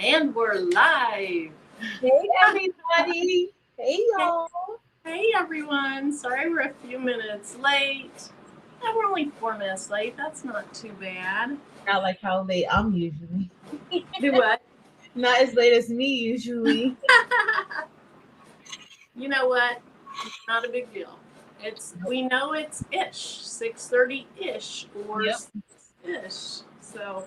And we're live. Hey everybody. Hey Hey, y'all. hey everyone. Sorry we're a few minutes late. We're only 4 minutes late. That's not too bad. Not like how late I'm usually. Do what? Not as late as me usually. You know what? Not a big deal. We know it's ish, 6:30 ish or Yep. 6 ish. So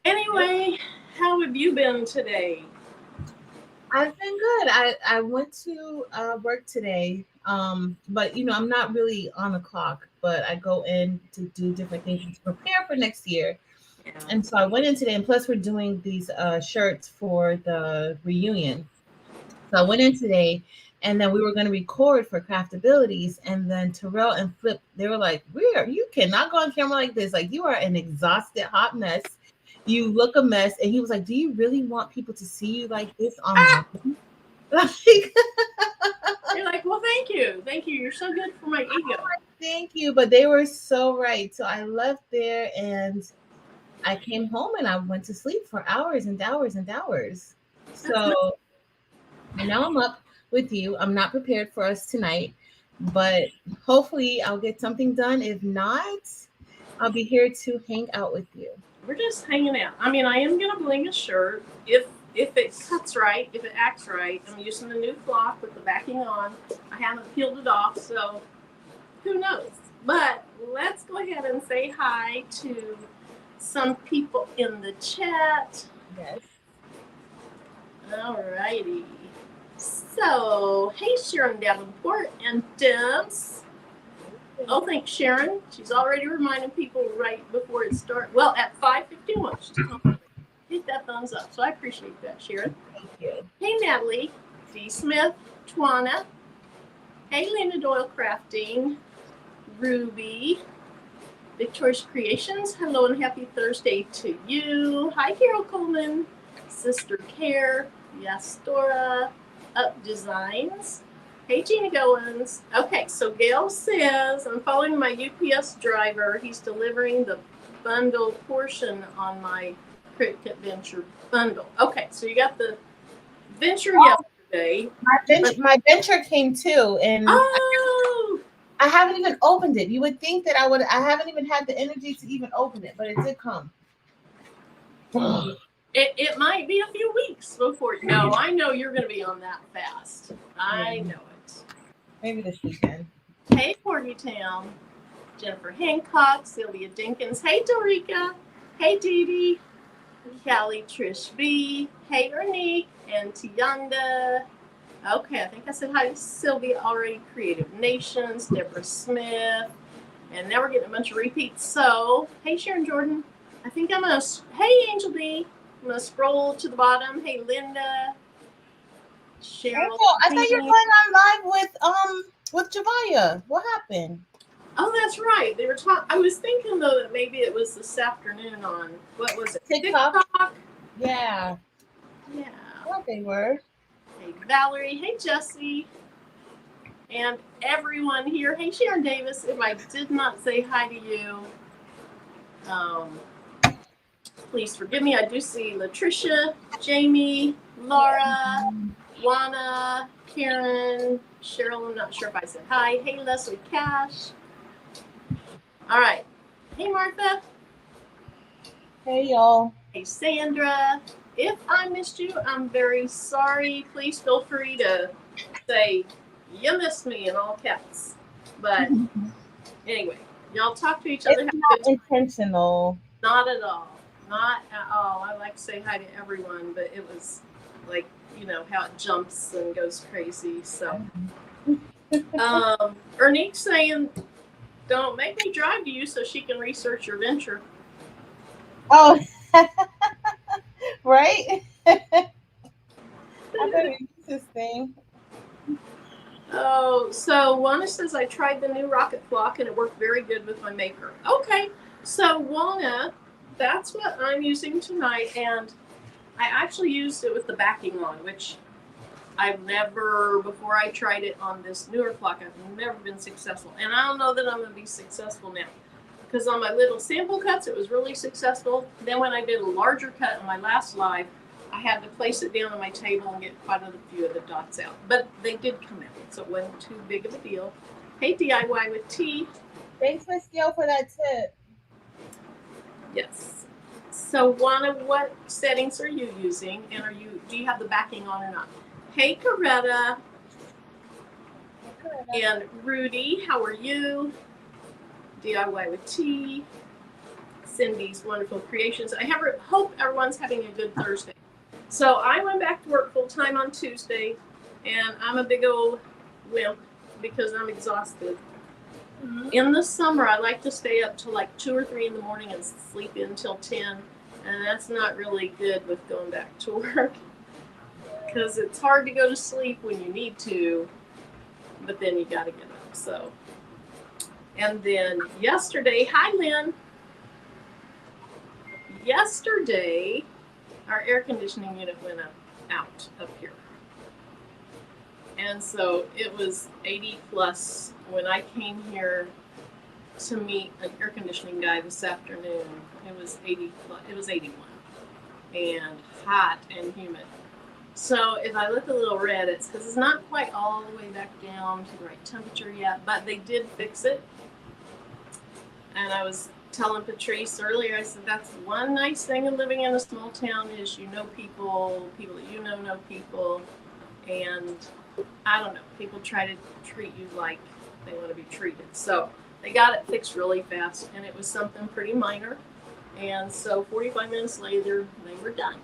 Yep. anyway, how have you been today? I've been good. I went to work today. But I'm not really on the clock, but I go in to do different things to prepare for next year. Yeah. And so I went in today, and plus we're doing these shirts for the reunion. So I went in today, and then we were going to record for Craftabilities, and then Terrell and Flip, they were like, "Where you cannot go on camera like this. Like you are an exhausted hot mess. You look a mess." And he was like, "Do you really want people to see you like this online?" Like, You're like, well, thank you. Thank you. You're so good for my ego. thank you, but they were so right. So I left there and I came home and I went to sleep for hours and hours and hours. That's nice. So and now I'm up with you. I'm not prepared for us tonight, but hopefully I'll get something done. If not, I'll be here to hang out with you. We're just hanging out. I mean, I am gonna bling a shirt if it cuts right, if it acts right. I'm using the new flock with the backing on. I haven't peeled it off, so who knows? But let's go ahead and say hi to some people in the chat. Yes. Alrighty. So, hey Sharon Davenport and Debs. Oh, thanks, Sharon. She's already reminding people right before it starts. Well, at 5:51, she's telling me, hit that thumbs up. So I appreciate that, Sharon. Thank you. Hey, Natalie, D. Smith, Twana. Hey, Lena Doyle Crafting, Ruby, Victoria's Creations. Hello and happy Thursday to you. Hi, Carol Coleman, Sister Care, Yastora, Up Designs. Hey, Gina Goins. Okay, so Gail says, I'm following my UPS driver. He's delivering the bundle portion on my Cricut Venture bundle. Okay, so you got the Venture yesterday. My venture came too, and Oh, I haven't even opened it. You would think that I would. I haven't even had the energy to even open it, but it did come. it might be a few weeks before. No, I know you're going to be on that fast. I know it. Maybe this weekend. Hey, Porgy Town. Jennifer Hancock, Sylvia Dinkins. Hey, Dorica. Hey, Dee Dee. Callie Trish B. Hey, Ernique and Tianda. Okay, I think I said hi to Sylvia already. Creative Nations, Deborah Smith. And now we're getting a bunch of repeats. So, hey, Sharon Jordan. I think I'm going to, hey, Angel B. I'm going to scroll to the bottom. Hey, Linda. Cheryl. Angel, I thought you were going on live with Javaya. What happened? Oh, that's right. They were talking. I was thinking though that maybe it was this afternoon on what was it? TikTok. Yeah. Yeah. Well, they were. Hey, Valerie. Hey, Jesse. And everyone here. Hey, Sharon Davis. If I did not say hi to you, please forgive me. I do see Latricia, Jamie, Laura, Juana, Karen, Cheryl. I'm not sure if I said hi. Hey, Leslie Cash. All right. Hey, Martha. Hey, y'all. Hey, Sandra. If I missed you, I'm very sorry. Please feel free to say, you missed me in all caps. But anyway, y'all talk to each other. It's not intentional. Not at all. Not at all. I like to say hi to everyone, but it was like, you know, how it jumps and goes crazy. So, Ernique saying, don't make me drive to you so she can research your venture. Oh, right? I better use this thing. Oh, so Juana says I tried the new rocket flock and it worked very good with my maker. Okay, so Juana, that's what I'm using tonight, and I actually used it with the backing on, which I've never, before I tried it on this newer flock, I've never been successful. And I don't know that I'm going to be successful now. Because on my little sample cuts, it was really successful. Then when I did a larger cut on my last live, I had to place it down on my table and get quite a few of the dots out. But they did come out, so it wasn't too big of a deal. Hey, DIY with T. Thanks, Miss Gail, for that tip. Yes. So, Juana, what settings are you using? And do you have the backing on or not? Hey, Coretta. And Rudy, how are you? DIY with T. Cindy's wonderful creations. I hope everyone's having a good Thursday. So I went back to work full time on Tuesday, and I'm a big old wimp because I'm exhausted. Mm-hmm. In the summer, I like to stay up till like 2 or 3 in the morning and sleep in till 10, and that's not really good with going back to work because it's hard to go to sleep when you need to, but then you got to get up. So, and then yesterday, hi Lynn. Yesterday, our air conditioning unit went out up here. And so it was 80 plus when I came here to meet an air conditioning guy this afternoon. It was 80 plus, it was 81 and hot and humid. So if I look a little red, it's because it's not quite all the way back down to the right temperature yet, but they did fix it. And I was telling Patrice earlier, I said, that's one nice thing of living in a small town is you know people that you know people, and I don't know, people try to treat you like they want to be treated. So they got it fixed really fast, and it was something pretty minor. And so 45 minutes later, they were done.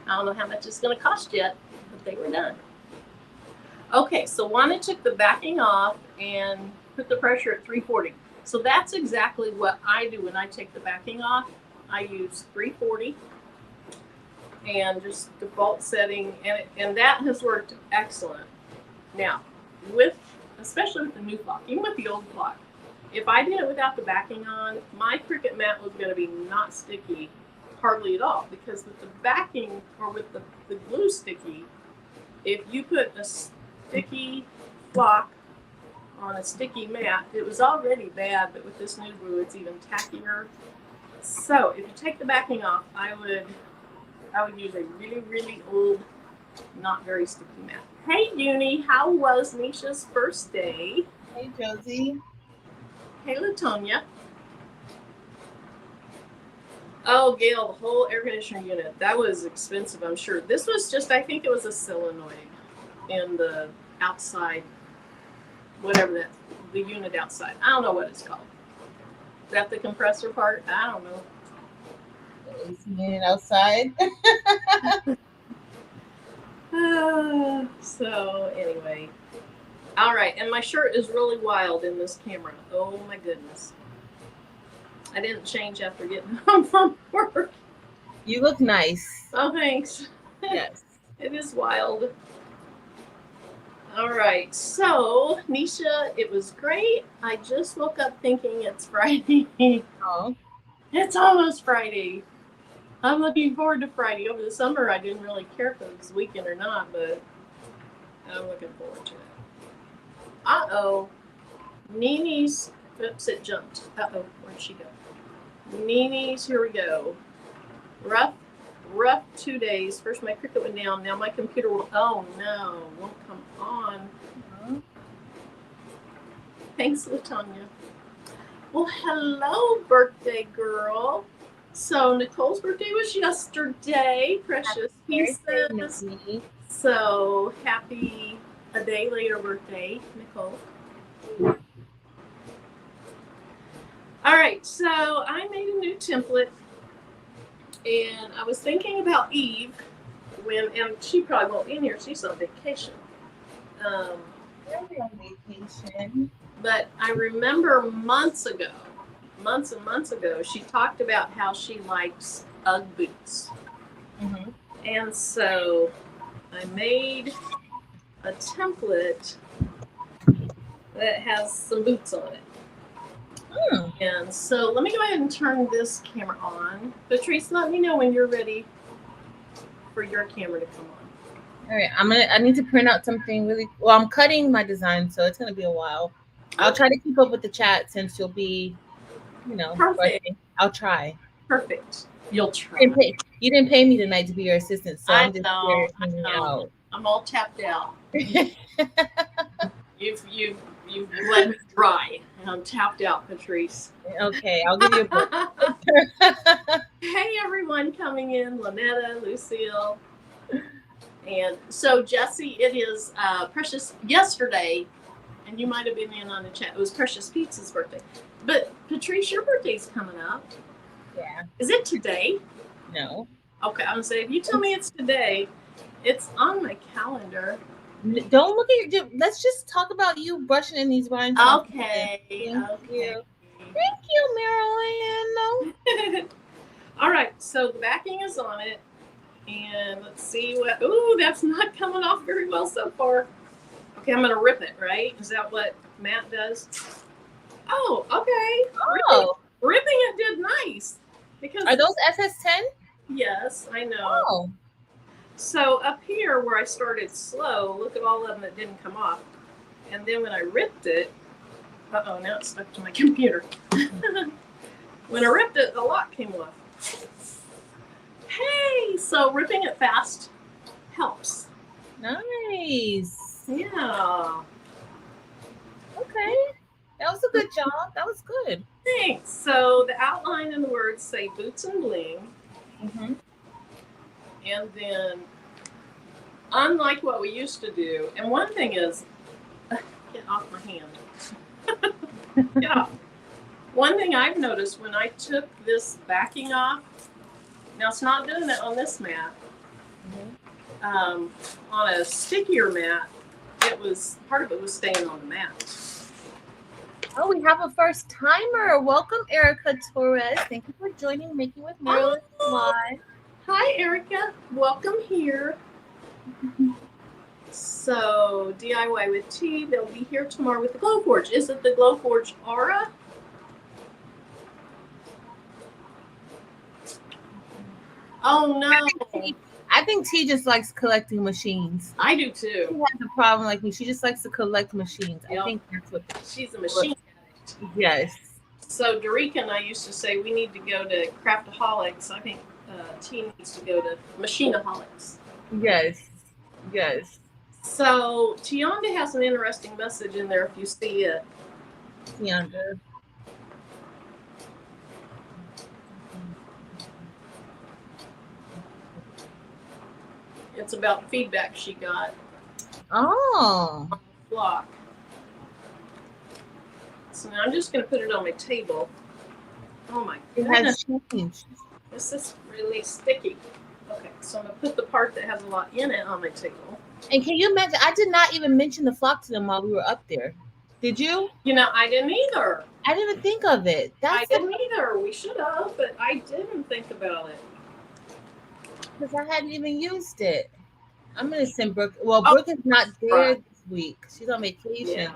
I don't know how much it's going to cost yet, but they were done. Okay, so Juana took the backing off and put the pressure at 340. So that's exactly what I do when I take the backing off. I use 340 and just default setting, and that has worked excellent. Now, especially with the new clock, even with the old clock, if I did it without the backing on, my Cricut mat was going to be not sticky hardly at all, because with the backing or with the glue sticky, if you put a sticky clock on a sticky mat, it was already bad, but with this new glue, it's even tackier. So if you take the backing off, I would use a really, really old, not very sticky mat. Hey, Uni, how was Nisha's first day? Hey, Josie. Hey, Latonia. Oh, Gail, the whole air conditioner unit, that was expensive, I'm sure. This was just, I think it was a solenoid in the outside, whatever the unit outside. I don't know what it's called. Is that the compressor part? I don't know. The AC unit outside. So anyway. All right, and my shirt is really wild in this camera. Oh my goodness. I didn't change after getting home from work. You look nice. Oh, thanks. Yes. It is wild. All right, so Nisha, it was great. I just woke up thinking it's Friday. Oh. It's almost Friday. I'm looking forward to Friday. Over the summer, I didn't really care if it was weekend or not, but I'm looking forward to it. Uh-oh. Nini's, oops, it jumped. Uh-oh, where'd she go? Nini's, here we go. Rough 2 days. First my Cricut went down, now my computer will, oh no, won't come on. Thanks, Latonya. Well, hello, birthday girl. So Nicole's birthday was yesterday, precious pieces. So happy a day later birthday, Nicole. All right, so I made a new template, and I was thinking about Eve and she probably won't be in here. She's on vacation. We're on vacation. But I remember months and months ago, she talked about how she likes Ugg boots. Mm-hmm. And so I made a template that has some boots on it. And so let me go ahead and turn this camera on. Patrice, let me know when you're ready for your camera to come on. All right, I need to print out something really, well, I'm cutting my design, so it's gonna be a while. I'll try to keep up with the chat since you'll be, Perfect. I'll try. Perfect. You'll try. You didn't pay me tonight to be your assistant, so I'm just here I hanging know. out. I'm all tapped out. You've let me dry, and I'm tapped out, Patrice. Okay, I'll give you a break. Hey, everyone coming in, Lynetta, Lucille. And so, Jesse, it is Precious yesterday, and you might have been in on the chat. It was Precious Pizza's birthday. But, Patrice, your birthday's coming up. Yeah. Is it today? No. Okay, I'm going to say, if you tell me it's today, it's on my calendar. Don't look at your. Let's just talk about you brushing in these rhinestones. Okay. Thank you. Thank you, Marilyn. All right, so the backing is on it. And let's see what. Ooh, that's not coming off very well so far. Okay, I'm going to rip it, right? Is that what Matt does? Oh, okay. Oh. Ripping it did nice. Because are those SS10? Yes, I know. Oh. So up here where I started slow, look at all of them that didn't come off. And then when I ripped it, uh-oh, now it's stuck to my computer. When I ripped it, the lock came off. Hey, so ripping it fast helps. Nice. Yeah. Okay. That was a good job. That was good. Thanks. So the outline and the words say boots and bling. Mm-hmm. And then, unlike what we used to do, and one thing is, get off my hand. Get off. One thing I've noticed when I took this backing off, now it's not doing it on this mat. Mm-hmm. On a stickier mat, part of it was staying on the mat. Oh, we have a first timer. Welcome, Erica Torres. Thank you for joining Making with Marilyn Live. Hi, Erica. Welcome here. So, DIY with T, they'll be here tomorrow with the Glowforge. Is it the Glowforge Aura? Oh, no. I think T just likes collecting machines. I do, too. She has a problem like me. She just likes to collect machines. Yep. I think that's what she's a machine addict. Yes. So, Dorica and I used to say we need to go to Craftaholics. I think T needs to go to Machineaholics. Yes. Yes. So, Tianda has an interesting message in there if you see it. Tianda. It's about feedback she got. Oh. On the flock. So now I'm just going to put it on my table. Oh my goodness. It has changed. This is really sticky. Okay, so I'm going to put the part that has a lot in it on my table. And can you imagine, I did not even mention the flock to them while we were up there. Did you? You know, I didn't either. I didn't even think of it. I didn't either. We should have, but I didn't think about it. Because I hadn't even used it. I'm going to send Brooke. Well, Brooke is not there this week. She's on vacation. Yeah.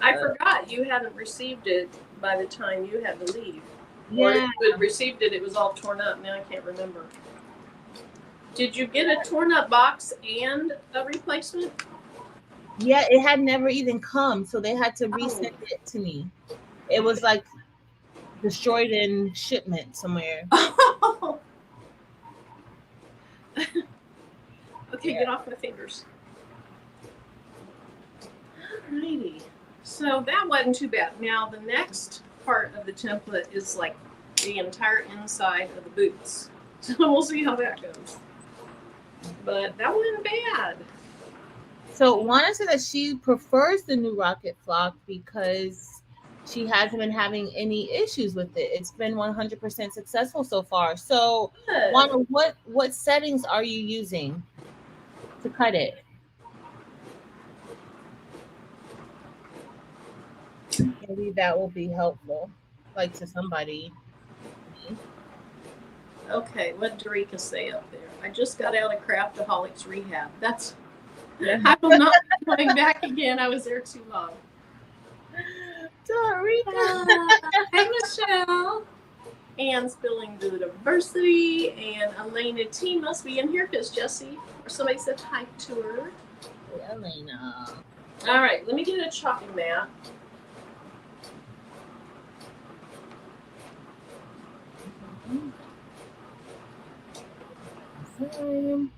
I forgot you hadn't received it by the time you had to leave. Yeah. Or if you had received it, it was all torn up. Now I can't remember. Did you get a torn up box and a replacement? Yeah, it had never even come, so they had to resend it to me. It was like destroyed in shipment somewhere. Okay, get off my fingers. Alrighty. So that wasn't too bad. Now the next part of the template is like the entire inside of the boots. So we'll see how that goes. But that wasn't bad. So Juana said that she prefers the new Rocket Flock because she hasn't been having any issues with it. It's been 100% successful so far. So good. Juana, what settings are you using to cut it? Maybe that will be helpful, like to somebody. Okay, what did Dorica say up there? I just got out of Craftaholics rehab. That's, I will not be going back again. I was there too long. Dorica. Hey, Michelle. And Spilling the Diversity. And Elena T must be in here because Jessie or somebody said hi to her. Hey, Elena. All right, let me get a chopping mat. time.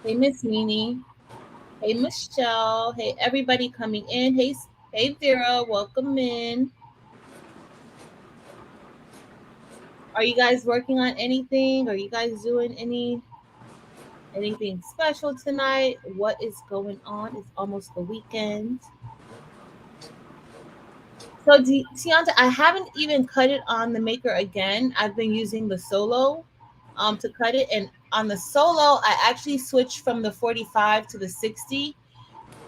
Hey, Miss Nene. Hey, Michelle. Hey, everybody coming in. Hey, Vera. Welcome in. Are you guys working on anything? Are you guys doing anything special tonight? What is going on? It's almost the weekend. So, Tianta, I haven't even cut it on the maker again. I've been using the solo to cut it. And on the solo, I actually switched from the 45 to the 60.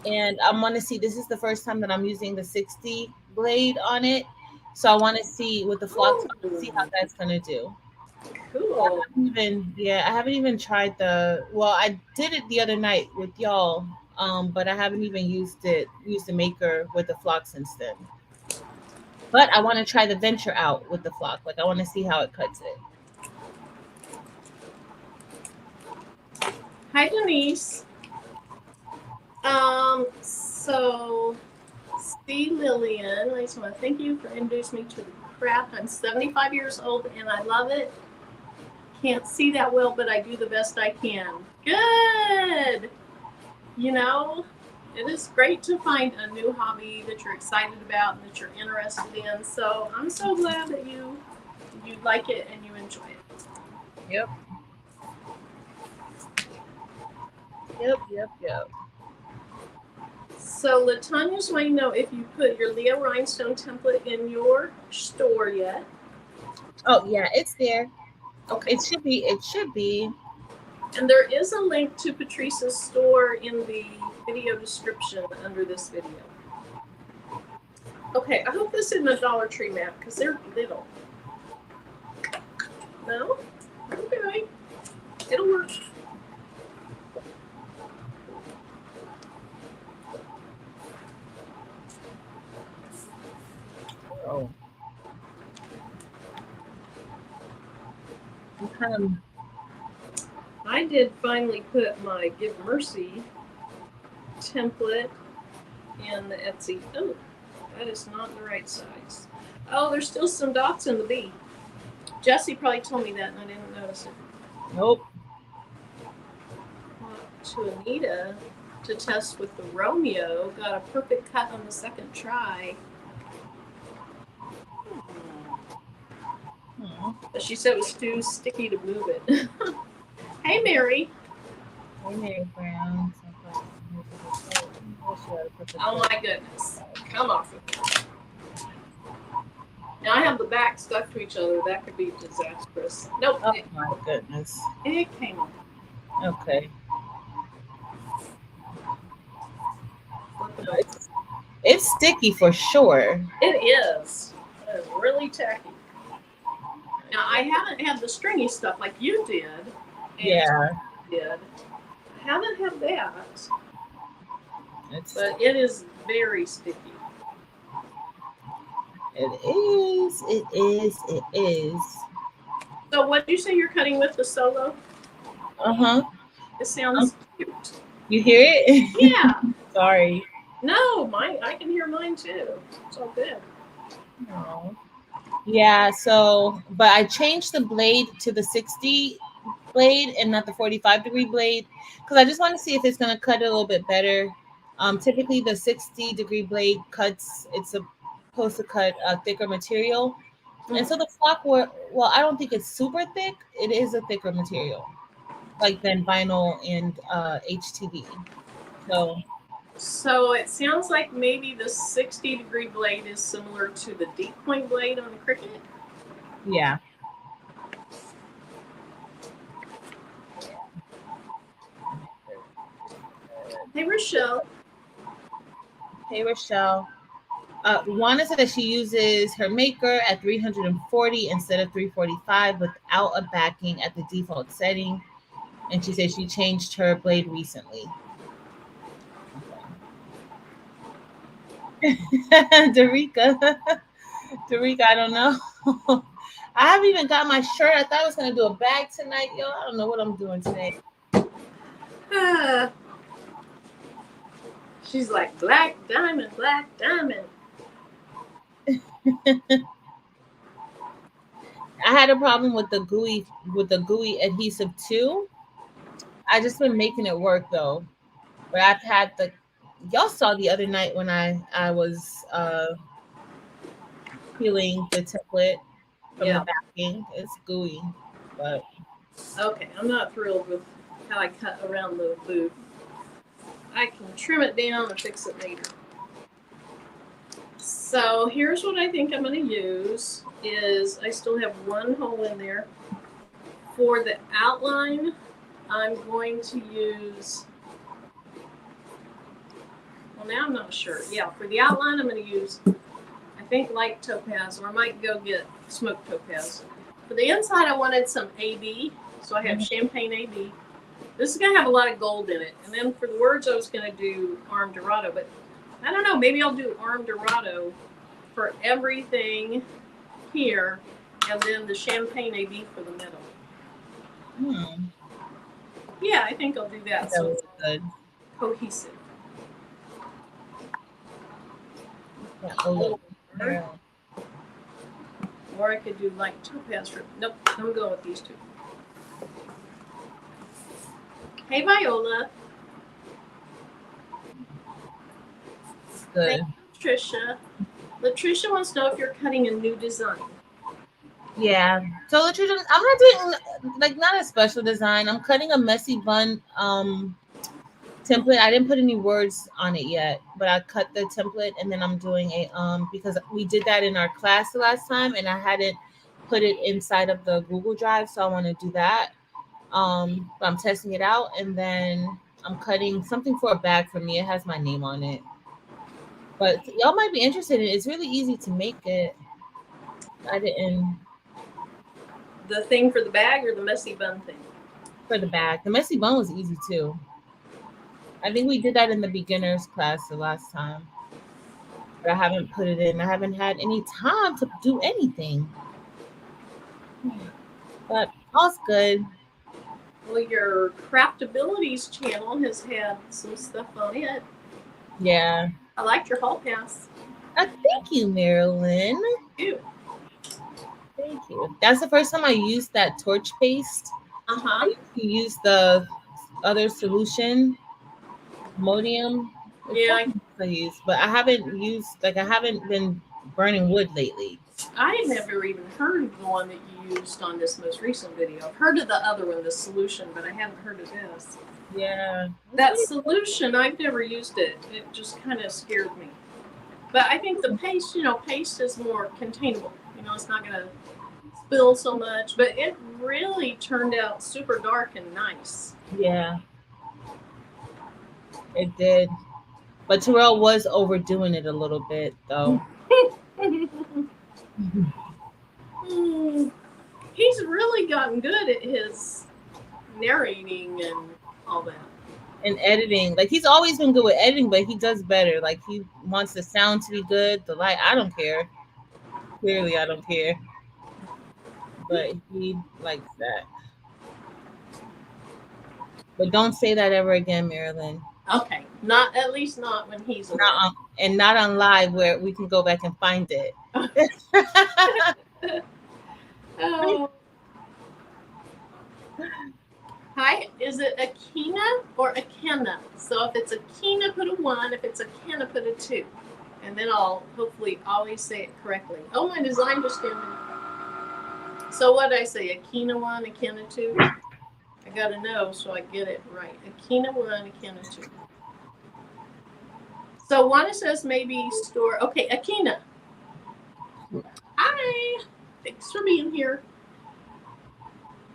And I want to see, this is the first time that I'm using the 60 blade on it. So I want to see with the flocks, see how that's going to do. Cool. I haven't even tried well, I did it the other night with y'all, but I haven't even used the maker with the flock since then. But I want to try the venture out with the flock. Like I want to see how it cuts it. Hi, Denise. So, C. Lillian, I just want to thank you for introducing me to the craft. I'm 75 years old and I love it. Can't see that well, but I do the best I can. Good. You know, it is great to find a new hobby that you're excited about and that you're interested in. So I'm so glad that you like it and you enjoy it. Yep. So Latanya's wanting to know if you put your Leah Rhinestone template in your store yet. Oh yeah, it's there. Okay. It should be. And there is a link to Patrice's store in the video description under this video. Okay, I hope this isn't a Dollar Tree map because they're little. No? Okay. It'll work. Oh. I did finally put my Give Mercy template in the Etsy. Oh, that is not the right size. Oh, there's still some dots in the B. Jesse probably told me that and I didn't notice it. Nope. To Anita to test with the Romeo. Got a perfect cut on the second try. But she said it was too sticky to move it. Hey, Mary. Hey, Mary Brown. Oh my goodness. Come off of it. Now I have the back stuck to each other. That could be disastrous. Nope. Oh my goodness. It came off. Okay. It's sticky for sure. It is. It's really tacky. Now I haven't had the stringy stuff like you did. Yeah. Did. I haven't had that. But it is very sticky. It is. So what did you say you're cutting with the solo? Uh-huh. It sounds cute. You hear it? Yeah. Sorry. No, I can hear mine too. It's all good. No. Yeah, but I changed the blade to the 60 blade and not the 45-degree blade because I just want to see if it's going to cut it a little bit better. Typically the 60-degree blade it's supposed to cut a thicker material. And so the flock I don't think it's super thick. It is a thicker material, like than vinyl and HTV. So it sounds like maybe the 60-degree blade is similar to the deep point blade on the Cricut. Yeah. Hey, Rochelle. Hey, Rochelle. Juana said that she uses her maker at 340 instead of 345 without a backing at the default setting. And she said she changed her blade recently. Darica, I don't know. I haven't even got my shirt. I thought I was going to do a bag tonight. Yo, I don't know what I'm doing today. She's like, black diamond, black diamond. I had a problem with the gooey adhesive too. I just been making it work though. But I've had the y'all saw the other night when I was peeling the template from the Yeah. backing. It's gooey, but Okay, I'm not thrilled with how I cut around the boot. I can trim it down and fix it later. So here's what I think I'm going to use is I still have one hole in there. For the outline, I'm going to use, well now I'm not sure. Yeah, for the outline I'm going to use, I think light topaz, or I might go get smoked topaz. For the inside I wanted some AB, so I have champagne AB. This is going to have a lot of gold in it. And then for the words I was going to do arm dorado, but I don't know, maybe I'll do arm dorado for everything here, and then the champagne AB for the middle. Yeah, I think I'll do that. that was good. Cohesive. Yeah, oh, yeah. Or I could do light topaz. Nope, I'm going with these two. Hey, Viola. Good. Thank you, Latricia. Latricia wants to know if you're cutting a new design. Yeah. So Latricia, I'm not doing like not a special design. I'm cutting a messy bun template. I didn't put any words on it yet, but I cut the template and then I'm doing a because we did that in our class the last time and I hadn't put it inside of the Google Drive, so I want to do that. But I'm testing it out and then I'm cutting something for a bag for me. It has my name on it. But y'all might be interested in it. It's really easy to make it. I didn't The thing for the bag or the messy bun thing? for the bag. The messy bun was easy too. I think we did that in the beginners class the last time. But I haven't put it in. I haven't had any time to do anything. But all's good. Well, your Craftabilities channel has had some stuff on it. Yeah. I liked your hall pass. Thank you, Marilyn. Ew. Thank you. That's the first time I used that torch paste. Uh-huh. I used to use the other solution, Modium. Yeah. I use, but I haven't used I haven't been burning wood lately. I had never even heard of the one that you used on this most recent video. I've heard of the other one, the solution, but I haven't heard of this. Yeah. That solution, I've never used it. It just kind of scared me. But I think the paste, paste is more containable. It's not going to spill so much. But it really turned out super dark and nice. Yeah. It did. But Terrell was overdoing it a little bit, though. He's really gotten good at his narrating and all that. And editing. Like, he's always been good with editing, but he does better. Like, he wants the sound to be good, the light. I don't care. Clearly, I don't care. But he likes that. But don't say that ever again, Marilyn. Okay. At least not when he's away. Not on live where we can go back and find it. Oh. Hi, is it Akina or Akena? So if it's Akina, put a 1. If it's Akena, put a 2. And then I'll hopefully always say it correctly. Oh, my design just came in. So what did I say? Akina 1, Akena 2? I got to know so I get it right. Akina 1, Akena 2. So Juana says maybe store. Okay, Akina. Hi. Thanks for being here.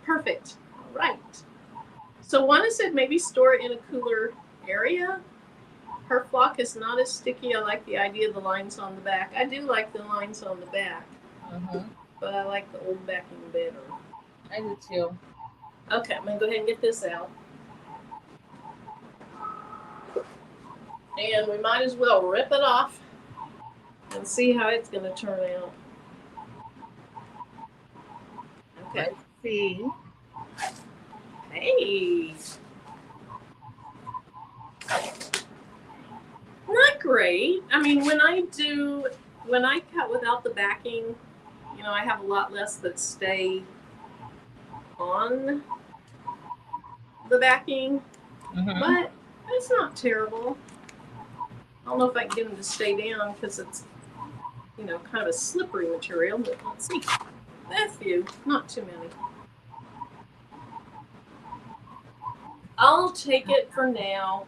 Perfect. All right. So Juana said maybe store it in a cooler area. Her flock is not as sticky. I like the idea of the lines on the back. I do like the lines on the back. But I like the old backing better. I do too. Okay, I'm going to go ahead and get this out. And we might as well rip it off and see how it's going to turn out. Okay. Let's see. Hey. Not great. I mean, when I cut without the backing, I have a lot less that stay on the backing, but it's not terrible. I don't know if I can get them to stay down because it's, kind of a slippery material, but let's see. A few, not too many. I'll take it for now.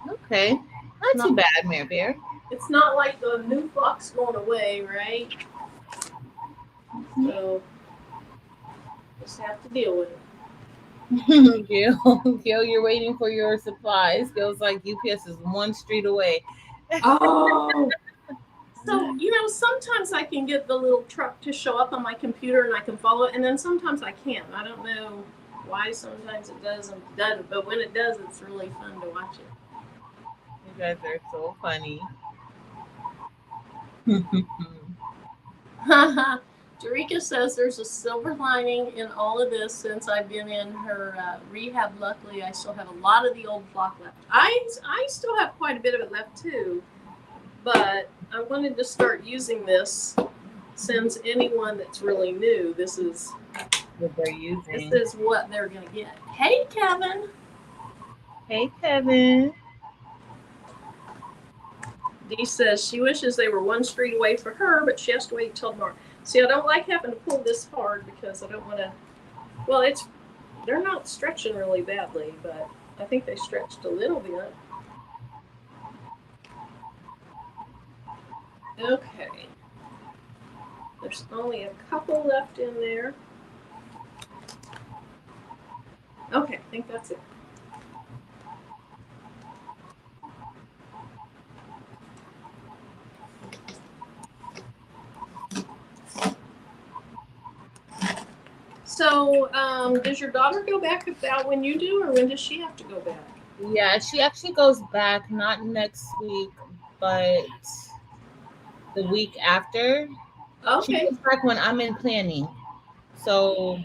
Okay. Not too bad, Mare Bear. It's not like the new flock's going away, right? So, just have to deal with it. Gil, you're waiting for your supplies. Gil's like UPS is one street away. Oh! So, sometimes I can get the little truck to show up on my computer and I can follow it, and then sometimes I can't. I don't know why sometimes it does and doesn't, but when it does, it's really fun to watch it. You guys are so funny. Jerika says there's a silver lining in all of this since I've been in her rehab. Luckily, I still have a lot of the old flock left. I still have quite a bit of it left too, but I wanted to start using this since anyone that's really new, this is What they're using. This is what they're going to get. Hey, Kevin. Hey, Kevin. Dee says she wishes they were one street away for her, but she has to wait till tomorrow. See, I don't like having to pull this hard because I don't want to. Well, they're not stretching really badly, but I think they stretched a little bit. Okay. There's only a couple left in there. Okay, I think that's it. So, does your daughter go back about when you do, or when does she have to go back? Yeah, she actually goes back not next week, but the week after. Okay. She goes back when I'm in planning. So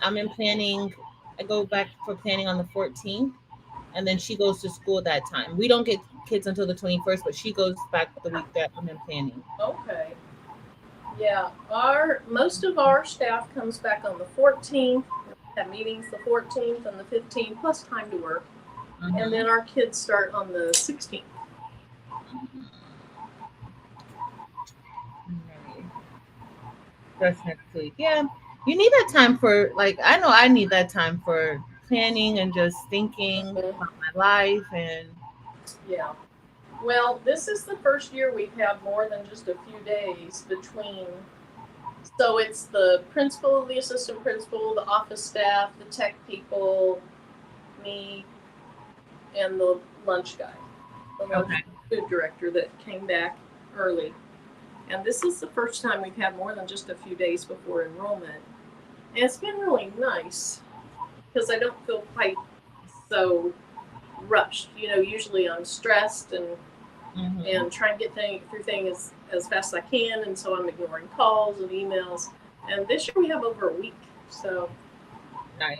I'm in planning. I go back for planning on the 14th, and then she goes to school that time. We don't get kids until the 21st, but she goes back the week that I'm in planning. Okay. Yeah, most of our staff comes back on the 14th. We have meetings the 14th and the 15th, plus time to work. And then our kids start on the 16th. That's next week. Yeah. You need that time for, I know I need that time for planning and just thinking about my life. And yeah. Well, this is the first year we've had more than just a few days between. So it's the principal, the assistant principal, the office staff, the tech people, me, and the lunch guy, the lunch food director that came back early. And this is the first time we've had more than just a few days before enrollment. And it's been really nice because I don't feel quite so rushed. Usually I'm stressed and trying to get through things as fast as I can, and so I'm ignoring calls and emails. And this year we have over a week, so nice.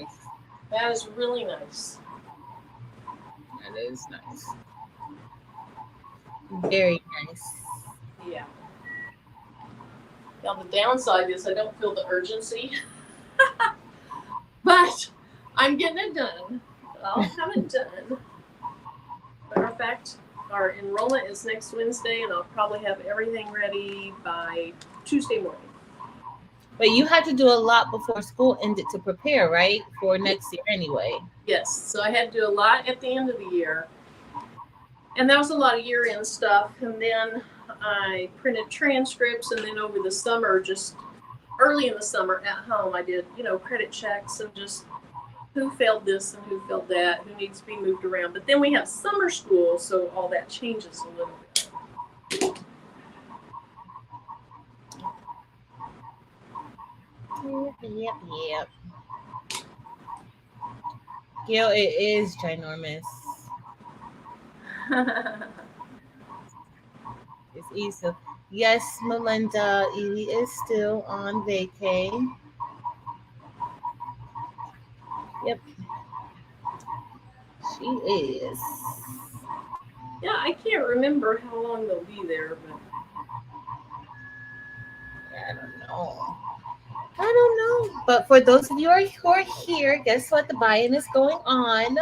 That is really nice. That is nice. Very nice. Yeah. Now the downside is I don't feel the urgency, but I'm getting it done. I'll have it done. Matter of fact, our enrollment is next Wednesday, and I'll probably have everything ready by Tuesday morning. But you had to do a lot before school ended to prepare, right? For next year anyway. Yes. So I had to do a lot at the end of the year. And that was a lot of year-end stuff. And then I printed transcripts, and then over the summer, just early in the summer at home, I did, credit checks and just who failed this and who failed that, who needs to be moved around. But then we have summer school, so all that changes a little bit. Yep. Gail, it is ginormous. It's easy. Yes, Melinda, Edie is still on vacay. Yep. She is. Yeah, I can't remember how long they'll be there, but I don't know. I don't know. But for those of you who are here, guess what? The buy-in is going on.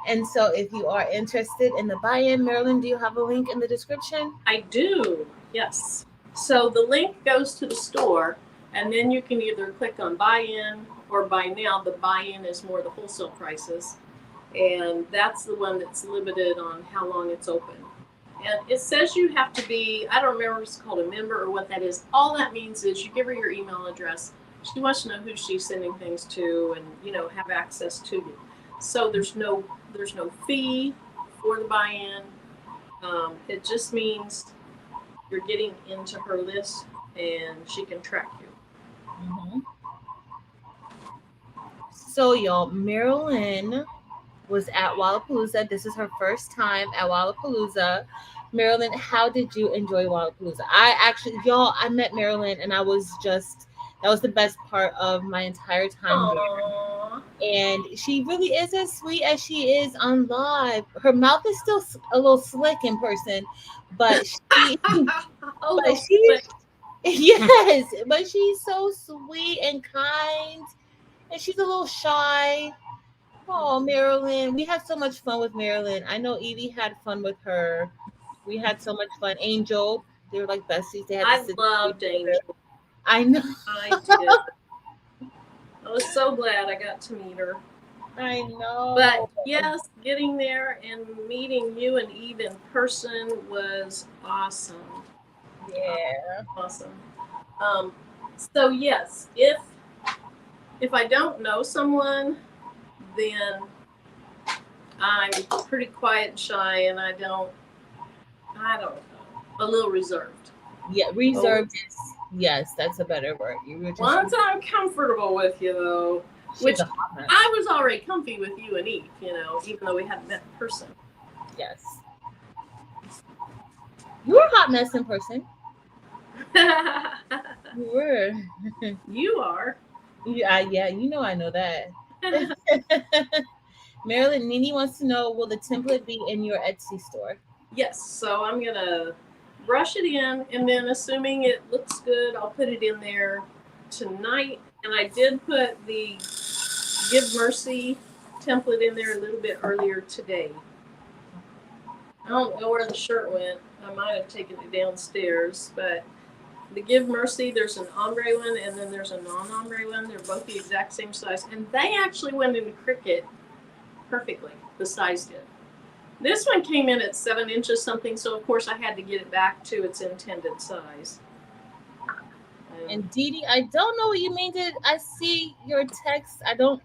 And so if you are interested in the buy-in, Marilyn, do you have a link in the description? I do, yes. So the link goes to the store, and then you can either click on buy-in or buy now. The buy-in is more the wholesale prices, and that's the one that's limited on how long it's open. And it says you have to be, I don't remember if it's called a member or what that is. All that means is you give her your email address. She wants to know who she's sending things to and, you know, have access to you. So there's no fee for the buy-in. It just means you're getting into her list and she can track you. Mm-hmm. So y'all, Marilyn was at Wallapalooza. This is her first time at Wallapalooza. Marilyn, how did you enjoy Wallapalooza? I met Marilyn and I was just, that was the best part of my entire time Aww. there. And she really is as sweet as she is on live. Her mouth is still a little slick in person, but yes, but she's so sweet and kind, and she's a little shy. Oh, Marilyn. We had so much fun with Marilyn. I know Evie had fun with her. We had so much fun. Angel, they were like besties. They had I loved Angel. I know. I did. I was so glad I got to meet her. I know. But yes, getting there and meeting you and Eve in person was awesome. Yeah. Awesome. So yes, if I don't know someone, then I'm pretty quiet and shy, and I don't know, a little reserved. Yeah, reserved is, yes, that's a better word. You were just, once I'm comfortable with you, though, which I was already comfy with you and Eve, you know, even though we hadn't met in person. Yes. You were a hot mess in person. You were. You are. Yeah, you know I know that. Marilyn, Nini wants to know, will the template be in your Etsy store? Yes, so I'm going to brush it in, and then assuming it looks good, I'll put it in there tonight. And I did put the Give Mercy template in there a little bit earlier today. I don't know where the shirt went. I might have taken it downstairs, but the Give Mercy, there's an ombre one and then there's a non-ombre one. They're both the exact same size, and they actually went into Cricut perfectly. The size did. This one came in at 7 inches something, so of course I had to get it back to its intended size. And Dee Dee, I don't know what you mean. I see your text. I don't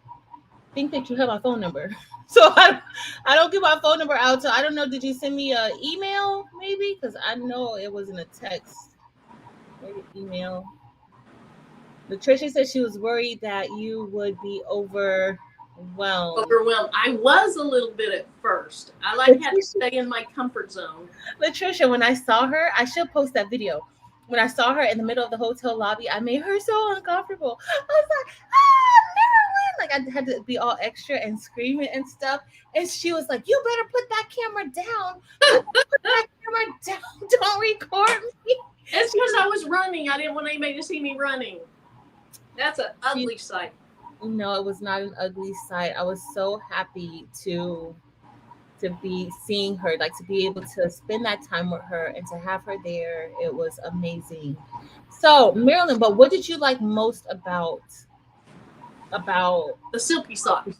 think that you have my phone number. So I don't give my phone number out. So I don't know. Did you send me an email maybe? Because I know it wasn't a text. Maybe email. Latricia said she was worried that you would be overwhelmed. I was a little bit at first. I had to stay in my comfort zone. Latricia, when I saw her, I should post that video. When I saw her in the middle of the hotel lobby, I made her so uncomfortable. I was like, Marilyn! Like I had to be all extra and screaming and stuff. And she was like, you better put that camera down. Put that camera down. Don't record me. It's because I was running. I didn't want anybody to see me running. That's an ugly sight. No, it was not an ugly sight. I was so happy to be seeing her, like to be able to spend that time with her and to have her there. It was amazing. So Marilyn, but what did you like most about the silky socks?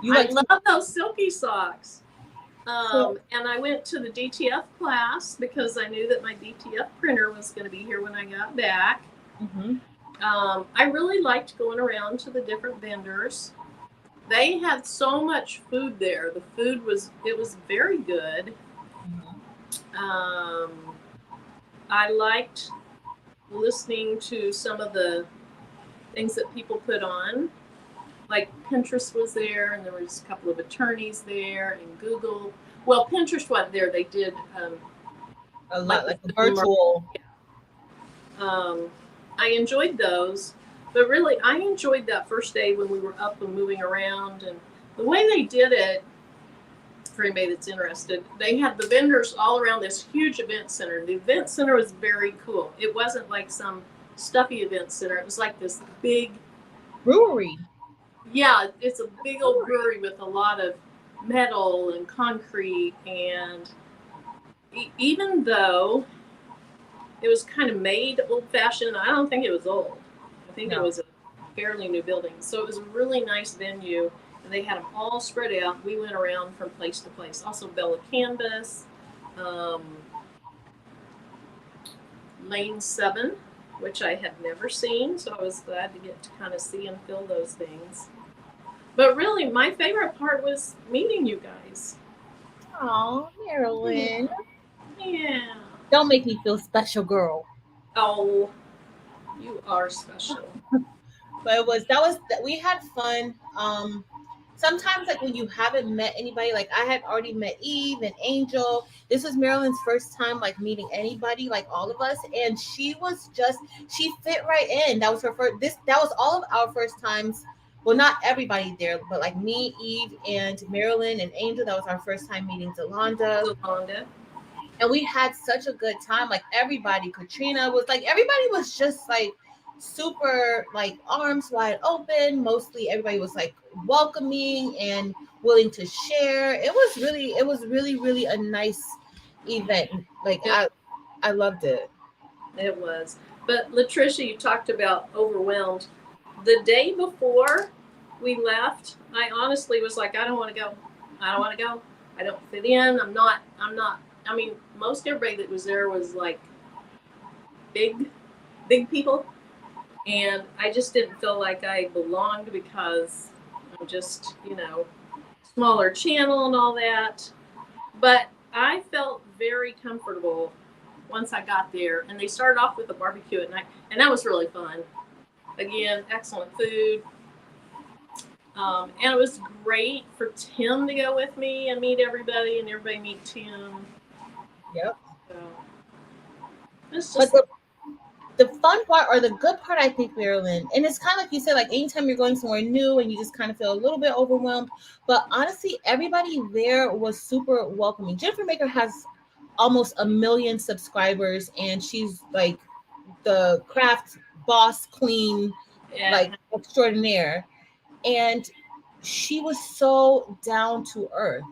I love those silky socks. And I went to the DTF class because I knew that my DTF printer was going to be here when I got back. Mm-hmm. I really liked going around to the different vendors. They had so much food there. The food was very good. Mm-hmm. I liked listening to some of the things that people put on. Like Pinterest was there, and there was a couple of attorneys there, and Google. Well, Pinterest wasn't there. They did a lot, like the virtual. I enjoyed those. But really, I enjoyed that first day when we were up and moving around. And the way they did it, for anybody that's interested, they had the vendors all around this huge event center. The event center was very cool. It wasn't like some stuffy event center. It was like this big brewery. Yeah, it's a big old brewery with a lot of metal and concrete, and even though it was kind of made old-fashioned, I don't think it was old. I think it was a fairly new building. So it was a really nice venue, and they had them all spread out. We went around from place to place. Also Bella Canvas, Lane 7, which I had never seen, so I was glad to get to kind of see and feel those things. But really, my favorite part was meeting you guys. Oh, Marilyn. Yeah. Don't make me feel special, girl. Oh, you are special. But we had fun. Sometimes like when you haven't met anybody, like I had already met Eve and Angel. This was Marilyn's first time like meeting anybody, like all of us, and she fit right in. That was her first. That was all of our first times. Well, not everybody there, but like me, Eve, and Marilyn and Angel. That was our first time meeting Zalonda. And we had such a good time. Like everybody, Katrina was like, everybody was just like super like arms wide open. Mostly everybody was like welcoming and willing to share. It was really a nice event. Like I loved it. It was. But Latricia, you talked about overwhelmed. The day before we left, I honestly was like, I don't want to go. I don't want to go. I don't fit in. I'm not. I mean, most everybody that was there was like big people. And I just didn't feel like I belonged because I'm just, smaller channel and all that. But I felt very comfortable once I got there. And they started off with a barbecue at night. And that was really fun. Again, excellent food. And it was great for Tim to go with me and meet everybody, and everybody meet Tim. Yep. So, it's just the fun part or the good part, I think, Marilyn, and it's kind of like you said, like anytime you're going somewhere new and you just kind of feel a little bit overwhelmed, but honestly, everybody there was super welcoming. Jennifer Maker has almost 1 million subscribers, and she's like the craft boss queen, like extraordinaire. And she was so down to earth.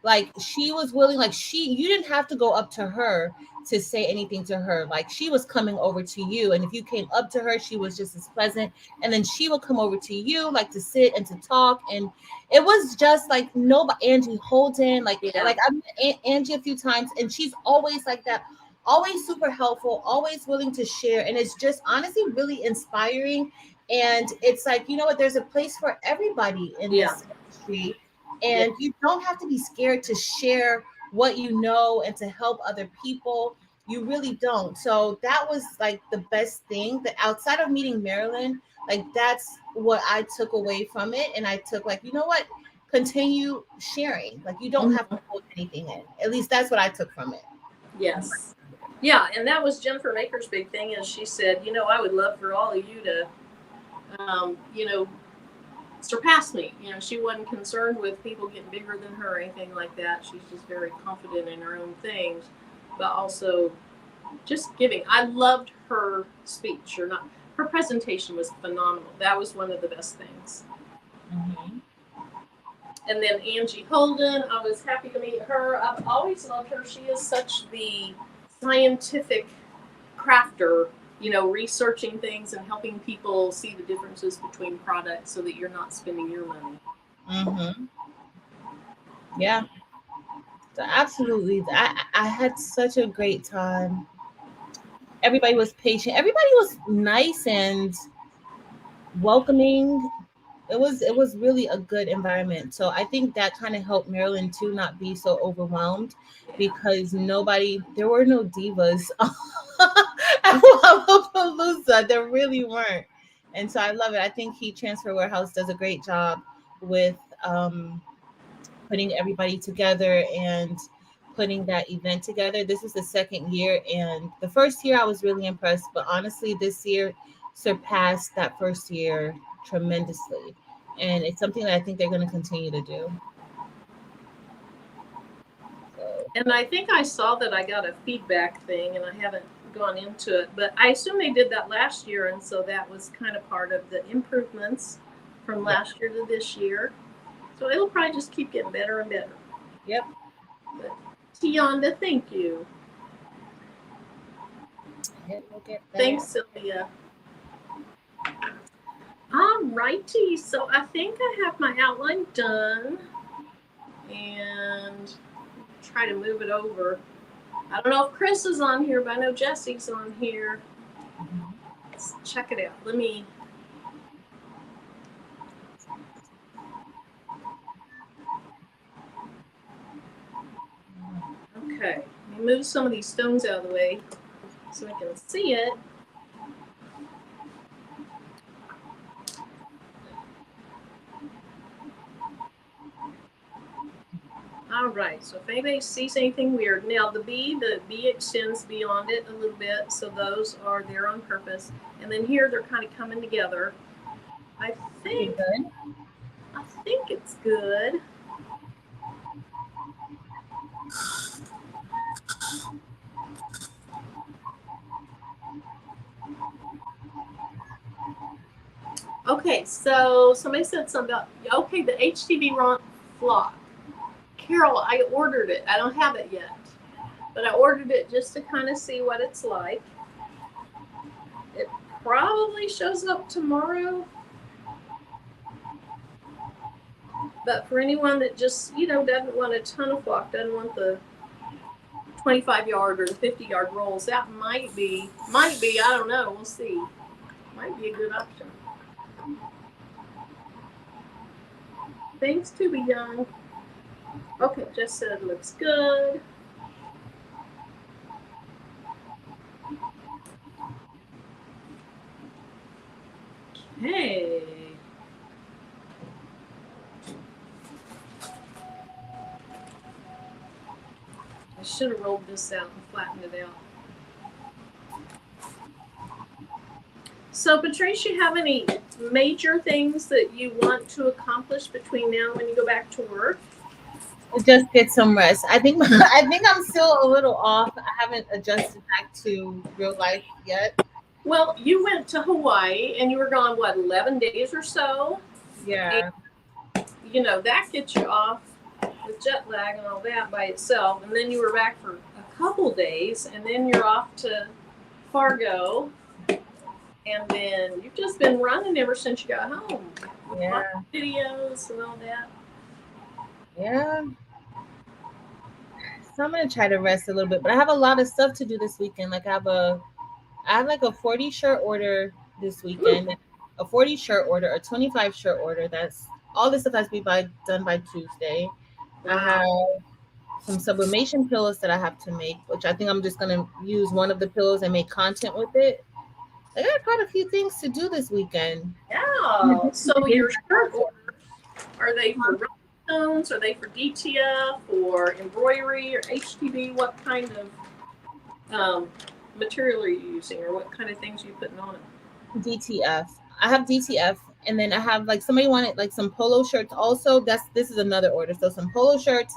Like she was willing, like you didn't have to go up to her to say anything to her. Like she was coming over to you, and if you came up to her, she was just as pleasant. And then she would come over to you, like to sit and to talk. And it was just like nobody. Angie Holden, like I've met Angie a few times, and she's always like that, always super helpful, always willing to share, and it's just honestly really inspiring. And it's like, you know what, there's a place for everybody in this industry, and you don't have to be scared to share what you know and to help other people. You really don't. So that was like the best thing, that outside of meeting Marilyn, like that's what I took away from it. And I took like, you know what, continue sharing. Like you don't have to hold anything in. At least that's what I took from it. Yes. Yeah, and that was Jennifer Maker's big thing, is she said, I would love for all of you to surpass me. She wasn't concerned with people getting bigger than her or anything like that. She's just very confident in her own things, but also just giving. I loved her speech, her presentation was phenomenal. That was one of the best things. Mm-hmm. And then Angie Holden, I was happy to meet her. I've always loved her. She is such the scientific crafter, researching things and helping people see the differences between products so that you're not spending your money. Mm-hmm. Yeah. So absolutely. I had such a great time. Everybody was patient. Everybody was nice and welcoming. It was really a good environment. So I think that kind of helped Marilyn too not be so overwhelmed, because there were no divas at Lollapalooza. There really weren't. And so I love it. I think Heat Transfer Warehouse does a great job with putting everybody together and putting that event together. This is the second year, and the first year I was really impressed, but honestly this year surpassed that first year tremendously, and it's something that I think they're going to continue to do. And I think I saw that I got a feedback thing, and I haven't gone into it, but I assume they did that last year, and so that was kind of part of the improvements from last year to this year. So it'll probably just keep getting better and better. Yep. But Tionda, thank you. We'll get there. Thanks, Sylvia. All righty, so I think I have my outline done, and try to move it over. I don't know if Chris is on here, but I know Jesse's on here. Let's check it out. Let me. Okay, let me move some of these stones out of the way so I can see it. All right, so if anybody sees anything weird, now the B extends beyond it a little bit, so those are there on purpose. And then here they're kind of coming together. I think it's good. Okay, so somebody said something about, okay, the HTV flock. Carol, I ordered it. I don't have it yet, but I ordered it just to kind of see what it's like. It probably shows up tomorrow. But for anyone that just, doesn't want a ton of flock, doesn't want the 25-yard or 50-yard rolls, that might be, I don't know, we'll see. Might be a good option. Thanks, To Be Young. Okay, Jess said it looks good. Okay. I should have rolled this out and flattened it out. So, Patrice, you have any major things that you want to accomplish between now and when you go back to work? Just get some rest. I think I'm still a little off. I haven't adjusted back to real life yet. Well, you went to Hawaii and you were gone, what, 11 days or so? Yeah. And, that gets you off with jet lag and all that by itself. And then you were back for a couple days, and then you're off to Fargo. And then you've just been running ever since you got home. Yeah. Videos and all that. Yeah. So I'm gonna try to rest a little bit, but I have a lot of stuff to do this weekend. Like I have like a 40 shirt order this weekend, a 40 shirt order, a 25 shirt order. That's all this stuff has to be done by Tuesday. I have some sublimation pillows that I have to make, which I think I'm just gonna use one of the pillows and make content with it. I got quite a few things to do this weekend. Yeah. So your shirt orders, are they for rhinestones? Are they for DTF or embroidery or HTV? What kind of material are you using, or what kind of things are you putting on it? DTF. I have DTF, and then I have like somebody wanted like some polo shirts also. This is another order. So some polo shirts.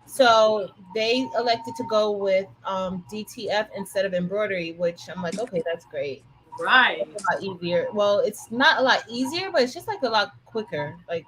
So they elected to go with DTF instead of embroidery, which I'm like, okay, that's great. Right. It's a lot easier. Well, it's not a lot easier, but it's just like a lot quicker. Like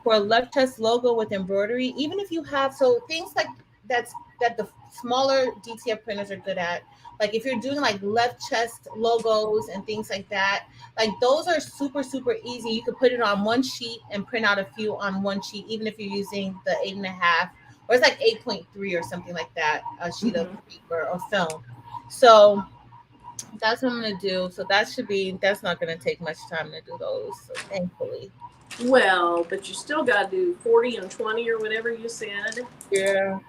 for a left chest logo with embroidery, even if you have things like that the smaller DTF printers are good at. Like if you're doing like left chest logos and things like that, like those are super, super easy. You could put it on one sheet and print out a few on one sheet, even if you're using the 8.5, or it's like 8.3 or something like that, a sheet of paper or film. So that's what I'm gonna do. So that's not gonna take much time to do those, so thankfully. Well, but you still got to do 40 and 20 or whatever you said. Yeah.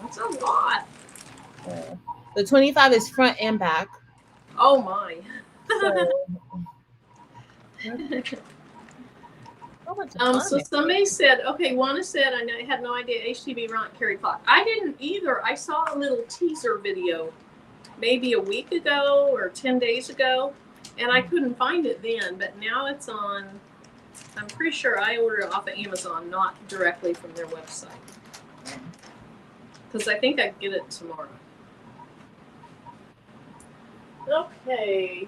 That's a lot. Yeah. The 25 is front and back. Oh my. So somebody said, okay, Juana said, I had no idea HTV carried clock. I didn't either. I saw a little teaser video maybe a week ago or 10 days ago, and I couldn't find it then, but now it's on. I'm pretty sure I ordered it off of Amazon, not directly from their website, because I think I get it tomorrow. Okay.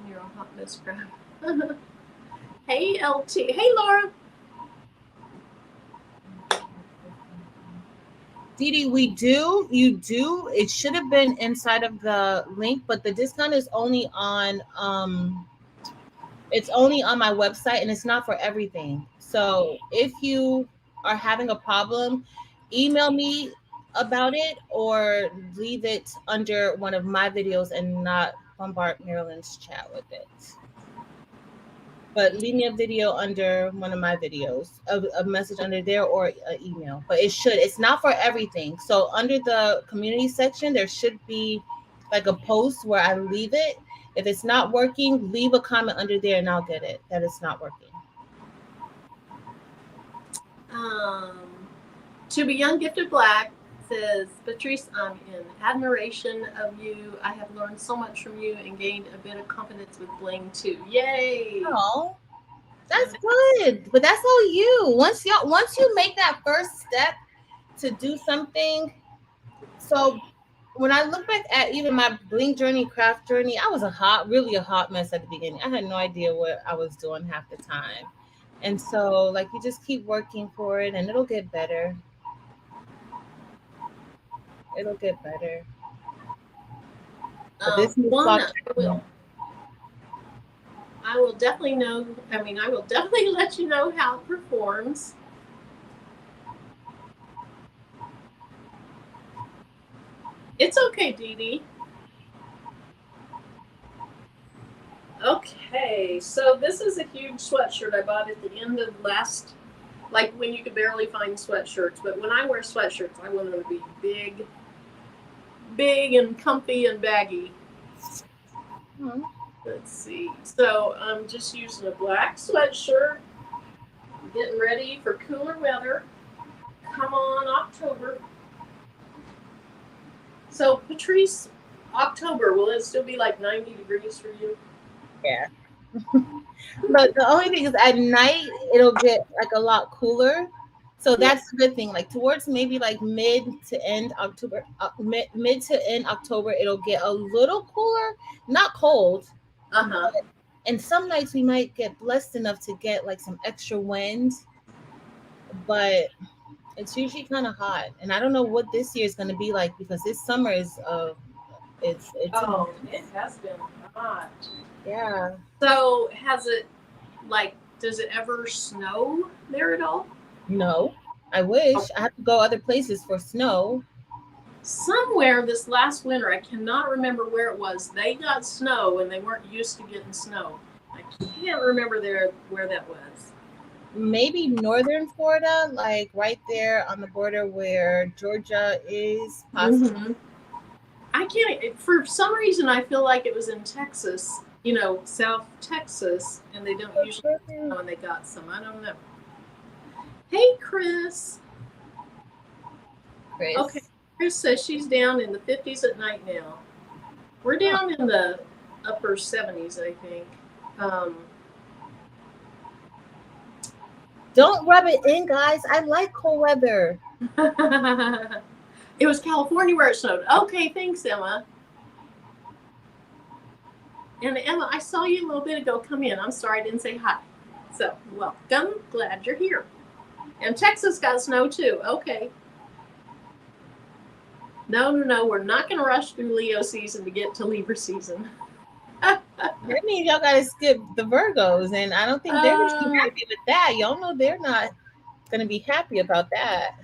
You're a hot mess crab. Hey, LT. Hey, Laura. Dee Dee, you do. It should have been inside of the link, but the discount is only on it's only on my website and it's not for everything. So if you are having a problem, email me about it or leave it under one of my videos and not bombard Marilyn's chat with it. But leave me a video under one of my videos, a message under there or an email. But it's not for everything. So under the community section, there should be like a post where I leave it. If it's not working, leave a comment under there and I'll get it that it's not working. To Be Young Gifted Black says, Patrice, I'm in admiration of you. I have learned so much from you and gained a bit of confidence with Bling too. Yay! Oh, that's good. But that's all you. Once you make that first step to do something. So when I look back at even my Bling journey, craft journey, I was really a hot mess at the beginning. I had no idea what I was doing half the time. And so like you just keep working for it and it'll get better. It'll get better. But this I will definitely let you know how it performs. It's okay, Dee Dee. Okay, so this is a huge sweatshirt I bought at the end of last, like when you could barely find sweatshirts. But when I wear sweatshirts, I want them to be big and comfy and baggy. Mm-hmm. Let's see. So I'm just using a black sweatshirt, getting ready for cooler weather. Come on, October. So Patrice, October, will it still be like 90 degrees for you? Yeah. But the only thing is at night it'll get like a lot cooler. So that's the good thing. Like towards maybe like mid to end October, mid to end October, it'll get a little cooler, not cold. And some nights we might get blessed enough to get like some extra wind, but it's usually kind of hot. And I don't know what this year is going to be like because this summer is it has been hot. Yeah. So does it ever snow there at all? No, I wish. I have to go other places for snow. Somewhere this last winter, I cannot remember where it was, they got snow and they weren't used to getting snow. I can't remember where that was. Maybe northern Florida, like right there on the border where Georgia is. Possibly. Mm-hmm. I can't, for some reason, I feel like it was in Texas, South Texas, and they don't usually know when they got some. I don't know. Hey, Chris. Okay, Chris says she's down in the 50s at night now. We're down in the upper 70s, I think. Don't rub it in, guys. I like cold weather. It was California where it snowed. Okay, thanks, Emma. And Emma, I saw you a little bit ago come in. I'm sorry I didn't say hi. So, welcome. Glad you're here. And Texas got snow too. Okay. No, we're not going to rush through Leo season to get to Libra season. That means y'all got to skip the Virgos, and I don't think they're going to be happy with that. Y'all know they're not going to be happy about that.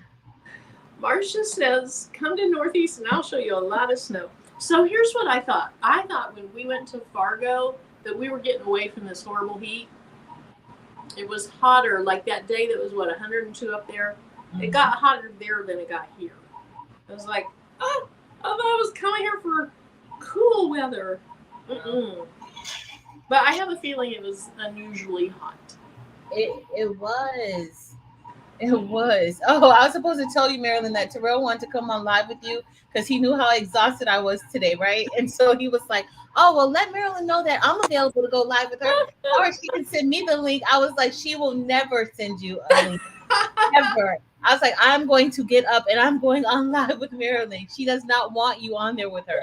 Marcia says, come to Northeast and I'll show you a lot of snow. So here's what I thought. I thought when we went to Fargo that we were getting away from this horrible heat. It was hotter, like that day that was, 102 up there? Mm-hmm. It got hotter there than it got here. I was like, I thought I was coming here for cool weather. Mm-mm. But I have a feeling it was unusually hot. It was. It was. Oh, I was supposed to tell you, Marilyn, that Terrell wanted to come on live with you because he knew how exhausted I was today, right? And so he was like, oh, well, let Marilyn know that I'm available to go live with her, or she can send me the link. I was like, she will never send you a link, ever. I was like, I'm going to get up and I'm going on live with Marilyn. She does not want you on there with her.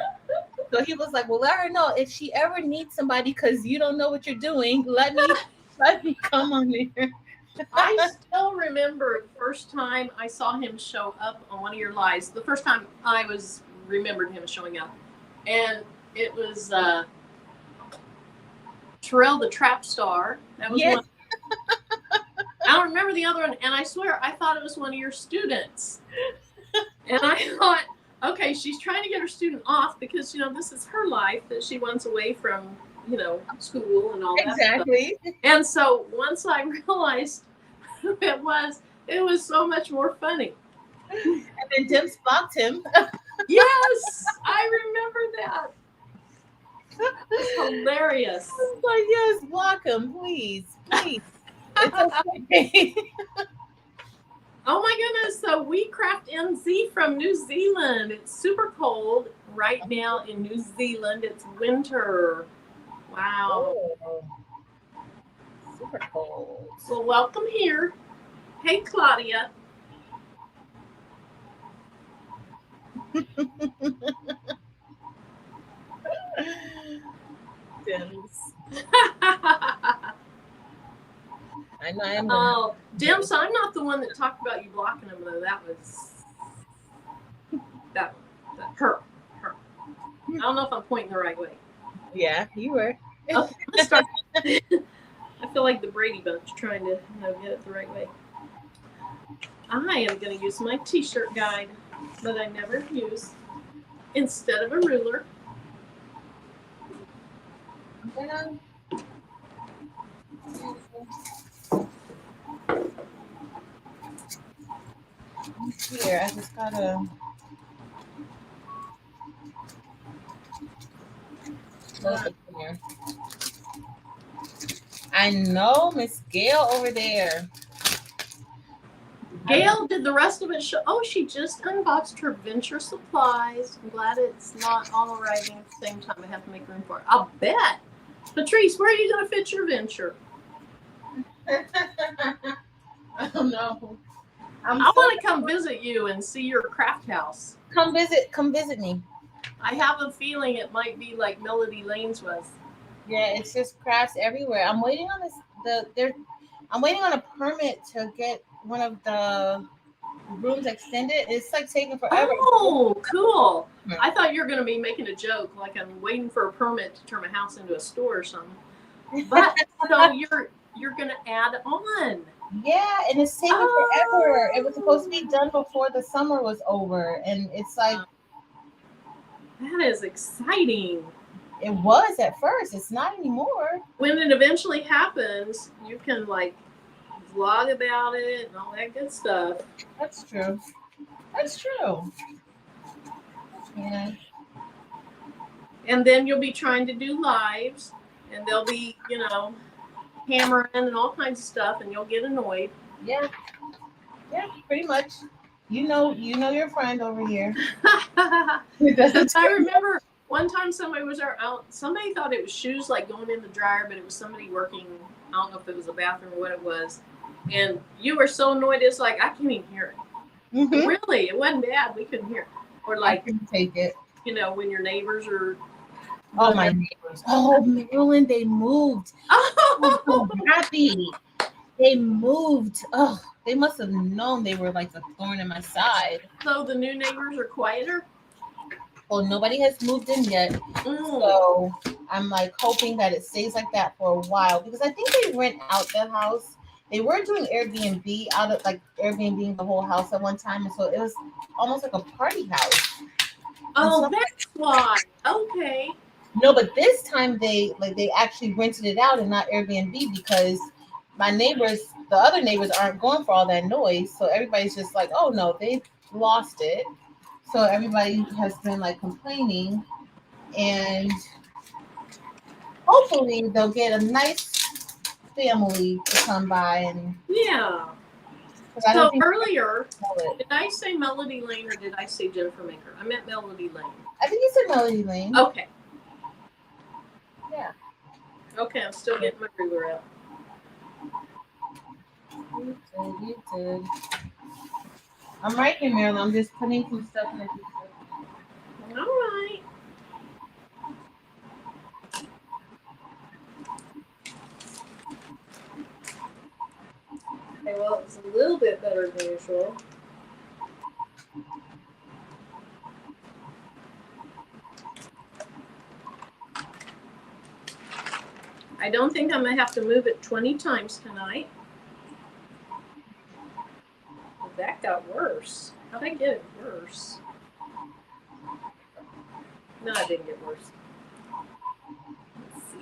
So he was like, well, let her know if she ever needs somebody because you don't know what you're doing. Let me come on there. I still remember the first time I saw him show up on one of your lives. The first time I remembered him showing up, and it was Terrell the Trap Star. That was Yes. one. I don't remember the other one, and I swear I thought it was one of your students. And I thought, okay, she's trying to get her student off because this is her life that she wants away from school and all that. Exactly. Stuff. And so once I realized who it was so much more funny. And then Tim blocked him. Yes, I remember that. It's hilarious. I was like, yes, block him, please. It's okay. Oh my goodness. So we craft NZ from New Zealand. It's super cold right now in New Zealand. It's winter. Wow. Oh, super cold. Well, welcome here. Hey, Claudia. I know I am. Oh, Dims, I'm not the one that talked about you blocking him, though. That was her. I don't know if I'm pointing the right way. Yeah, you were. Okay, let's start. I feel like the Brady Bunch trying to get it the right way. I am going to use my t-shirt guide that I never use instead of a ruler. Here, I just gotta. Here. I know Miss Gail over there. Gail, did the rest of it show? Oh, she just unboxed her venture supplies. I'm glad it's not all arriving at the same time. I have to make room for it. I'll bet. Patrice, where are you going to fit your venture? I don't know. I want to come visit you and see your craft house. Come visit me. I have a feeling it might be like Melody Lane's was. Yeah, it's just crafts everywhere. I'm waiting on I'm waiting on a permit to get one of the rooms extended. It's like taking forever. Oh, cool. I thought you were going to be making a joke, like I'm waiting for a permit to turn my house into a store or something. But so you're going to add on. Yeah, and it's taking forever. It was supposed to be done before the summer was over, and it's like that is exciting. It was at first. It's not anymore. When it eventually happens, you can like vlog about it and all that good stuff. That's true. Yeah. And then you'll be trying to do lives, and they'll be, hammering and all kinds of stuff, and you'll get annoyed. Yeah, pretty much. You know your friend over here. I remember one time somebody was out. Somebody thought it was shoes like going in the dryer, but it was somebody working. I don't know if it was a bathroom or what it was. And you were so annoyed, it's like I can't even hear it. Mm-hmm. Really, it wasn't bad. We couldn't hear it. Or like, I couldn't take it. When your neighbors are. Oh, my neighbors. Oh, Marilyn, they moved. Oh, I'm so happy. They moved. Oh, they must have known they were like a thorn in my side. So the new neighbors are quieter? Well, nobody has moved in yet. So I'm like hoping that it stays like that for a while because I think they rent out the house. They were doing Airbnb out of like Airbnb the whole house at one time. And so it was almost like a party house. Oh, that's why. Okay. No, but this time they actually rented it out and not Airbnb because the other neighbors aren't going for all that noise. So everybody's just like, oh no, they've lost it. So everybody has been like complaining and hopefully they'll get a nice family to come by and yeah. So earlier, did I say Melody Lane or did I say Jennifer Maker? I meant Melody Lane. I think you said Melody Lane. Okay. Okay, I'm still getting my ruler out. You did. I'm right here, Marilyn. I'm just putting some stuff in the pizza. All right. Okay, well, it's a little bit better than usual. I don't think I'm going to have to move it 20 times tonight. That got worse. How'd I get it worse? No, it didn't get worse. Let's see.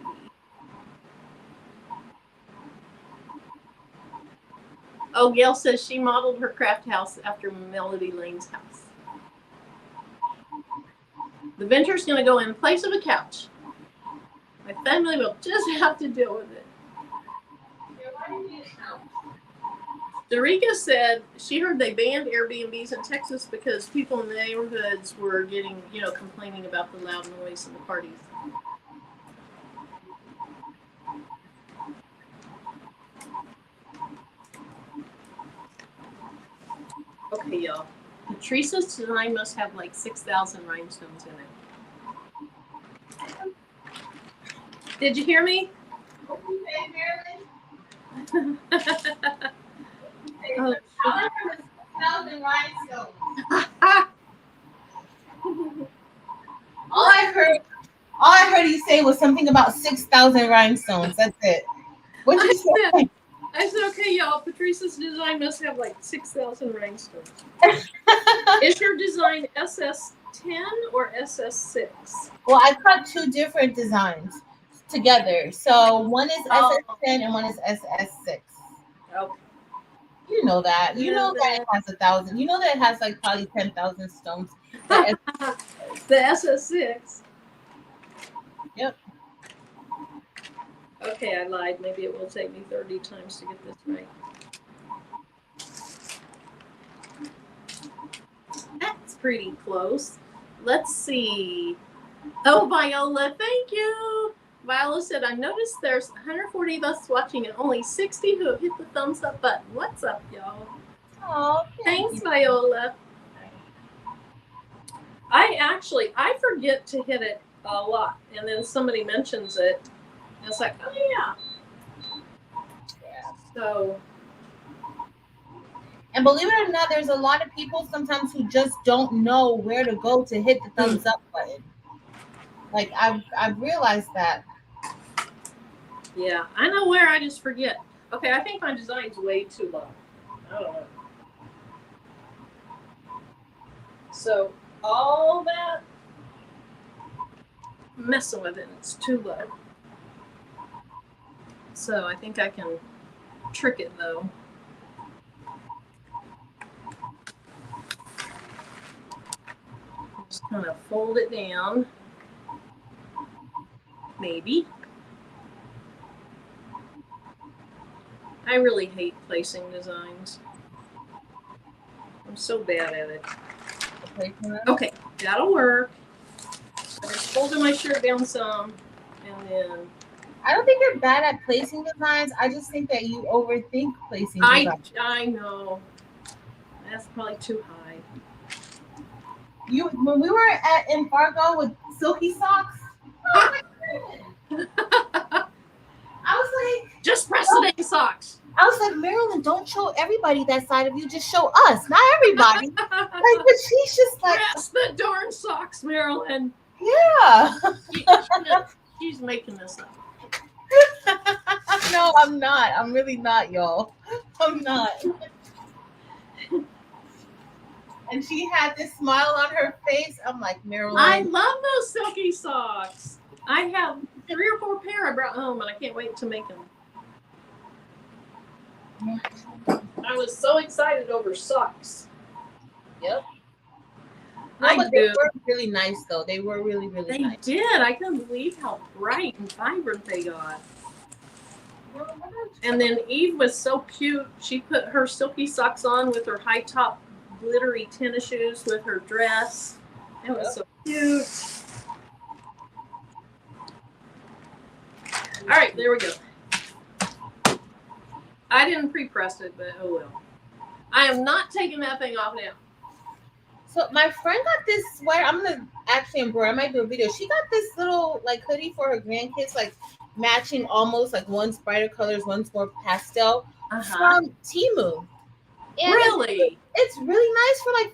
Oh, Gail says she modeled her craft house after Melody Lane's house. The venture's going to go in place of a couch. My family will just have to deal with it. Dorica said she heard they banned Airbnbs in Texas because people in the neighborhoods were getting, complaining about the loud noise in the parties. Okay, y'all. Patrice's design must have like 6,000 rhinestones in it. Did you hear me? Okay, Marilyn. Oh, 1,000 rhinestones. All I heard you say was something about 6,000 rhinestones. That's it. What you say? I said, okay, y'all. Patrice's design must have like 6,000 rhinestones. Is your design SS10 or SS6? Well, I cut two different designs together. So one is SS10 and one is SS6. Okay. You know that. You know that it has 1,000. You know that it has like probably 10,000 stones. The SS6. Yep. Okay, I lied. Maybe it will take me 30 times to get this right. That's pretty close. Let's see. Oh, Viola, thank you. Viola said, I noticed there's 140 of us watching and only 60 who have hit the thumbs up button. What's up, y'all? Oh, thanks, Viola. I forget to hit it a lot, and then somebody mentions it, and it's like, oh yeah. So. And believe it or not, there's a lot of people sometimes who just don't know where to go to hit the thumbs up button. Like I've realized that. Yeah, I know where, I just forget. Okay, I think my design's way too low. I don't know. So all that messing with it, it's too low. So I think I can trick it though. Just kind of fold it down. Maybe. I really hate placing designs. I'm so bad at it. Okay, that'll work. I just folded my shirt down some, and then. I don't think you're bad at placing designs. I just think that you overthink placing designs. I know. That's probably too high. When we were in Fargo with silky socks, I was like, just press the dang socks. I was like, Marilyn, don't show everybody that side of you. Just show us, not everybody. But she's just like, press the darn socks, Marilyn. Yeah. She's making this up. No, I'm not. I'm really not, y'all. I'm not. And she had this smile on her face. I'm like, Marilyn. I love those silky socks. I have 3 or 4 pair I brought home, and I can't wait to make them. I was so excited over socks. Yep. No, they were really nice, though. They were really, really nice. They did. I couldn't believe how bright and vibrant they got. And then Eve was so cute. She put her silky socks on with her high top glittery tennis shoes with her dress. It was so cute. All right, there we go. I didn't pre-press it, but oh well. I am not taking that thing off now. So my friend got this sweater. I'm gonna actually embroider. I might do a video. She got this little like hoodie for her grandkids, like matching almost like one's brighter colors, one's more pastel from Temu. And Really? it's really nice for like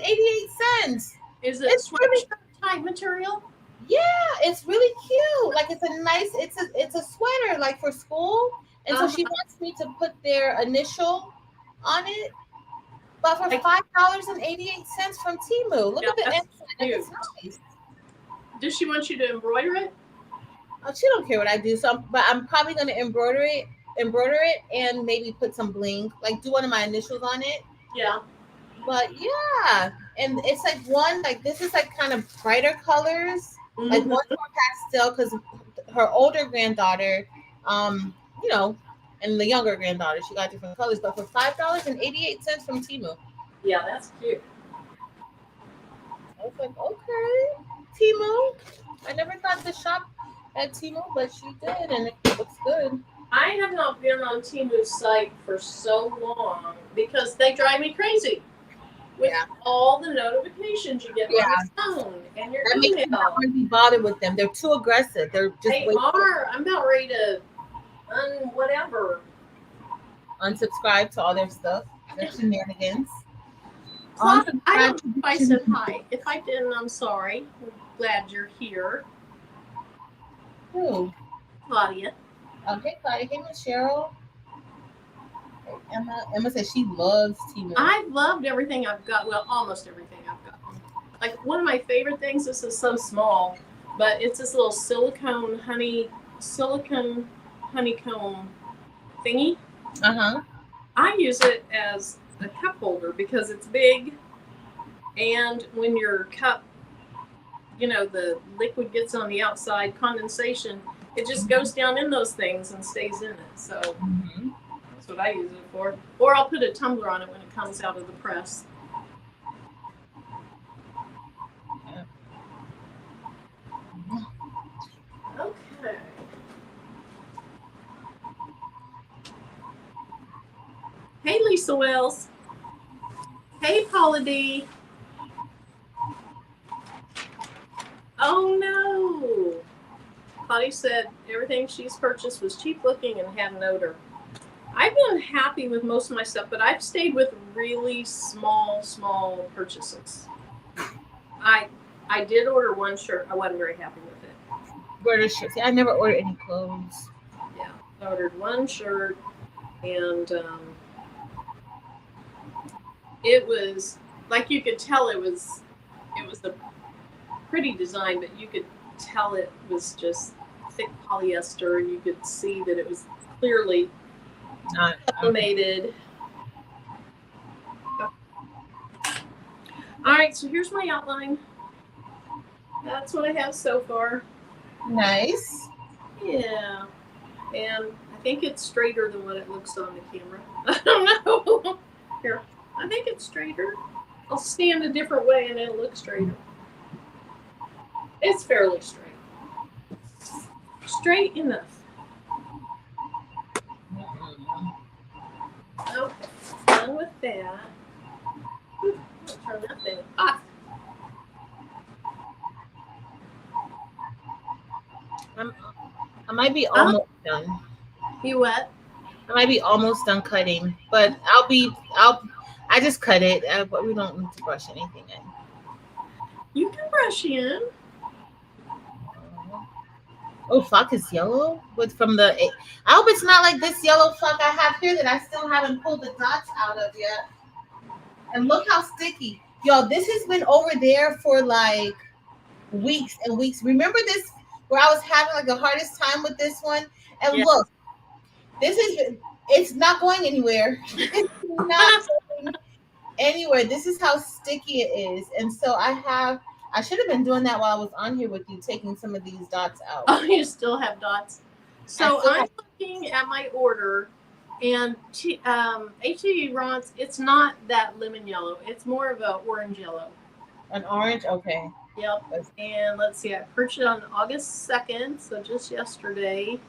$5.88. Is it It's really sweatshirt type material? Yeah, it's really cute. Like it's a nice, it's a sweater like for school. And so she wants me to put their initial on it. But for $5.88 from Temu. Look at the inside. It's nice. Does she want you to embroider it? Oh, she don't care what I do. So but I'm probably gonna embroider it and maybe put some bling, like do one of my initials on it. Yeah. But yeah. And it's like one, like this is like kind of brighter colors. Like one's more pastel because her older granddaughter, you know, and the younger granddaughter, she got different colors. But for $5.88 from Temu. Yeah, that's cute. I was like, okay, Temu. I never thought to shop at Temu, but she did, and it looks good. I have not been on Temu's site for so long because they drive me crazy. With all the notifications you get on your phone and your email. I don't want to be bothered with them. They're too aggressive. They're just I'm about ready to whatever. Unsubscribe to all their stuff. Their shenanigans. I don't know if I said hi. If I didn't, I'm sorry. I'm glad you're here. Who? Claudia. Okay, Claudia. Hey, Miss Cheryl. Emma says she loves Temu. I've loved everything I've got. Well, almost everything I've got. Like one of my favorite things. This is so small, but it's this little silicone honeycomb thingy. I use it as a cup holder because it's big, and when your cup, the liquid gets on the outside, condensation, it just goes down in those things and stays in it. So. That's what I use it for. Or I'll put a tumbler on it when it comes out of the press. Okay. Hey, Lisa Wells. Hey, Paula D. Oh, no. Claudia said everything she's purchased was cheap looking and had an odor. I've been happy with most of my stuff, but I've stayed with really small purchases. I did order one shirt. I wasn't very happy with it. Order shirts. I never ordered any clothes. Yeah, I ordered one shirt, and it was like you could tell it was a pretty design, but you could tell it was just thick polyester, and you could see that it was clearly sublimated. All right, so here's my outline. That's what I have so far. Nice. Yeah, and I think it's straighter than what it looks on the camera. I don't know. Here, I think it's straighter. I'll stand a different way and it'll look straighter. It's fairly straight. Straight enough. Okay, done with that. Turn that thing off. I might be almost done. You what? I might be almost done cutting, but I just cut it, but we don't need to brush anything in. You can brush in. Oh, flock is yellow, but I hope it's not like this yellow flock I have here that I still haven't pulled the dots out of yet. And look how sticky. Yo, this has been over there for like weeks and weeks. Remember this where I was having like the hardest time with this one? And look, it's not going anywhere. It's not going anywhere. This is how sticky it is. And so I should have been doing that while I was on here with you, taking some of these dots out. Oh, you still have dots. So I'm looking at my order, and HTV Ron's, it's not that lemon yellow. It's more of an orange yellow. An orange? Okay. Yep. And let's see, I purchased it on August 2nd, so just yesterday.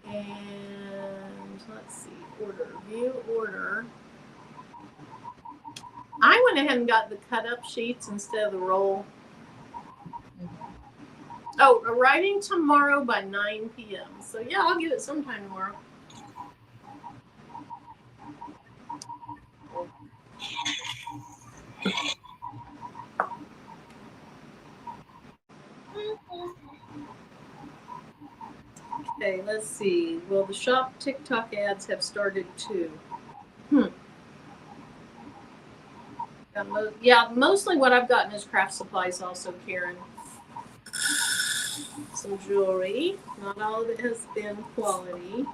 And let's see, order, view order. I went ahead and got the cut up sheets instead of the roll. Oh, arriving tomorrow by 9 p.m. So yeah, I'll get it sometime tomorrow. Okay, let's see. Well, the shop TikTok ads have started too. Yeah, mostly what I've gotten is craft supplies also, Karen. Some jewelry. Not all of it has been quality.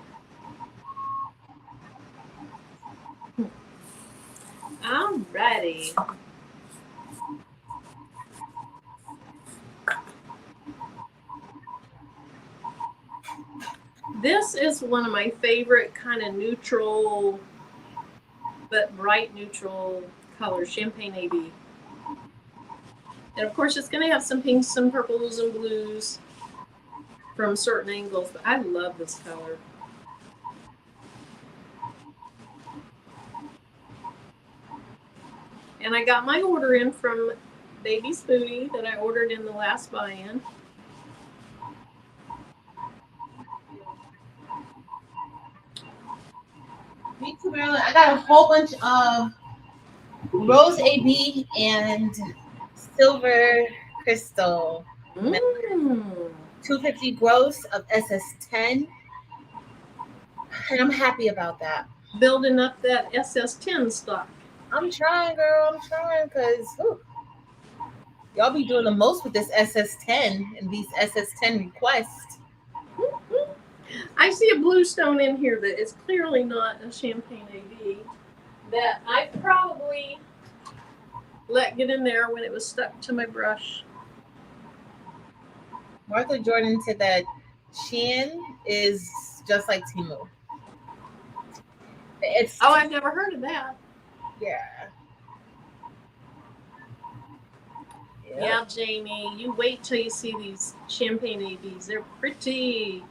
Alrighty. This is one of my favorite kind of neutral, but bright neutral colors, Champagne AB. And of course, it's going to have some pinks, some purples, and blues from certain angles, but I love this color. And I got my order in from Baby Spoonie that I ordered in the last buy-in. Me too, Marilyn. I got a whole bunch of rose AB and silver crystal. 250 gross of SS10. And I'm happy about that. Building up that SS10 stock. I'm trying, girl. I'm trying because y'all be doing the most with this SS10 and these SS10 requests. I see a blue stone in here that is clearly not a Champagne AB that I probably let get in there when it was stuck to my brush. Martha Jordan said that Shein is just like Temu. Oh, I've never heard of that. Yeah. Yeah, Jamie, you wait till you see these Champagne ABs. They're pretty.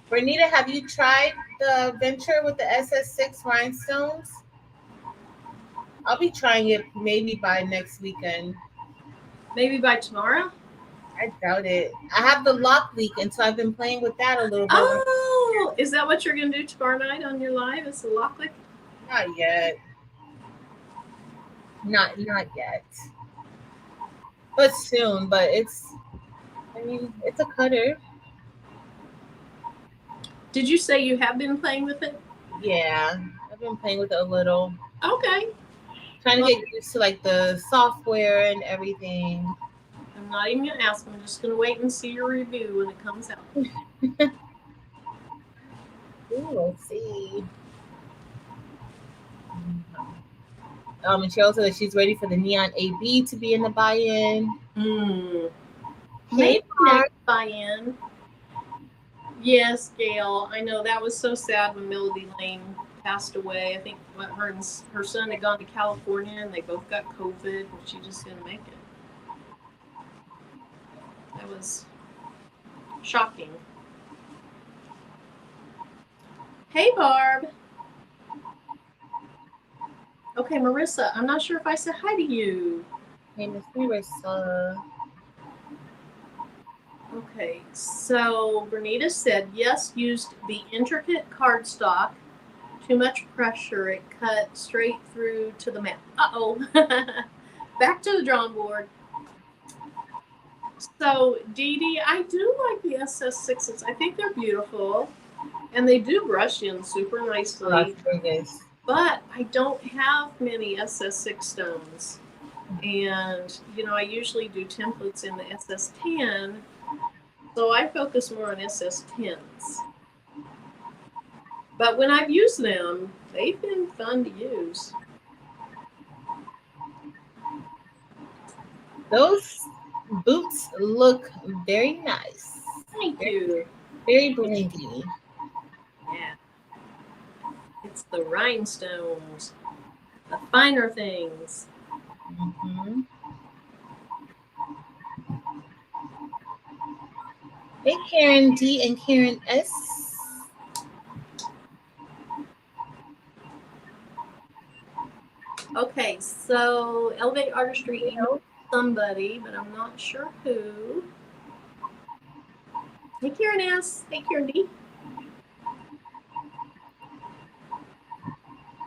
Bernita, have you tried the venture with the SS6 rhinestones? I'll be trying it maybe by next weekend. Maybe by tomorrow? I doubt it. I have the lock leak, and so I've been playing with that a little bit. Oh, is that what you're going to do tomorrow night on your live? Is the lock leak? Not yet. Not yet. But soon. But it's a cutter. Did you say you have been playing with it? Yeah, I've been playing with it a little. Okay. Trying to get used to like the software and everything. I'm not even going to ask. I'm just going to wait and see your review when it comes out. Ooh, let's see. Michelle said that she's ready for the Neon AB to be in the buy-in. Maybe next buy-in. Yes, Gail. I know that was so sad when Melody Lane passed away. I think her and her son had gone to California and they both got COVID and she just didn't make it. That was shocking. Hey, Barb. Okay, Marissa, I'm not sure if I said hi to you. Hey, Miss Marissa. Okay, so Bernita said, yes, used the intricate cardstock. Too much pressure. It cut straight through to the mat. Uh-oh. Back to the drawing board. So, Dee Dee, I do like the SS6s. I think they're beautiful. And they do brush in super nicely. But I don't have many SS6 stones. And, I usually do templates in the SS10. So I focus more on SS10s. But when I've used them, they've been fun to use. Those boots look very nice. Thank you. Very blingy. Yeah. It's the rhinestones, the finer things. Hey, Karen D and Karen S. Okay, so Elevate Artistry emailed somebody, but I'm not sure who. Hey, Karen S. Hey, Karen D.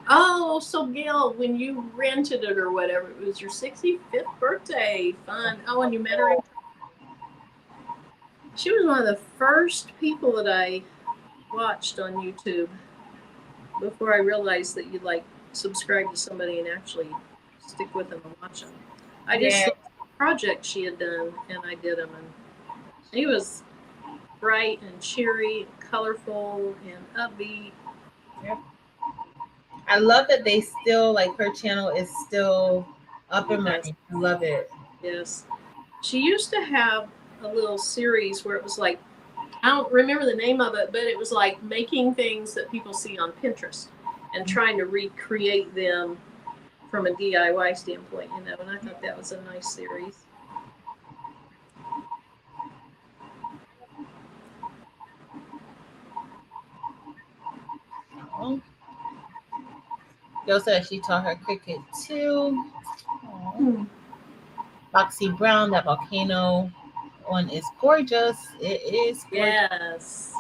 Oh, so Gail, when you rented it or whatever, it was your 65th birthday. Fun. Oh, and you met her. She was one of the first people that I watched on YouTube before I realized that you'd like subscribe to somebody and actually stick with them and watch them. I just saw the project she had done and I did them, and she was bright and cheery, colorful and upbeat. Yep. I love that they still, like, her channel is still up and running. I love it. Yes. She used to have a little series where it was like, I don't remember the name of it, but it was like making things that people see on Pinterest and trying to recreate them from a DIY standpoint, you know, and I thought that was a nice series. Joe said she taught her cricket too. Foxy Brown, that volcano one is gorgeous. It is gorgeous. Yes.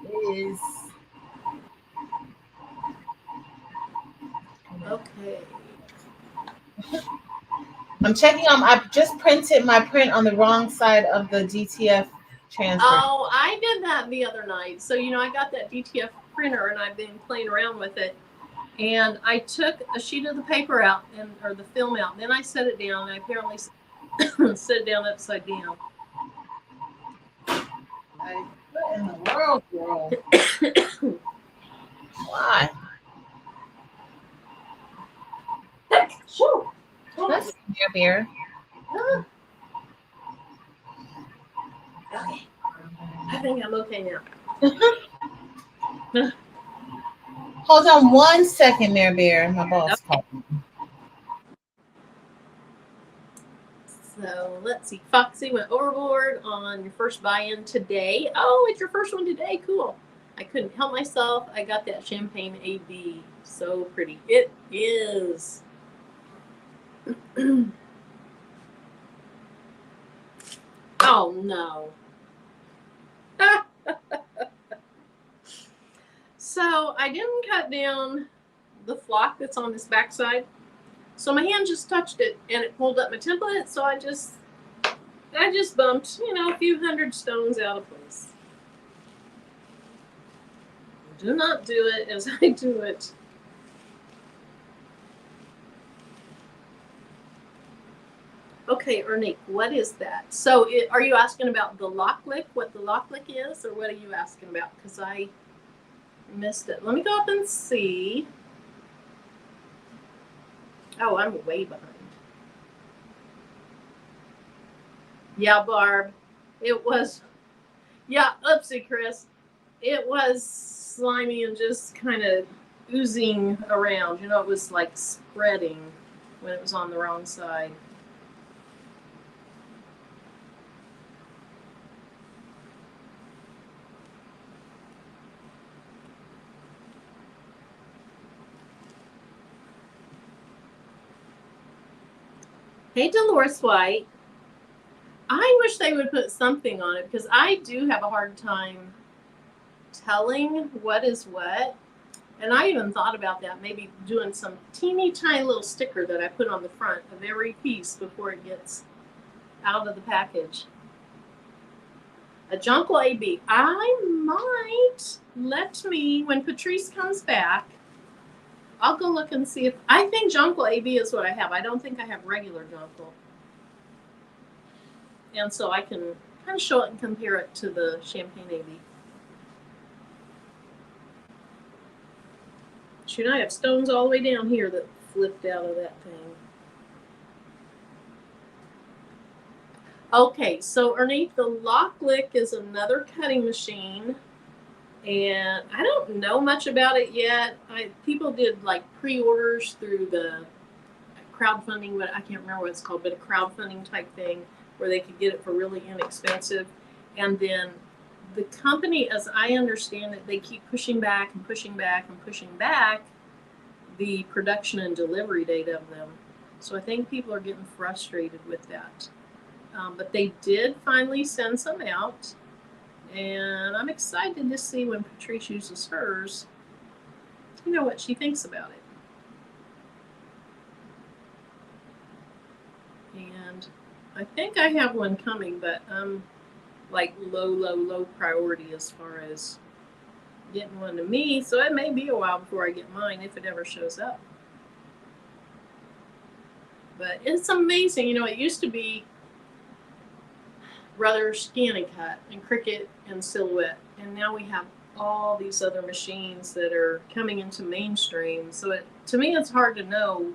It is. Okay. I'm checking on. I just printed my print on the wrong side of the DTF transfer. Oh, I did that the other night. So, you know, I got that DTF printer and I've been playing around with it. And I took a sheet of the paper out or the film out. And then I set it down. And I apparently set it down upside down. What in the world, girl? Why? That's beer. Huh? Okay. I think I'm okay now. Hold on 1 second, Mare Bear. My boss called me. So let's see. Foxy went overboard on your first buy-in today. Oh, it's your first one today. Cool. I couldn't help myself. I got that champagne AB. So pretty. It is. Oh no. So I didn't cut down the flock that's on this backside. So my hand just touched it and it pulled up my template. So I just bumped, you know, a few hundred stones out of place. Do not do it as I do it. Okay, Ernie, what is that? So are you asking about the lock lick, what the lock lick is, or what are you asking about? Because I missed it. Let me go up and see. Oh, I'm way behind. Yeah, Barb. It was, yeah, oopsie, Chris. It was slimy and just kind of oozing around. You know, it was like spreading when it was on the wrong side. Hey, Dolores White. I wish they would put something on it because I do have a hard time telling what is what. And I even thought about that, maybe doing some teeny tiny little sticker that I put on the front of every piece before it gets out of the package. A Jonquil AB. I might let me, when Patrice comes back, I'll go look and see if, I think Jonquil AB is what I have. I don't think I have regular Jonquil. And so I can kind of show it and compare it to the Champagne AB. Shoot, I have stones all the way down here that flipped out of that thing. Okay, so underneath the lock lick is another cutting machine. And I don't know much about it yet. People did like pre-orders through the crowdfunding, but I can't remember what it's called, but a crowdfunding type thing where they could get it for really inexpensive. And then the company, as I understand it, they keep pushing back and pushing back and pushing back the production and delivery date of them. So I think people are getting frustrated with that. But they did finally send some out. And I'm excited to see when Patrice uses hers, you know, what she thinks about it. And I think I have one coming, but I'm like low priority as far as getting one to me. So it may be a while before I get mine if it ever shows up. But it's amazing. You know, it used to be rather scanning cut and Cricut and Silhouette, and now we have all these other machines that are coming into mainstream. So to me, it's hard to know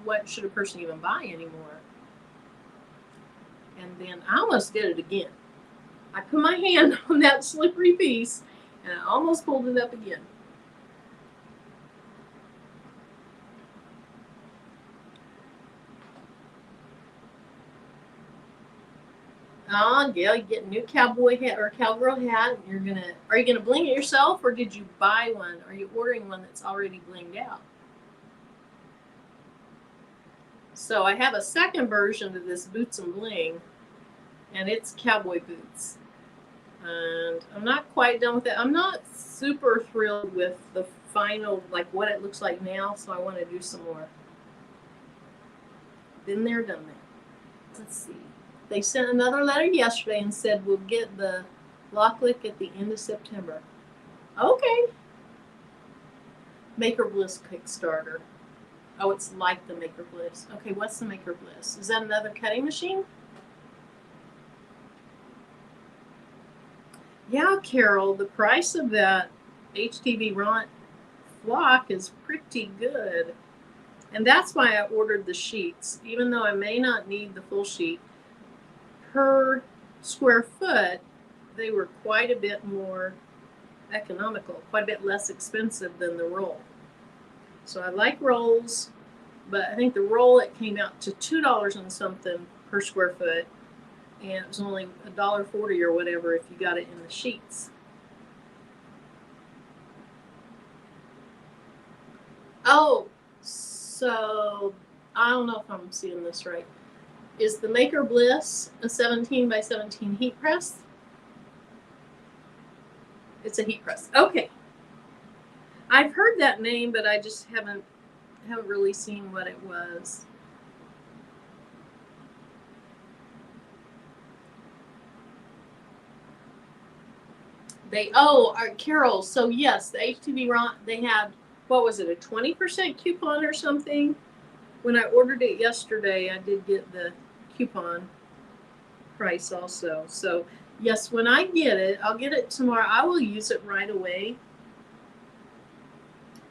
what should a person even buy anymore. And then I almost did it again. I put my hand on that slippery piece and I almost pulled it up again. Oh, yeah, you get a new cowboy hat or cowgirl hat. Are you gonna bling it yourself, or did you buy one? Are you ordering one that's already blinged out? So I have a second version of this Boots and Bling, and it's cowboy boots. And I'm not quite done with it. I'm not super thrilled with the final, like what it looks like now, so I want to do some more. Been there, done that. Let's see. They sent another letter yesterday and said we'll get the locklick at the end of September. Okay. Maker Bliss Kickstarter. Oh, it's like the Maker Bliss. Okay, what's the Maker Bliss? Is that another cutting machine? Yeah, Carol, the price of that HTV Ront flock is pretty good. And that's why I ordered the sheets, even though I may not need the full sheet. Per square foot, they were quite a bit more economical, quite a bit less expensive than the roll. So I like rolls, but I think the roll, it came out to $2 and something per square foot, and it was only $1.40 or whatever if you got it in the sheets. Oh, so I don't know if I'm seeing this right. Is the Maker Bliss a 17 by 17 heat press? It's a heat press. Okay. I've heard that name, but I just haven't really seen what it was. Carol, so yes, the HTV Ront, they had, what was it, a 20% coupon or something? When I ordered it yesterday, I did get the coupon price also. So yes, when I get it, I'll get it tomorrow. I will use it right away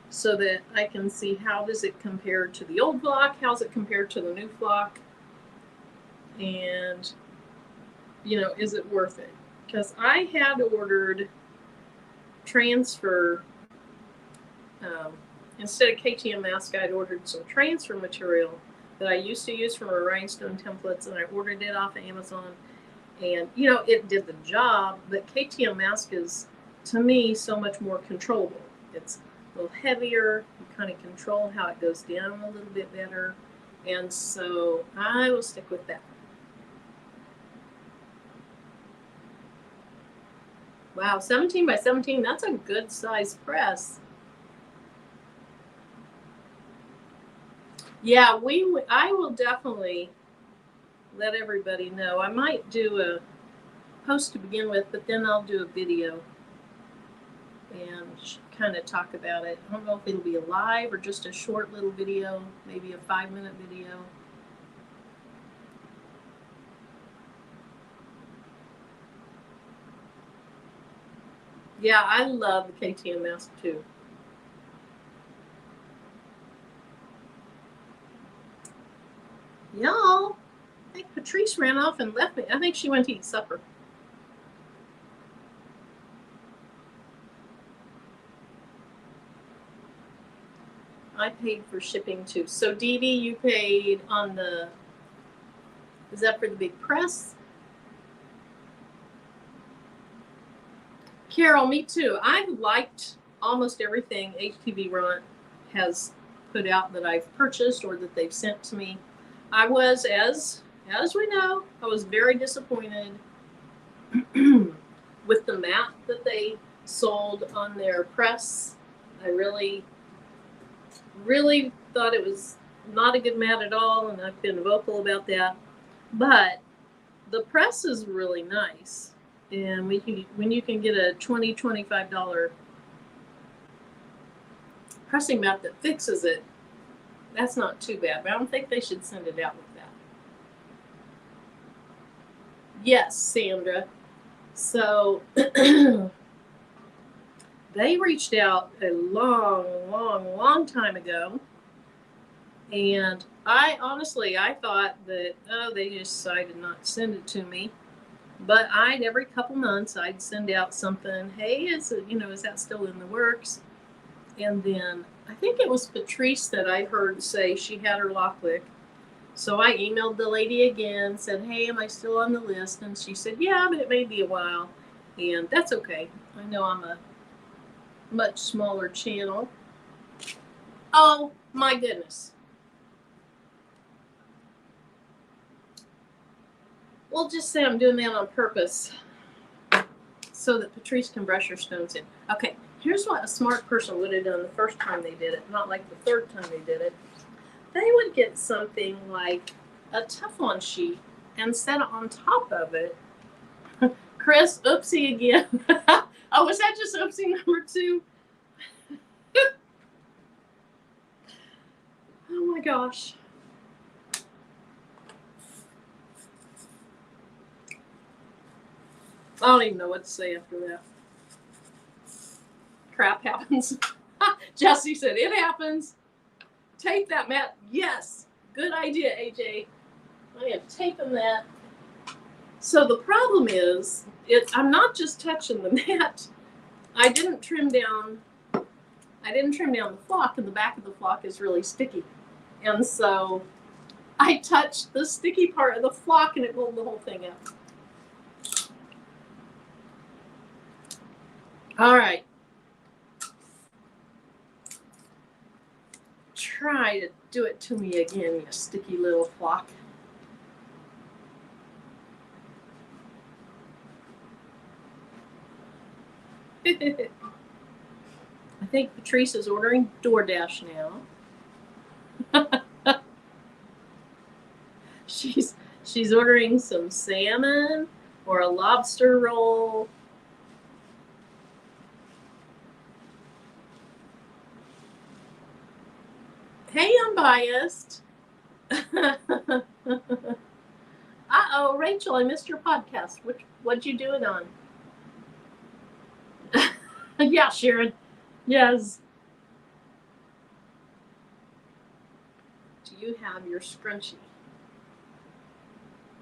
so that I can see how does it compare to the old flock, how's it compared to the new flock, and you know, is it worth it? Because I had ordered transfer, instead of KTM mask, I'd ordered some transfer material that I used to use for my rhinestone templates, and I ordered it off of Amazon, and you know, it did the job, but KTM mask is, to me, so much more controllable. It's a little heavier, you kind of control how it goes down a little bit better, and so I will stick with that. Wow, 17 by 17, that's a good size press. Yeah, I will definitely let everybody know. I might do a post to begin with, but then I'll do a video and kind of talk about it. I don't know if it'll be a live or just a short little video, maybe a 5-minute video. Yeah, I love the KTM mask too. Y'all, I think Patrice ran off and left me. I think she went to eat supper. I paid for shipping too. So Dee Dee, you paid on the, is that for the big press? Carol, me too. I've liked almost everything HTV Runt has put out that I've purchased or that they've sent to me. I was, as we know, I was very disappointed with the mat that they sold on their press. I really thought it was not a good mat at all, and I've been vocal about that. But the press is really nice, and when you can get a $25 pressing mat that fixes it, that's not too bad. But I don't think they should send it out with that. Yes, Sandra. So they reached out a long time ago, and I thought that, they just decided not to send it to me. But every couple months I'd send out something. Hey, is that still in the works? And then I think it was Patrice that I heard say she had her lockpick. So I emailed the lady again, said, hey, am I still on the list? And she said, yeah, but it may be a while. And that's okay. I know I'm a much smaller channel. Oh, my goodness. We'll just say I'm doing that on purpose so that Patrice can brush her stones in. Okay, here's what a smart person would have done the first time they did it, not like the third time they did it. They would get something like a Teflon sheet and set it on top of it. Chris, oopsie again. Oh, was that just oopsie number 2? Oh my gosh. I don't even know what to say after that. Crap happens. Jesse said, it happens. Tape that mat. Yes. Good idea, AJ. I am taping that. So the problem is, I'm not just touching the mat. I didn't trim down the flock, and the back of the flock is really sticky. And so I touched the sticky part of the flock, and it rolled the whole thing up. All right. Try to do it to me again, you sticky little flock. I think Patrice is ordering DoorDash now. She's ordering some salmon or a lobster roll. Hey, unbiased. Uh-oh, Rachel, I missed your podcast. What'd you do it on? Yeah, Sharon. Yes. Do you have your scrunchie?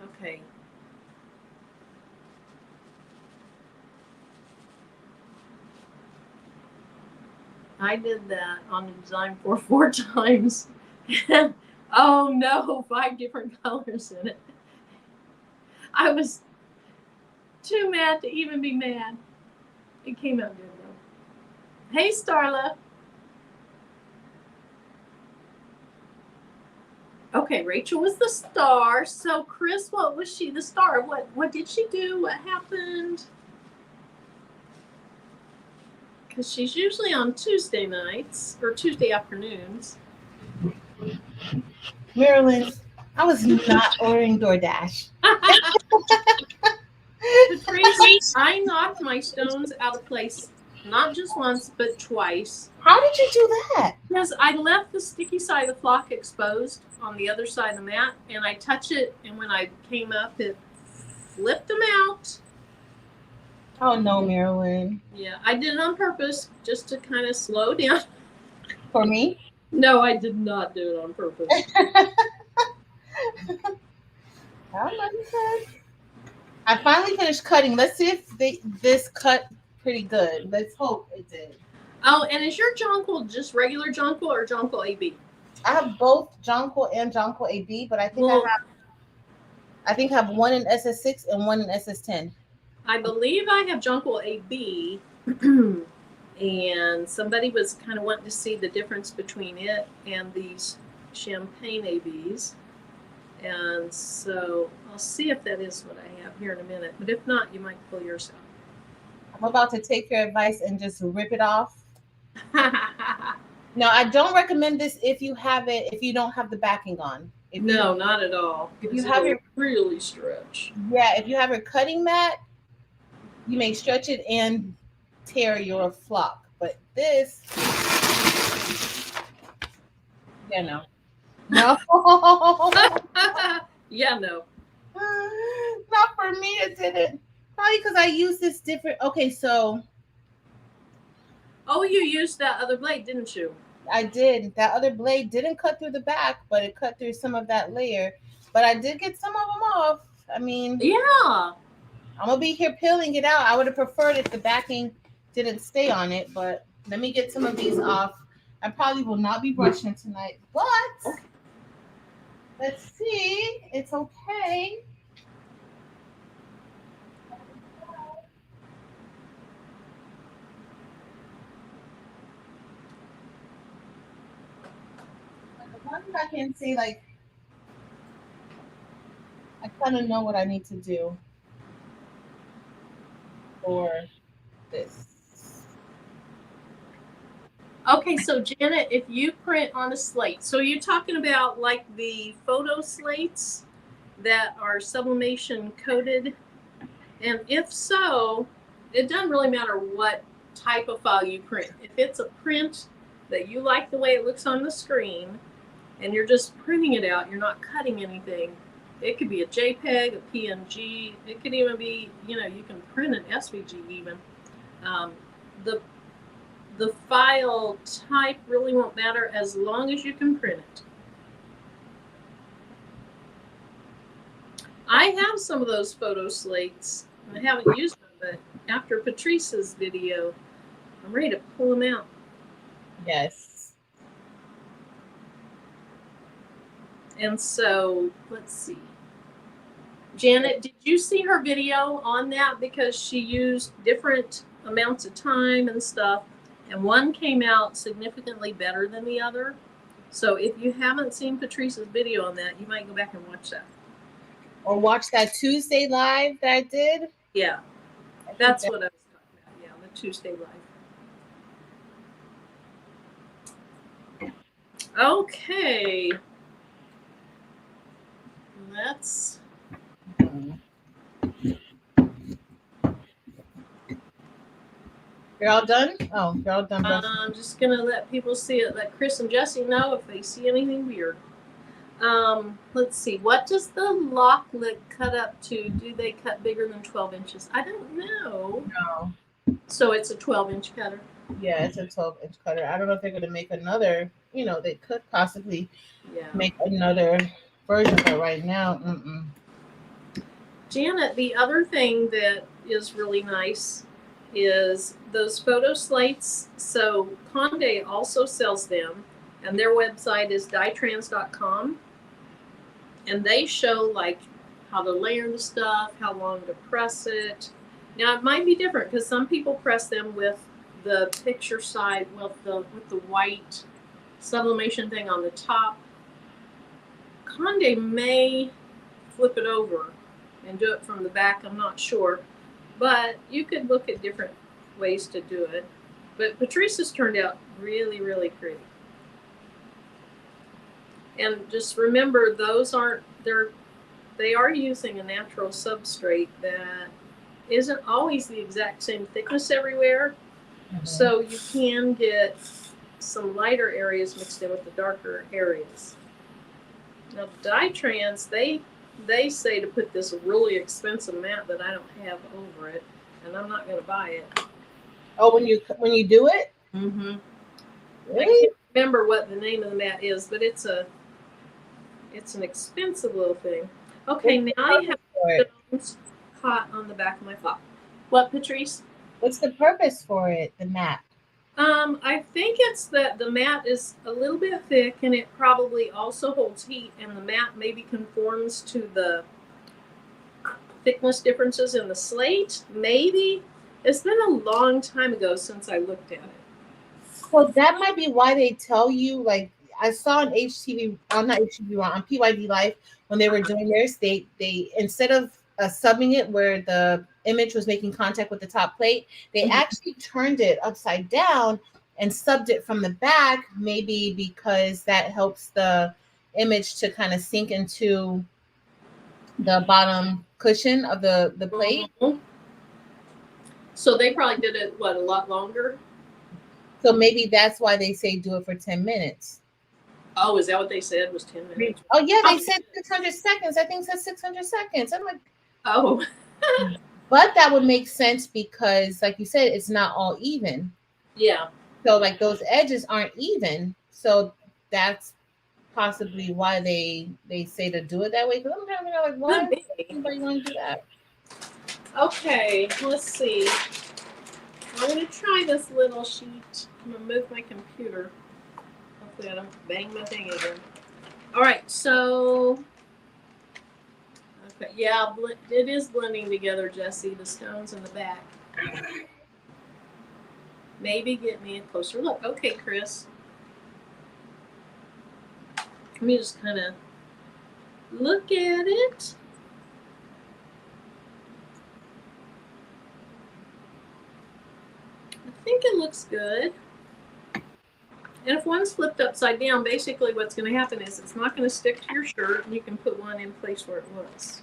Okay. I did that on the design for 4 times. Oh no, 5 different colors in it. I was too mad to even be mad. It came out good though. Hey, Starla. Okay, Rachel was the star. So Chris, what was she the star? What did she do? What happened? Because she's usually on Tuesday nights or Tuesday afternoons. Marilyn, I was not ordering DoorDash. Patrice, I knocked my stones out of place not just once, but twice. How did you do that? Because I left the sticky side of the flock exposed on the other side of the mat, and I touch it, and when I came up, it flipped them out. Oh no, Marilyn. Yeah, I did it on purpose, just to kind of slow down. For me? No, I did not do it on purpose. I finally finished cutting. Let's see if this cut pretty good. Let's hope it did. Oh, and is your jonquil just regular jonquil or jonquil AB? I have both jonquil and jonquil AB, but I think Well, I have one in SS6 and one in SS10. I believe I have jonquil AB, and somebody was kind of wanting to see the difference between it and these champagne ABs. And so I'll see if that is what I have here in a minute. But if not, you might pull yours I'm about to take your advice and just rip it off. out. No, I don't recommend this if you don't have the backing on. No, not at all. If you have your really stretch. Yeah, if you have your cutting mat, you may stretch it and tear your flock. But this, yeah, no. Yeah, no. Not for me, it didn't. Probably because I use this different. Okay, so. Oh, you used that other blade, didn't you? I did. That other blade didn't cut through the back, but it cut through some of that layer. But I did get some of them off. I mean, yeah. I'm going to be here peeling it out. I would have preferred if the backing didn't stay on it, but let me get some of these off. I probably will not be brushing tonight, but let's see. It's okay. One thing I can say, like, I kind of know what I need to do for this. Okay, so Janet, if you print on a slate, so you're talking about like the photo slates that are sublimation coated? And if so, it doesn't really matter what type of file you print. If it's a print that you like the way it looks on the screen and you're just printing it out, you're not cutting anything, it could be a JPEG, a PNG, it could even be, you can print an SVG even. The file type really won't matter as long as you can print it. I have some of those photo slates. I haven't used them, but after Patrice's video, I'm ready to pull them out. Yes. And so, let's see. Janet, did you see her video on that? Because she used different amounts of time and stuff, and one came out significantly better than the other. So if you haven't seen Patrice's video on that, you might go back and watch that. Or watch that Tuesday live that I did. Yeah, that's what I was talking about. Yeah, the Tuesday live. Okay. Let's. You're all done? Oh, you're all done. I'm just going to let people see it. Let Chris and Jesse know if they see anything weird. Let's see. What does the lock lid cut up to? Do they cut bigger than 12 inches? I don't know. No. So it's a 12-inch cutter? Yeah, it's a 12-inch cutter. I don't know if they're going to make another, they could possibly make another version, but right now, Janet, the other thing that is really nice is those photo slates. So Conde also sells them, and their website is dietrans.com. And they show like how to layer the stuff, how long to press it. Now it might be different because some people press them with the picture side with the white sublimation thing on the top. Conde may flip it over and do it from the back. I'm not sure, but you could look at different ways to do it. But Patrice's turned out really, really pretty. And just remember, they are using a natural substrate that isn't always the exact same thickness everywhere. Mm-hmm. So you can get some lighter areas mixed in with the darker areas. Now, Dietrans, they say to put this really expensive mat that I don't have over it, and I'm not going to buy it. Oh, when you do it? Mm-hmm. Really? I can't remember what the name of the mat is, but it's an expensive little thing. Okay, now I have stones caught on the back of my flop. What, Patrice? What's the purpose for it, the mat? I think it's that the mat is a little bit thick and it probably also holds heat, and the mat maybe conforms to the thickness differences in the slate. Maybe. It's been a long time ago since I looked at it. So that might be why they tell you, like I saw on HTV, not HTV, on PYD Live, when they were doing theirs, they instead of subbing it where the image was making contact with the top plate, they actually turned it upside down and subbed it from the back, maybe because that helps the image to kind of sink into the bottom cushion of the plate. Mm-hmm. So they probably did it, what, a lot longer? So maybe that's why they say do it for 10 minutes. Oh, is that what they said was 10 minutes? Oh, yeah, they said 600 seconds. I think it said 600 seconds. I'm like, oh. But that would make sense because, like you said, it's not all even. Yeah. So, like, those edges aren't even. So that's possibly why they say to do it that way. Because I'm trying to figure out, like, why would anybody want to do that? Okay, let's see. I'm going to try this little sheet. I'm going to move my computer. Hopefully I don't bang my thing again. All right, so... Okay, yeah, it is blending together, Jesse, the stones in the back. Maybe get me a closer look. Okay, Chris. Let me just kind of look at it. I think it looks good. And if one's flipped upside down, basically what's going to happen is it's not going to stick to your shirt, and you can put one in place where it was.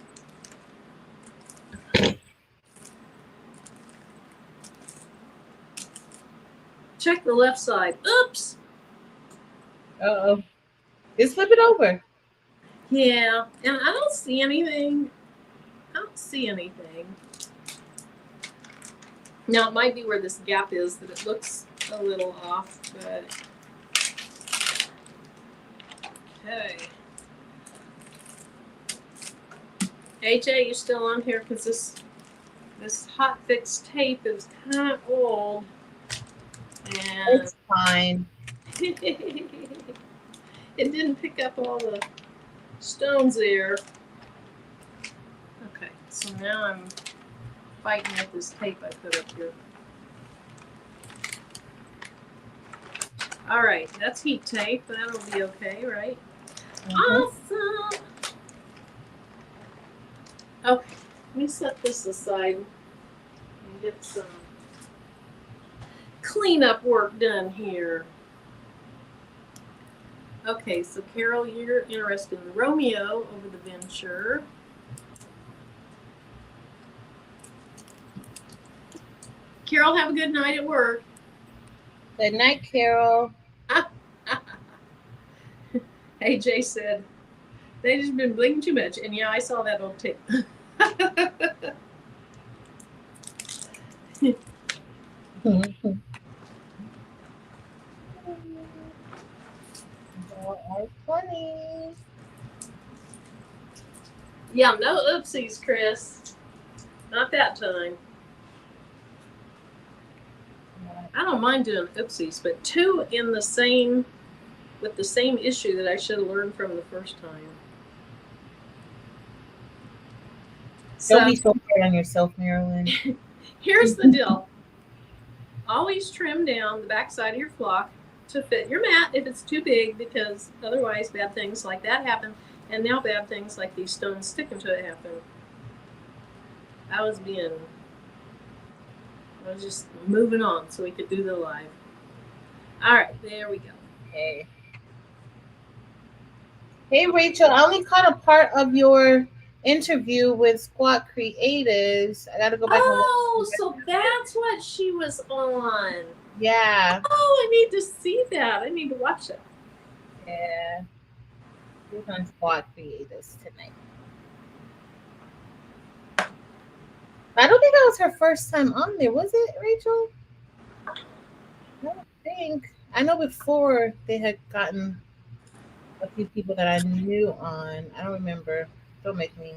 Check the left side. Oops. Uh-oh. Just flip it over. Yeah, and I don't see anything. I don't see anything. Now, it might be where this gap is that it looks a little off, but... Okay. AJ, you still on here? Because this hot fix tape is kind of old. And It's fine. it didn't pick up all the stones there. Okay, so now I'm fighting with this tape I put up here. All right, that's heat tape. That'll be okay, right? Awesome. Okay, let me set this aside and get some cleanup work done here. Okay, so Carol, you're interested in the Romeo over the Venture. Carol, have a good night at work. Good night, Carol. AJ said, they just been blinking too much. And yeah, I saw that old tape. You are funny. Yeah, no oopsies, Chris. Not that time. I don't mind doing oopsies, but two in the same, with the same issue that I should have learned from the first time. Don't be so hard on yourself, Marilyn. Here's the deal. Always trim down the back side of your flock to fit your mat if it's too big, because otherwise bad things like that happen. And now bad things like these stones sticking to it happen. I was just moving on so we could do the live. All right, there we go. Okay. Hey, Rachel, I only caught a part of your interview with Squad Creatives. I got to go back and watch it. So that's what she was on. Yeah. Oh, I need to see that. I need to watch it. Yeah. She's on Squad Creatives tonight. I don't think that was her first time on there, was it, Rachel? I don't think. I know before they had gotten a few people that I knew on. I don't remember. Don't make me.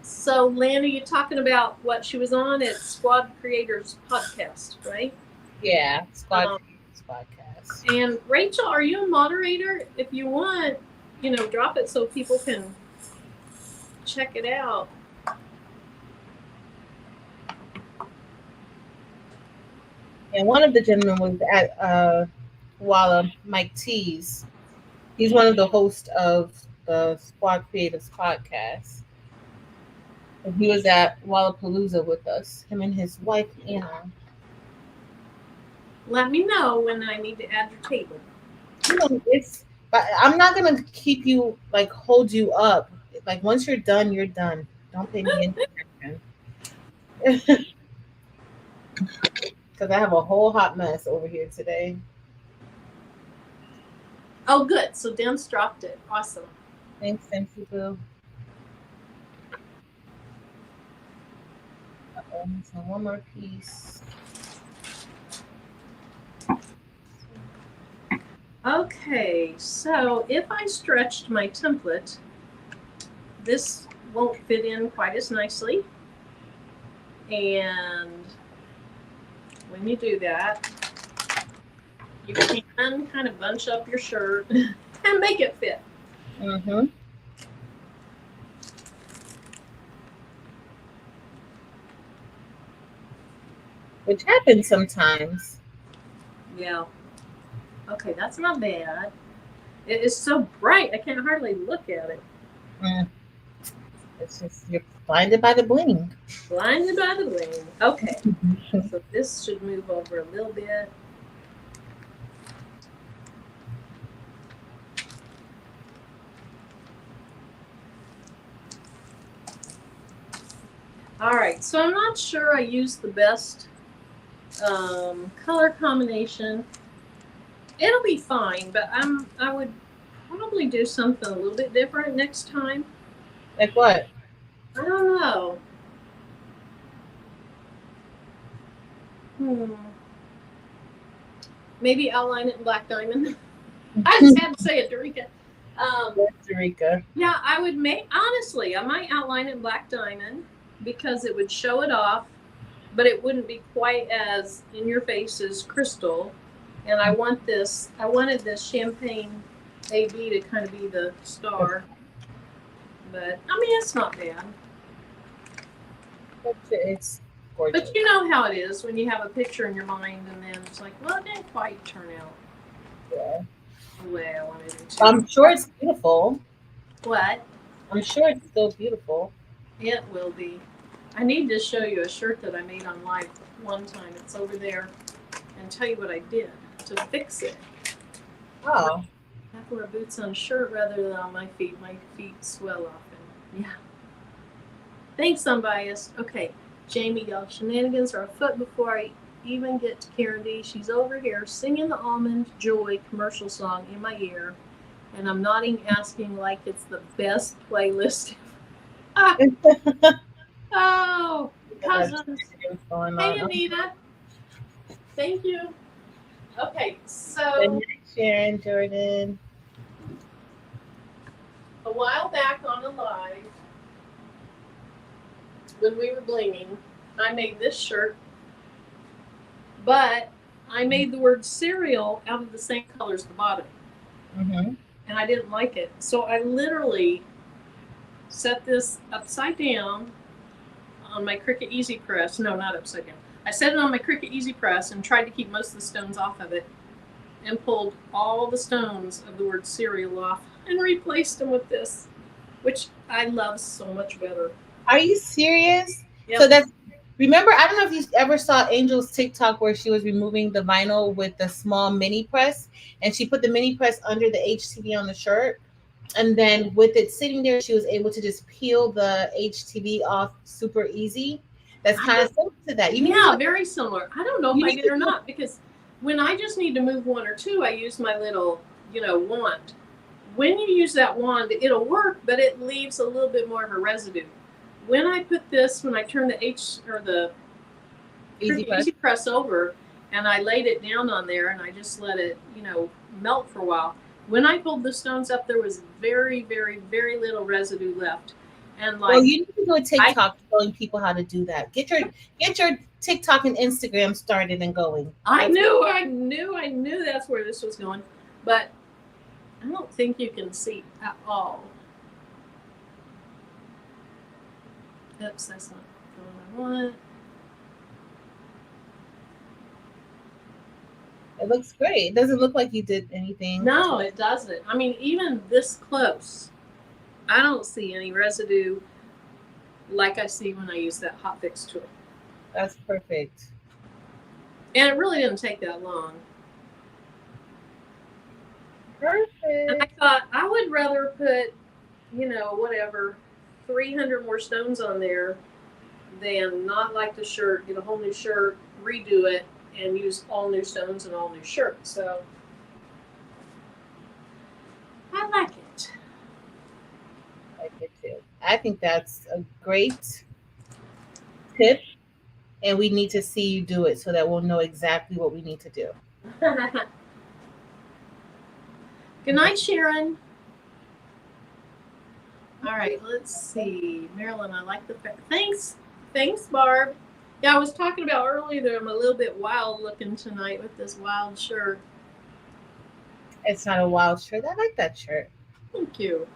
So, Lana, you're talking about what she was on at Squad Creators podcast, right? Yeah, squad Um, creators podcast. and Rachel, are you a moderator? If you want, drop it so people can check it out. And one of the gentlemen was at Walla, Mike Tees. He's one of the hosts of the Squad Creators podcast. And he was at Wallapalooza with us, him and his wife Anna. Let me know when I need to add your table. It's but I'm not gonna keep you like hold you up. Like once you're done, you're done. Don't pay me any attention. Because I have a whole hot mess over here today. Oh, good. So Dan's dropped it. Awesome. Thanks, Fancy Boo. So one more piece. Okay, so if I stretched my template, this won't fit in quite as nicely. And when you do that, you can kind of bunch up your shirt and make it fit. Mm-hmm. Which happens sometimes. Yeah. Okay, that's not bad. It is so bright, I can hardly look at it. It's just you're blinded by the bling. Blinded by the bling. Okay, so this should move over a little bit. All right, so I'm not sure I used the best color combination. It'll be fine, but I would probably do something a little bit different next time. Like what? I don't know. Maybe outline it in black diamond. I just had to say it, Dorika. Eureka. Yeah, I would honestly, I might outline it in black diamond because it would show it off, but it wouldn't be quite as in your face as crystal. And I wanted this champagne AB to kind of be the star. But I mean, it's not bad. It's gorgeous. But you know how it is when you have a picture in your mind and then it's like, well, it didn't quite turn out the way I wanted it to. I'm sure it's beautiful. What? I'm sure it's still beautiful. It will be. I need to show you a shirt that I made on live one time. It's over there, and tell you what I did to fix it. Oh. I have to wear boots on a shirt rather than on my feet. My feet swell often. Yeah. Thanks, unbiased. Okay, Jamie, y'all shenanigans are afoot before I even get to Karen D. She's over here singing the Almond Joy commercial song in my ear, and I'm nodding, asking like it's the best playlist. Oh, cousins. Hey, Anita. Thank you. Okay, so Sharon, Jordan. A while back on a live, when we were blinging, I made this shirt, but I made the word cereal out of the same color as the bottom. Mm-hmm. And I didn't like it. So I literally set this upside down on my Cricut Easy Press. No, not upside down. I set it on my Cricut Easy Press and tried to keep most of the stones off of it and pulled all the stones of the word cereal off and replaced them with this, which I love so much better. Are you serious? Yep. So that's, remember, I don't know if you ever saw Angel's TikTok where she was removing the vinyl with the small mini press, and she put the mini press under the HTV on the shirt. And then with it sitting there, she was able to just peel the HTV off super easy. That's kind of similar to that. Yeah, very similar. I don't know if I did or not, because when I just need to move one or two, I use my little, wand. When you use that wand, it'll work, but it leaves a little bit more of a residue. When I put this, when I turn the Easy Press over, and I laid it down on there, and I just let it, melt for a while. When I pulled the stones up, there was very, very, very little residue left. And well, you need to do a TikTok showing people how to do that. Get your TikTok and Instagram started and going. I knew that's where this was going, but I don't think you can see at all. Oops, that's not the one I want. It looks great. It doesn't look like you did anything. No, it doesn't. I mean, even this close, I don't see any residue like I see when I use that hot fix tool. That's perfect. And it really didn't take that long. Perfect. And I thought I would rather put, whatever, 300 more stones on there than not like the shirt, get a whole new shirt, redo it, and use all new stones and all new shirts. So I like it. I like it too. I think that's a great tip, and we need to see you do it so that we'll know exactly what we need to do. Good night, Sharon. All right, let's see. Marilyn, I like the fact. Thanks, Barb. Yeah, I was talking about earlier that I'm a little bit wild looking tonight with this wild shirt. It's not a wild shirt. I like that shirt. Thank you.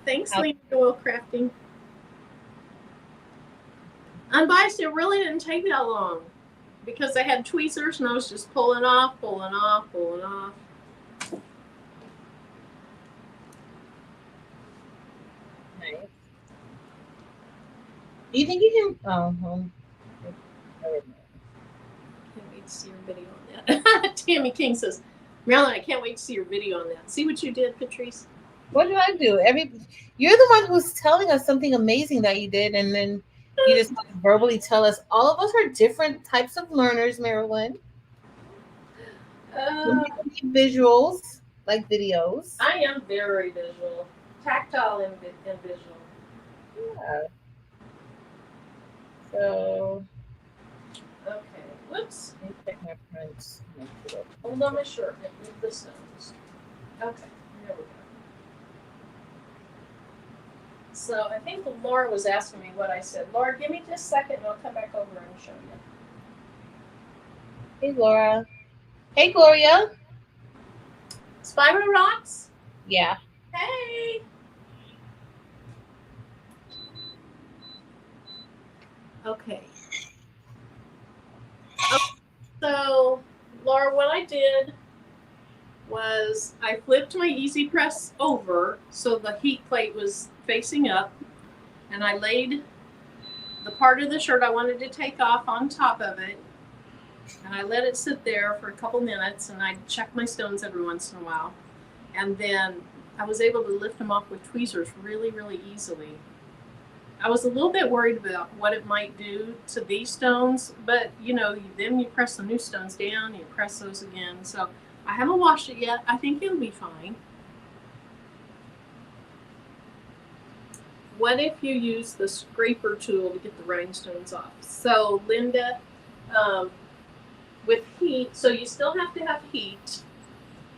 Thanks, Lena Doyle Crafting. Unbiased, it really didn't take that long because I had tweezers and I was just pulling off. Nice. Do you think you can? Oh, never mind. Can't wait to see your video on that. Tammy King says, Marilyn, I can't wait to see your video on that. See what you did, Patrice? What did I do? You're the one who's telling us something amazing that you did, and then you just verbally tell us. All of us are different types of learners, Marilyn. Visuals, like videos. I am very visual, tactile and visual. Yeah. So. Okay. Whoops. Let me check my prints. Hold on my shirt and move the stones. Okay. There we go. So I think Laura was asking me what I said. Laura, give me just a second and I'll come back over and show you. Hey, Laura. Hey, Gloria. Spyro Rocks? Yeah. Hey. Okay. So, Laura, what I did was I flipped my Easy Press over so the heat plate was facing up, and I laid the part of the shirt I wanted to take off on top of it, and I let it sit there for a couple minutes, and I checked my stones every once in a while, and then I was able to lift them off with tweezers really, really easily. I was a little bit worried about what it might do to these stones, but then you press the new stones down, you press those again. So I haven't washed it yet. I think it'll be fine. What if you use the scraper tool to get the rhinestones off? So Linda, with heat, so you still have to have heat,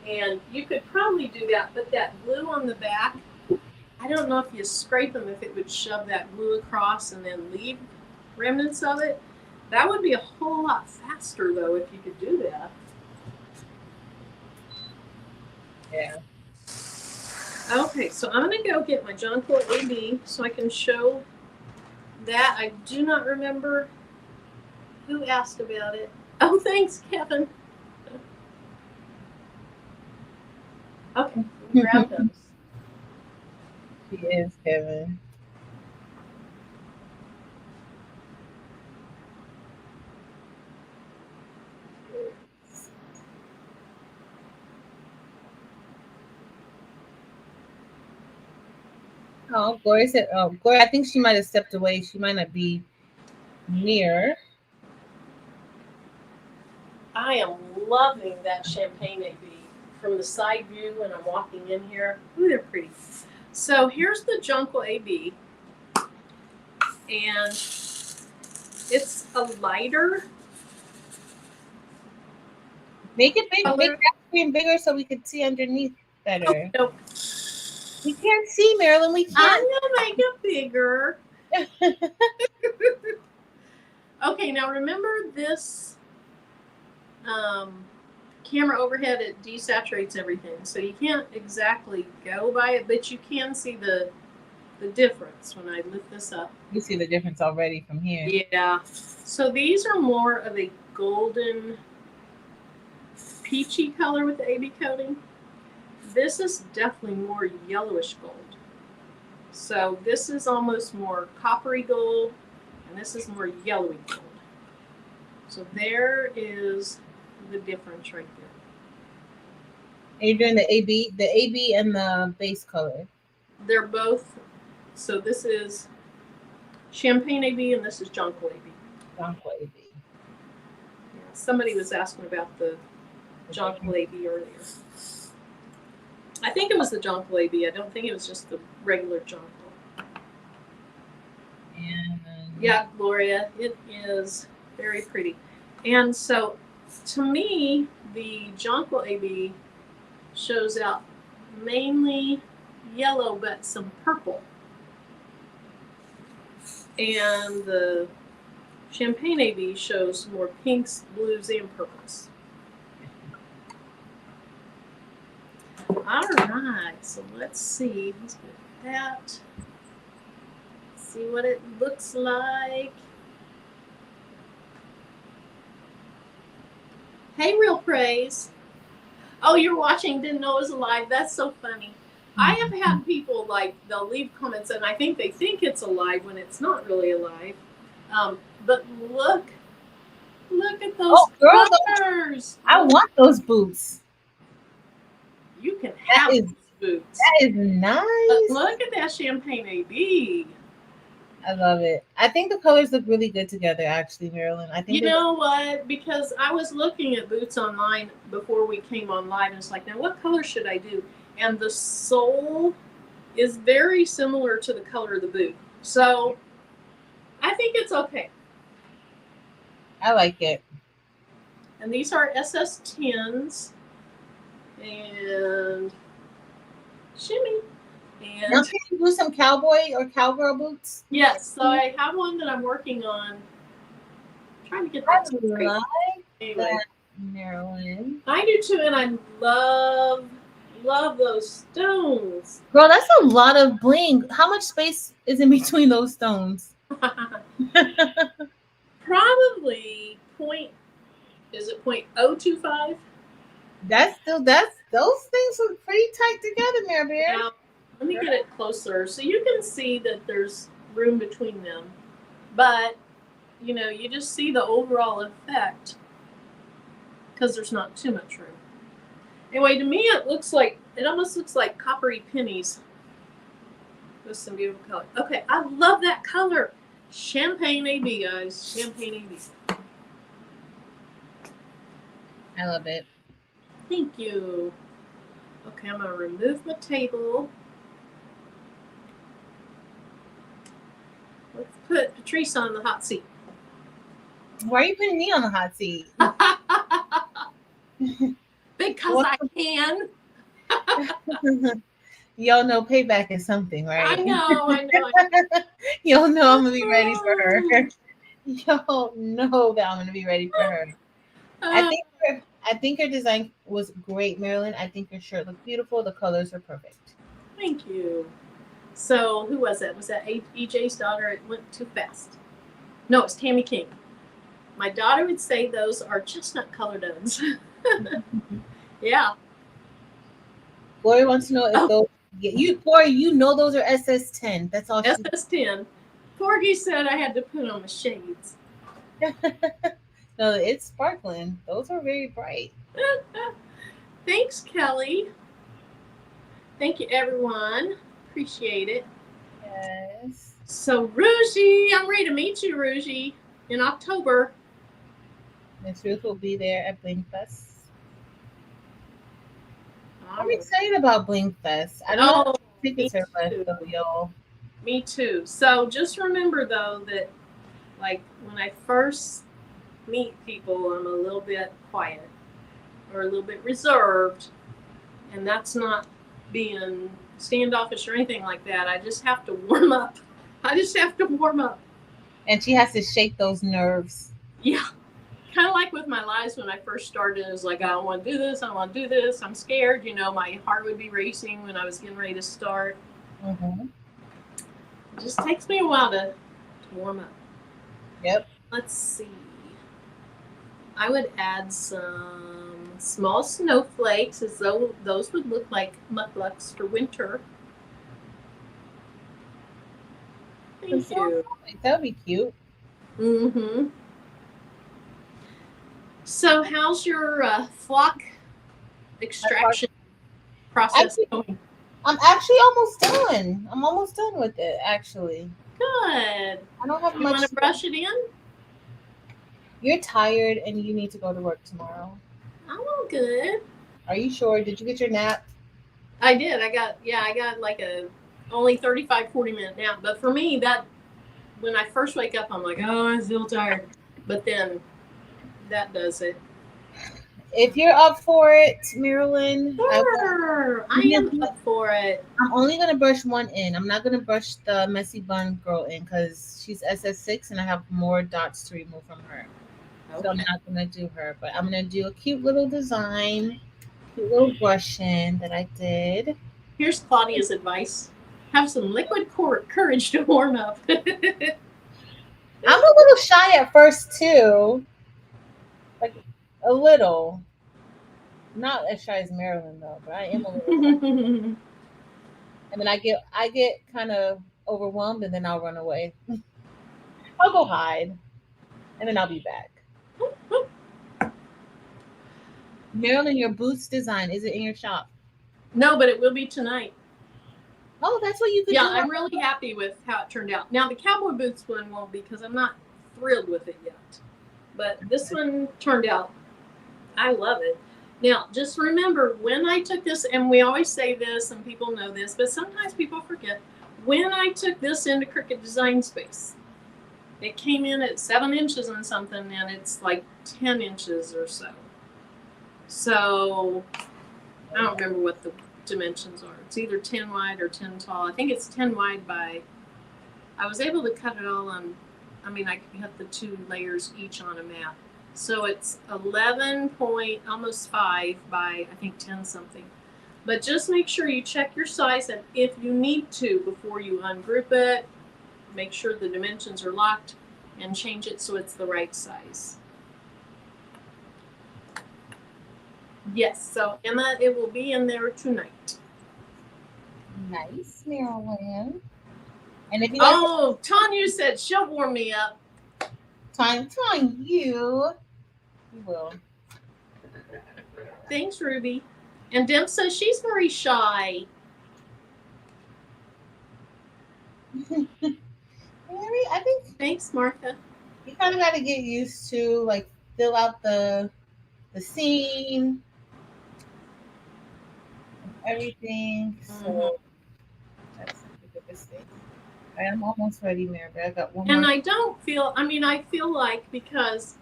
and you could probably do that, but that glue on the back, I don't know if you scrape them, if it would shove that glue across and then leave remnants of it. That would be a whole lot faster, though, if you could do that. Yeah. Okay, so I'm going to go get my Jonquil AB so I can show that. I do not remember who asked about it. Oh, thanks, Kevin. Okay, grab those. He is, Kevin. Oh, Gloria said, Gloria, I think she might have stepped away. She might not be near. I am loving that champagne AB from the side view when I'm walking in here. Ooh, they're pretty. So here's the Jonquil AB, and it's a lighter. Make it big, make that screen bigger so we can see underneath better. Oh, nope. We can't see, Marilyn. We can't. I'm gonna make it bigger. Okay, now remember this camera overhead, it desaturates everything. So you can't exactly go by it, but you can see the difference when I lift this up. You see the difference already from here. Yeah. So these are more of a golden peachy color with the AB coating. This is definitely more yellowish gold. So this is almost more coppery gold, and this is more yellowy gold. So there is the difference right there. And you're doing the AB and the base color. They're both, so this is champagne AB and this is jonquil AB. Jonquil AB. Yeah, somebody was asking about the jonquil AB earlier. I think it was the jonquil AB. I don't think it was just the regular jonquil. And yeah, Gloria, it is very pretty. And so, to me, the jonquil AB shows out mainly yellow, but some purple. And the champagne AB shows more pinks, blues, and purples. All right, so let's see. Let's get that. See what it looks like. Hey, Real Praise. Oh, you're watching, didn't know it was alive. That's so funny. I have had people, like, they'll leave comments and I think they think it's alive when it's not really alive. But look at those colors. I want those boots. You can have those boots. That is nice. Look at that champagne AB. I love it. I think the colors look really good together, actually, Marilyn. I think you know what? Because I was looking at boots online before we came on live, and it's like, now what color should I do? And the sole is very similar to the color of the boot, so I think it's okay. I like it. And these are SS10s, and shimmy. And now, can you do some cowboy or cowgirl boots? Yes, so I have one that I'm working on. I'm trying to get that straight. Anyway, that, Marilyn. I do too, and I love those stones. Girl, that's a lot of bling. How much space is in between those stones? Probably is it 0.025? That's those things are pretty tight together, Mary Bear. Now, let me get it closer so you can see that there's room between them. But, you know, you just see the overall effect because there's not too much room. Anyway, to me it almost looks like coppery pennies with some beautiful color. Okay, I love that color. Champagne AB, guys. Champagne AB. I love it. Thank you. Okay, I'm going to remove my table. Let's put Patrice on the hot seat. Why are you putting me on the hot seat? Because I can. Y'all know payback is something, right? I know. Y'all know I'm going to be ready for her. Y'all know that I'm going to be ready for her. I think your design was great, Marilyn. I think your shirt looked beautiful. The colors are perfect. Thank you. So who was that? Was that EJ's daughter? It went too fast. No, it's Tammy King. My daughter would say those are chestnut color doves. Yeah. Gloria wants to know if those. Gloria, you know those are SS10. That's all. SS10. Porgy said I had to put on my shades. No, it's sparkling. Those are very bright. Thanks, Kelly. Thank you, everyone. Appreciate it. Yes. So, Rougie, I'm ready to meet you, Rougie, in October. Miss Ruth will be there at Bling Fest. I'm excited about Bling Fest. I don't know if tickets are left, though, y'all. Me too. So just remember, though, that like when I first meet people, I'm a little bit quiet or a little bit reserved, and that's not being standoffish or anything like that. I just have to warm up. And she has to shake those nerves. Yeah. Kind of like with my lives when I first started, it was like, I don't want to do this, I don't want to do this, I'm scared. You know, my heart would be racing when I was getting ready to start. Mm-hmm. It just takes me a while to warm up. Yep. Let's see. I would add some small snowflakes, as though those would look like mucklucks for winter. Thank you. That would be cute. Mm-hmm. So how's your flock extraction process going? I'm actually almost done. I'm almost done with it, actually. Good. I don't have You much. want to brush it in? You're tired and you need to go to work tomorrow. I'm all good. Are you sure? Did you get your nap? I did. I got like a only 35, 40-minute nap. But for me, that when I first wake up, I'm like, oh, I'm still tired. But then that does it. If you're up for it, Marilyn, Sure, I am up for it. I'm only gonna brush one in. I'm not gonna brush the messy bun girl in because she's SS6 and I have more dots to remove from her. Okay. So I'm not gonna do her, but I'm gonna do a cute little design, cute little brush in that I did. Here's Claudia's advice: have some liquid courage to warm up. I'm a little shy at first too, like a little. Not as shy as Marilyn though, but I am a little. And then I get kind of overwhelmed, and then I'll run away. I'll go hide, and then I'll be back. Marilyn, your boots design, is it in your shop? No, but it will be tonight. Oh, that's what you could do. Yeah, I'm really happy with how it turned out. Now the cowboy boots one won't be because I'm not thrilled with it yet. But this one turned out, I love it. Now, just remember, when I took this, and we always say this, and people know this, but sometimes people forget, when I took this into Cricut Design Space, it came in at 7 inches and something, and it's like 10 inches or so. So, I don't remember what the dimensions are. It's either 10 wide or 10 tall. I think it's 10 wide by, I was able to cut it all on, I mean, I could cut the 2 layers each on a mat. So it's 11 point, almost 5 by, I think, 10 something. But just make sure you check your size, and if you need to, before you ungroup it, make sure the dimensions are locked and change it so it's the right size. Yes, so Emma, it will be in there tonight. Nice, Marilyn. And if you Tanya said she'll warm me up. Tanya, you will. Thanks, Ruby. And Dem says she's very shy. I think. Thanks, Martha. You kind of got to get used to like fill out the scene, everything. So that's the biggest thing. I'm almost ready, Mary, but I got one more. And I don't feel, I mean, I feel like because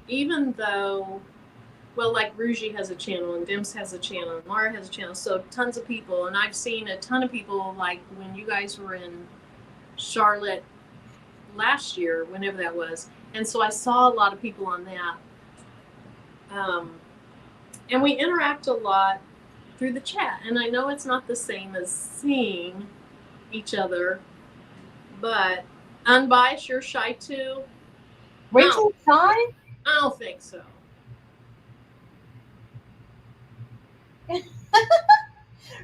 even though, well, like Rougie has a channel and Dims has a channel and Laura has a channel, so tons of people, and I've seen a ton of people, like when you guys were in Charlotte last year, whenever that was, and so I saw a lot of people on that. And we interact a lot through the chat, and I know it's not the same as seeing each other, but unbiased, you're shy too. Rachel shy? I don't think so.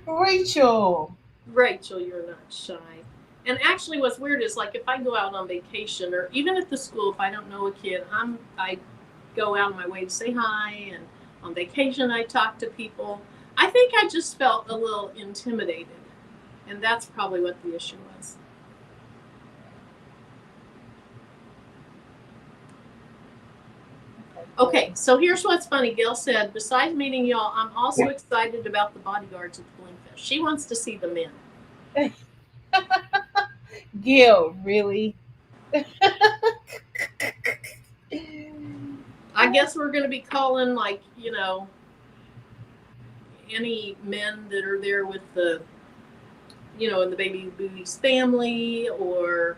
Rachel, you're not shy. And actually, what's weird is like if I go out on vacation, or even at the school, if I don't know a kid, I go out of my way to say hi, and on vacation I talk to people. I think I just felt a little intimidated, and that's probably what the issue was. Okay, so here's what's funny. Gail said, besides meeting y'all, I'm also excited about the bodyguards at the Blingfest. She wants to see the men. Gail, really? I guess we're going to be calling, like, you know, any men that are there with the, you know, in the Baby Booties family, or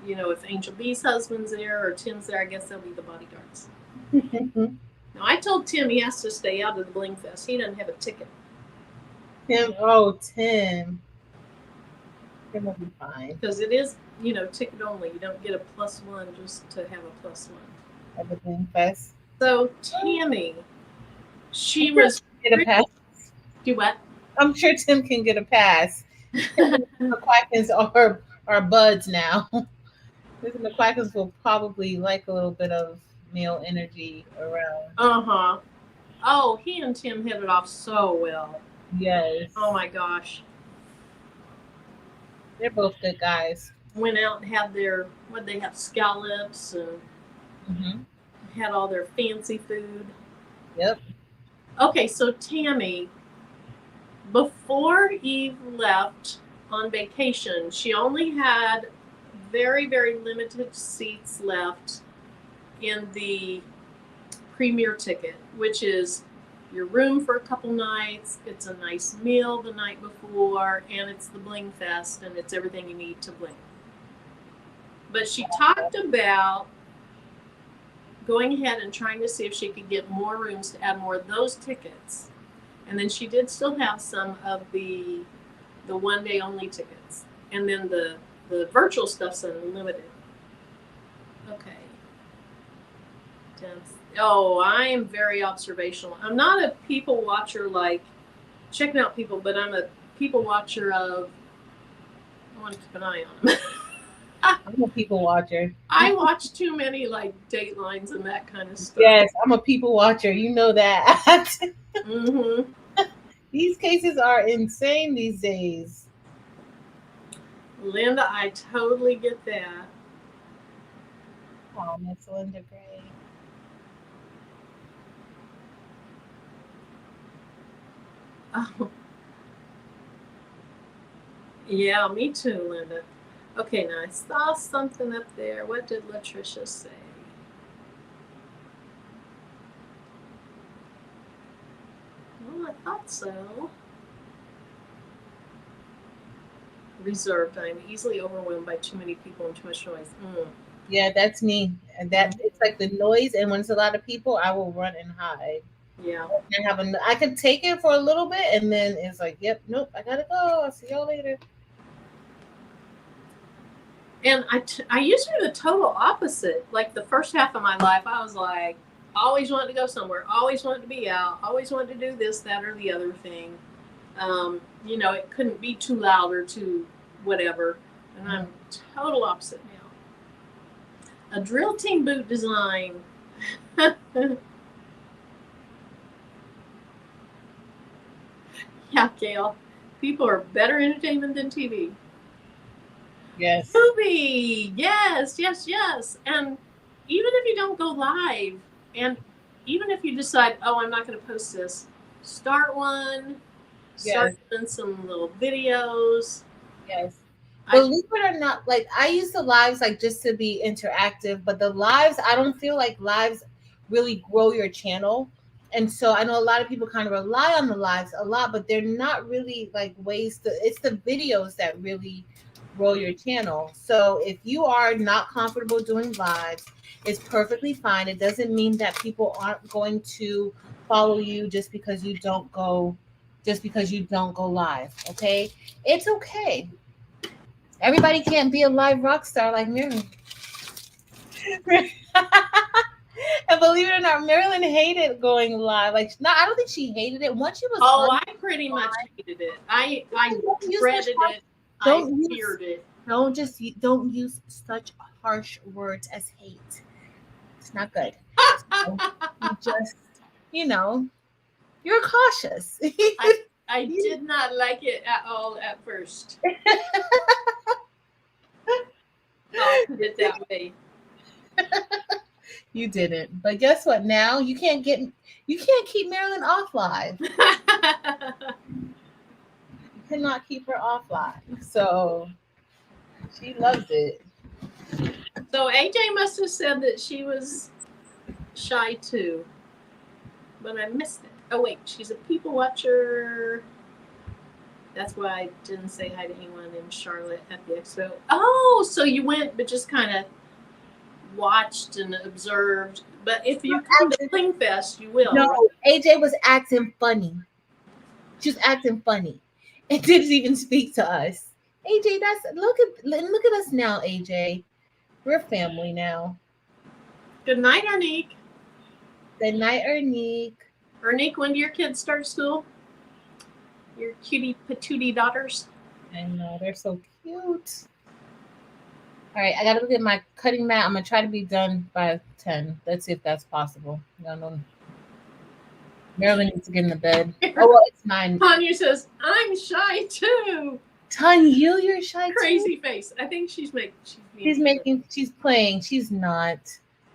you know, if Angel B's husband's there or Tim's there, I guess they'll be the bodyguards. Now, I told Tim he has to stay out of the Bling Fest. He doesn't have a ticket. Tim, oh Tim. Tim will be fine. Because it is, you know, ticket only. You don't get a +1 just to have a +1. At the Bling Fest. So Tammy, she was Get a pass. Do what? I'm sure Tim can get a pass. The McQuackens are buds now. The McQuackens will probably like a little bit of male energy around. Uh-huh. Oh, he and Tim hit it off so well. Yes. Oh my gosh. They're both good guys. Went out and had their, what they have, scallops and had all their fancy food. Yep. Okay, so Tammy, before Eve left on vacation, she only had very, very limited seats left in the premier ticket, which is your room for a couple nights, it's a nice meal the night before, and it's the Bling Fest, and it's everything you need to bling. But she talked about going ahead and trying to see if she could get more rooms to add more of those tickets. And then she did still have some of the one day only tickets. And then the virtual stuff's unlimited. Okay. Oh, I am very observational. I'm not a people watcher like checking out people, but I'm a people watcher of, I want to keep an eye on them. I'm a people watcher. I watch too many like Datelines and that kind of stuff. Yes, I'm a people watcher. You know that. Mm-hmm. These cases are insane these days. Linda, I totally get that. Oh, Miss Linda Gray. Oh. Yeah, me too, Linda. Okay, now I saw something up there. What did Latricia say? Well, I thought so. Reserved. I am easily overwhelmed by too many people and too much noise. Yeah, that's me. And that it's like the noise, and when it's a lot of people, I will run and hide. Yeah. I could take it for a little bit, and then it's like, yep, nope, I gotta go. I'll see y'all later. And I used to be the total opposite. Like the first half of my life, I was like, always wanted to go somewhere, always wanted to be out, always wanted to do this, that, or the other thing. You know, it couldn't be too loud or too whatever. And I'm total opposite now. A drill team boot design. Yeah, Gail. People are better entertainment than TV. Yes. Movie. Yes, yes, yes. And even if you don't go live, and even if you decide, oh, I'm not going to post this, start one. Start doing some little videos. Yes. Believe it or not, like I use the lives like just to be interactive, but the lives, I don't feel like lives really grow your channel. And so I know a lot of people kind of rely on the lives a lot, but they're not really like ways to, it's the videos that really grow your channel. So if you are not comfortable doing lives, it's perfectly fine. It doesn't mean that people aren't going to follow you just because you don't go live. Okay, it's okay. Everybody can't be a live rock star like Marilyn. And believe it or not, Marilyn hated going live. Like, no, I don't think she hated it. Once she was I pretty much hated it. I dreaded it. I feared it. Don't use such harsh words as hate. It's not good. So you just, you're cautious. I did not like it at all at first. I'll put it that way. You didn't. But guess what? Now you can't keep Marilyn off live. You cannot keep her off live. So she loves it. So AJ must have said that she was shy too. But I missed it. Oh wait, she's a people watcher. That's why I didn't say hi to anyone in Charlotte at the expo. Oh, so you went, but just kind of watched and observed. But if you come to Bling Fest, you will. No, Right? AJ was acting funny. She was acting funny and didn't even speak to us. AJ, look at us now, AJ. We're family now. Good night, Ernique. Good night, Ernique. Ernique, when do your kids start school? Your cutie patootie daughters? I know, they're so cute. All right, I gotta look at my cutting mat. I'm gonna try to be done by 10. Let's see if that's possible. No. Marilyn needs to get in the bed. Oh, well, it's 9. Tanya says, I'm shy too. Tanya, you're shy Crazy too? face. I think she's playing. She's not.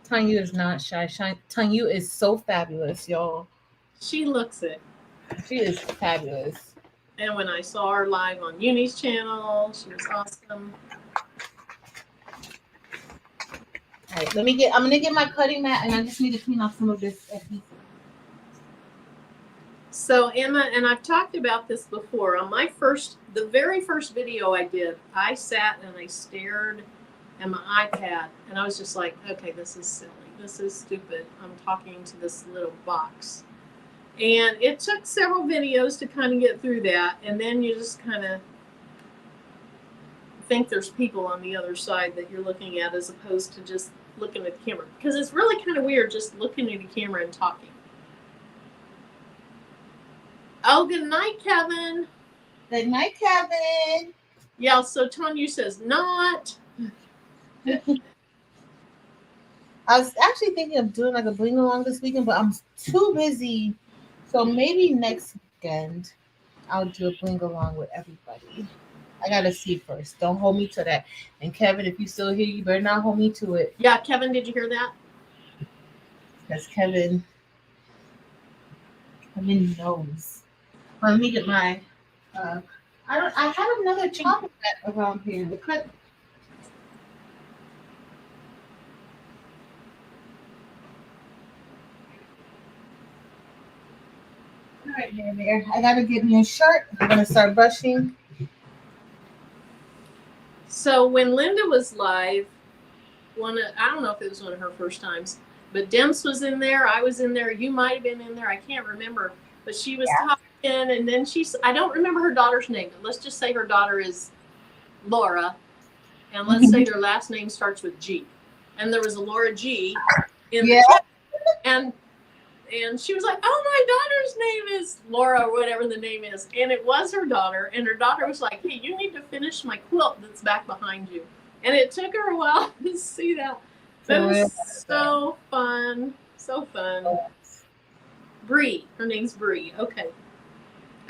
Tanya is not shy. Tanya is so fabulous, y'all. She looks it. She is fabulous. And when I saw her live on Uni's channel, she was awesome. All right, I'm gonna get my cutting mat, and I just need to clean off some of this adhesive. So Emma, and I've talked about this before, on the very first video I did, I sat and I stared at my iPad and I was just like, okay, this is silly. This is stupid. I'm talking to this little box. And it took several videos to kind of get through that. And then you just kind of think there's people on the other side that you're looking at as opposed to just looking at the camera. Because it's really kind of weird just looking at the camera and talking. Oh, good night, Kevin. Good night, Kevin. Yeah, so Tanya says not. I was actually thinking of doing like a bling along this weekend, but I'm too busy. So maybe next weekend I'll do a bling along with everybody. I gotta see first. Don't hold me to that. And Kevin, if you still here, you better not hold me to it. Yeah, Kevin, did you hear that? Because Kevin knows. Let me get my. I have another chocolate around here. The cut. All right, there. I gotta get me a shirt. I'm gonna start brushing. So when Linda was live, I don't know if it was one of her first times, but Demps was in there. I was in there. You might have been in there. I can't remember, but she was talking, and then I don't remember her daughter's name, but let's just say her daughter is Laura, and let's say their last name starts with G, and there was a Laura G in the chat, and she was like, oh, my daughter's name is Laura, or whatever the name is. And it was her daughter. And her daughter was like, hey, you need to finish my quilt that's back behind you. And it took her a while to see that. But it was so fun. So fun. Bree. Her name's Bree. Okay.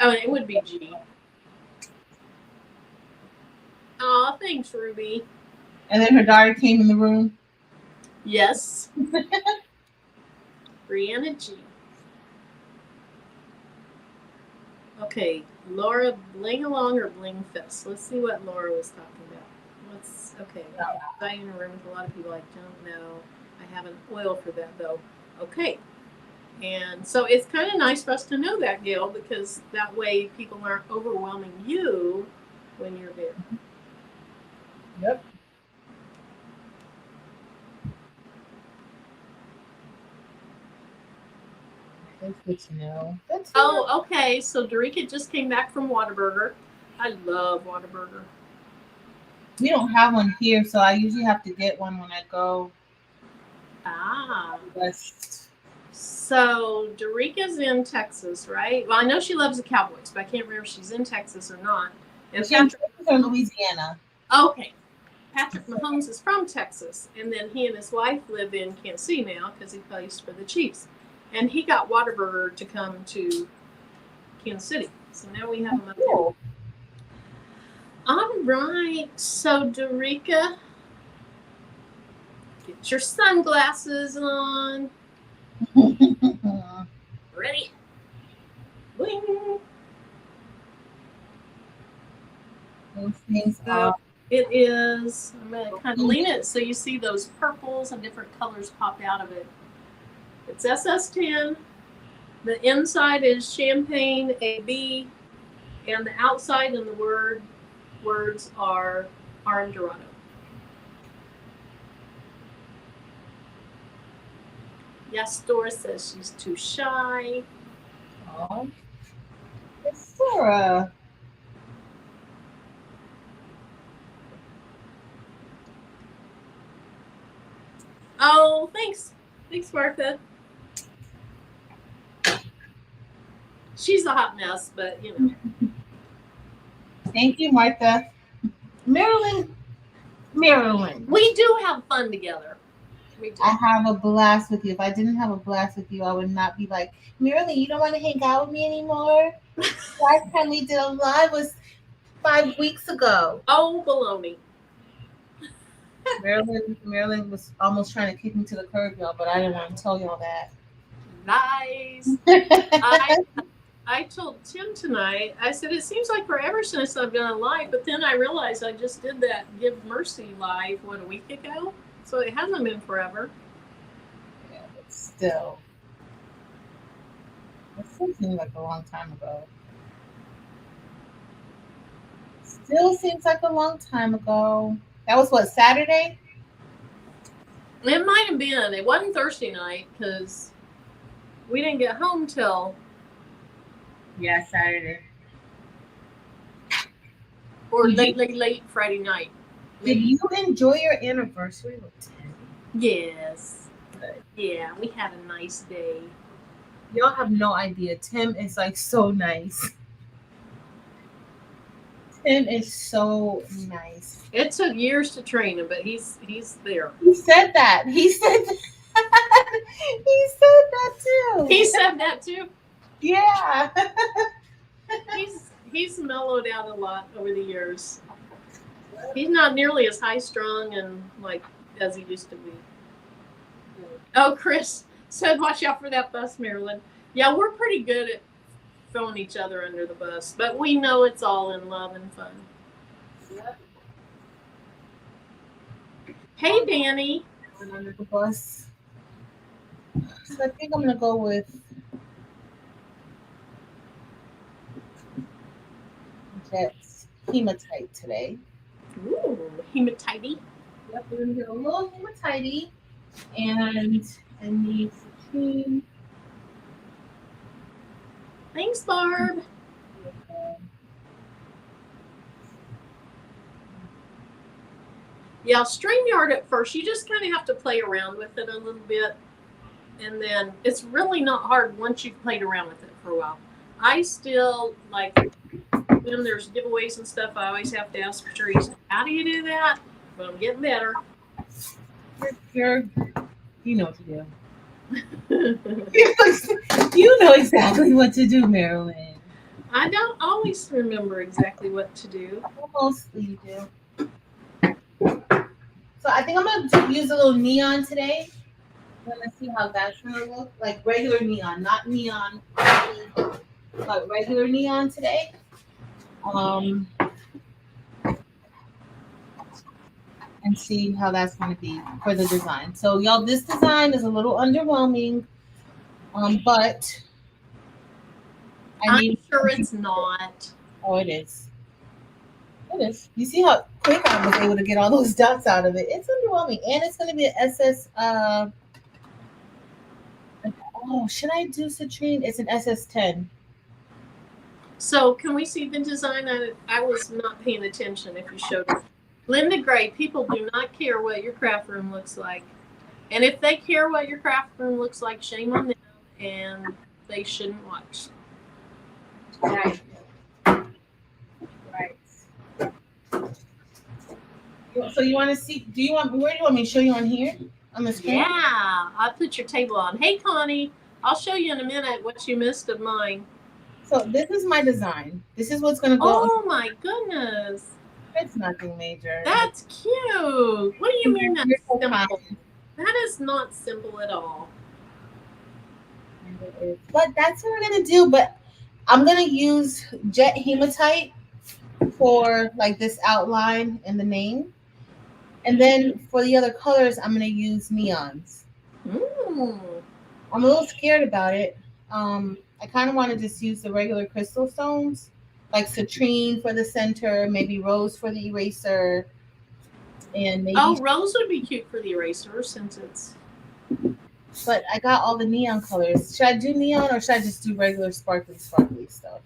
Oh, and it would be G. Aw, thanks, Ruby. And then her daughter came in the room. Yes. Brianna G. Okay, Laura, Bling Along or Bling Fest? Let's see what Laura was talking about. Okay, I'm in a room with a lot of people I don't know. I have an oil for that though. Okay, and so it's kind of nice for us to know that, Gail, because that way people aren't overwhelming you when you're there. Yep. That's good to know. Okay. So Darika just came back from Whataburger. I love Whataburger. We don't have one here, so I usually have to get one when I go. West. So Darika's in Texas, right? Well, I know she loves the Cowboys, but I can't remember if she's in Texas or not. And She's in Louisiana. Okay. Patrick Mahomes is from Texas, and then he and his wife live in Kansas City now because he plays for the Chiefs. And he got Whataburger to come to Kansas City. So now we have him up there. All right. So, Darika, get your sunglasses on. Ready? Bling. Those things are. It is, I'm going to kind of lean it so you see those purples and different colors pop out of it. It's SS10. The inside is Champagne AB. And the outside and the words are Arm Dorado. Yes, Doris says she's too shy. Oh, it's Sarah. Oh, thanks. Thanks, Martha. She's a hot mess, but you know. Thank you, Martha. Marilyn. We do have fun together. We do. I have a blast with you. If I didn't have a blast with you, I would not be like, Marilyn, you don't want to hang out with me anymore? Last time we did a live was 5 weeks ago. Oh, baloney. Marilyn was almost trying to kick me to the curb, y'all, but I didn't want to tell y'all that. Nice. I told Tim tonight, I said, it seems like forever since I've done a live, but then I realized I just did that Give Mercy live, a week ago? So it hasn't been forever. Yeah, but still. It still seems like a long time ago. Still seems like a long time ago. That was what, Saturday? It might have been. It wasn't Thursday night because we didn't get home till. Yeah, Saturday. Or late Friday night. Did you enjoy your anniversary with Tim? Yes. Yeah, we had a nice day. Y'all have no idea. Tim is like so nice. Tim is so nice. It took years to train him, but he's there. He said that. He said that. He said that too. He said that too. Yeah. He's mellowed out a lot over the years. He's not nearly as high strung and like as he used to be. Oh, Chris said, "Watch out for that bus, Marilyn." Yeah, we're pretty good at throwing each other under the bus, but we know it's all in love and fun. Yep. Hey, Danny. Under the bus. So I think I'm gonna go with Jet's hematite today. Ooh, hematite. Yep, we're gonna get a little hematite, and I need citrine. Thanks, Barb. Yeah, StreamYard at first, you just kind of have to play around with it a little bit. And then it's really not hard once you've played around with it for a while. I still, like, when there's giveaways and stuff, I always have to ask Teresa, how do you do that? But I'm getting better. You know what to do. You know exactly what to do, Marilyn. I don't always remember exactly what to do. Mostly you do. So I think I'm gonna use a little neon today. I'm gonna see how that's gonna look. Like regular neon, not neon, but regular neon today. And see how that's gonna be for the design. So y'all, this design is a little underwhelming, but I'm sure it's not. Oh, it is. It is. You see how quick I was able to get all those dots out of it. It's underwhelming. And it's going to be an SS. Oh, should I do citrine? It's an SS10. So can we see the design? I was not paying attention if you showed it. Linda Gray, people do not care what your craft room looks like. And if they care what your craft room looks like, shame on them, and they shouldn't watch. Right. So you want to see? Where do you want me to show you on here? On the screen? Yeah, I'll put your table on. Hey, Connie, I'll show you in a minute what you missed of mine. So this is my design. This is what's going to go. Oh my goodness. It's nothing major. That's cute. What do you mean that's simple? That is not simple at all. But that's what we're going to do. But I'm going to use jet hematite for like this outline and the name. And then for the other colors, I'm going to use neons. Mm. I'm a little scared about it. I kind of want to just use the regular crystal stones. like citrine for the center, maybe rose for the eraser, and maybe. Oh, rose would be cute for the eraser since it's. But I got all the neon colors. Should I do neon or should I just do regular sparkly stuff?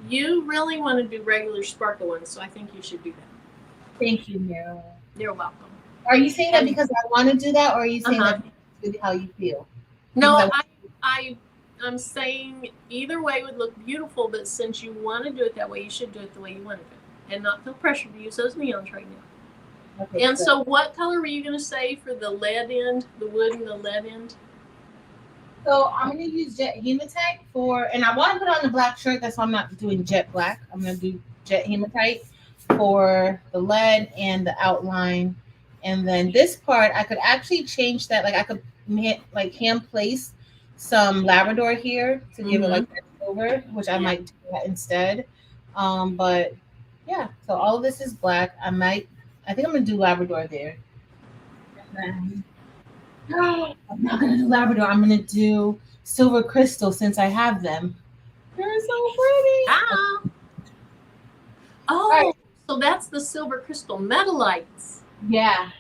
You really want to do regular sparkle ones, so I think you should do that. Thank you, Meryl. You're welcome. Are you saying that because I want to do that, or are you saying that because how you feel? No, I'm saying either way would look beautiful, but since you want to do it that way, you should do it the way you want to do it, and not feel pressure to use those neons right now. Okay, and so what color were you going to say for the lead end, the wood and the lead end? So I'm going to use jet hematite and I want to put on the black shirt. That's why I'm not doing jet black. I'm going to do jet hematite for the lead and the outline. And then this part, I could actually change that. Like I could hand place some Labrador here to give it like that silver, which I might do that instead. But yeah, so all of this is black. I think I'm going to do Labrador there. I'm not gonna do Labrador. I'm gonna do silver crystal since I have them. They're so pretty. Ah. Oh, right. So that's the silver crystal metalites. Yeah.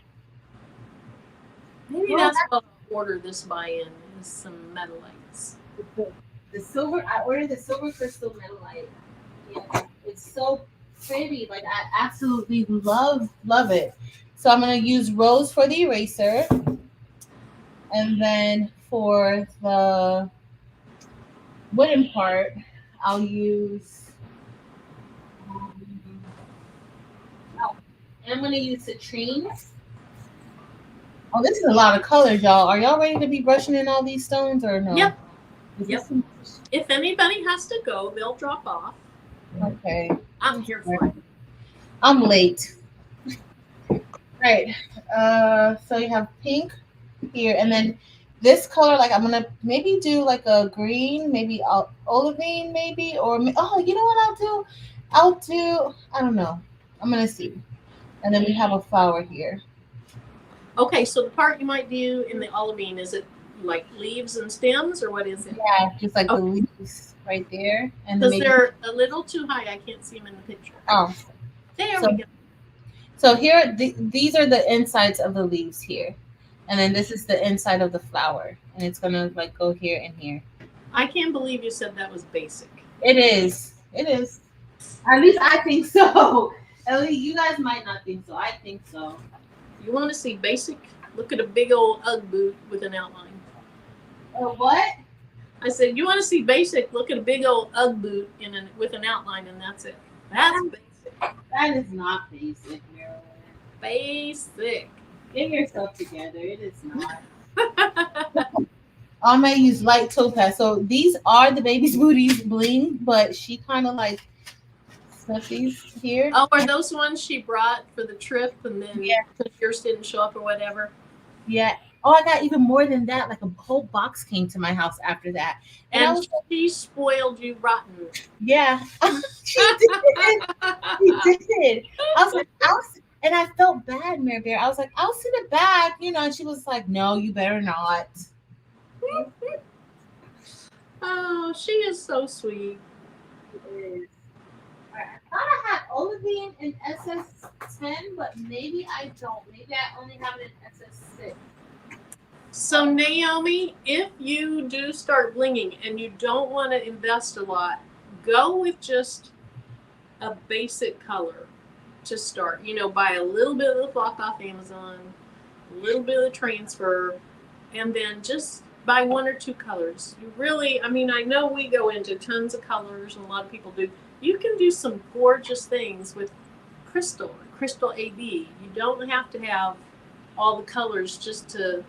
Maybe that's what I'll order this buy-in is some metalites. The silver. I ordered the silver crystal metalite. Yeah, it's so pretty. Like I absolutely love it. So I'm gonna use rose for the eraser. And then for the wooden part, I'll use. I'm going to use citrine. Oh, this is a lot of colors, y'all. Are y'all ready to be brushing in all these stones or no? Yep. If anybody has to go, they'll drop off. Okay. I'm here for it. I'm late. Right. So you have pink here, and then this color, like I'm gonna maybe do like a green, maybe olivine, maybe, or you know what I'll do I don't know, I'm gonna see. And then we have a flower here. Okay, so the part you might do in the olivine, is it like leaves and stems, or what is it? Yeah, just like the leaves right there. And because they're a little too high, I can't see them in the picture. Oh, there we go. So here, these are the insides of the leaves here. And then this is the inside of the flower. And it's going to like go here and here. I can't believe you said that was basic. It is. It is. At least I think so. At least you guys might not think so. I think so. You want to see basic? Look at a big old Ugg boot with an outline. What? I said, you want to see basic? Look at a big old Ugg boot with an outline, and that's it. That's basic. That is not basic, Marilyn. Basic. Get yourself together. It is not. I might use light topaz. So these are the baby's booties bling, but she kind of like stuff these here. Oh, are those ones she brought for the trip and then yours didn't show up or whatever? Yeah. Oh, I got even more than that. Like a whole box came to my house after that. And she spoiled you rotten. Yeah. She did. She did. I was like, and I felt bad, Mary Bear. I was like, I'll send it back, and she was like, no, you better not. Oh, she is so sweet. It is. I thought I had olivine in SS10, but maybe I don't. Maybe I only have it in SS6. So Naomi, if you do start blinging and you don't want to invest a lot, go with just a basic color to start. Buy a little bit of the flock off Amazon, a little bit of the transfer, and then just buy one or two colors. You really, I know we go into tons of colors, and a lot of people do. You can do some gorgeous things with crystal AB. You don't have to have all the colors just to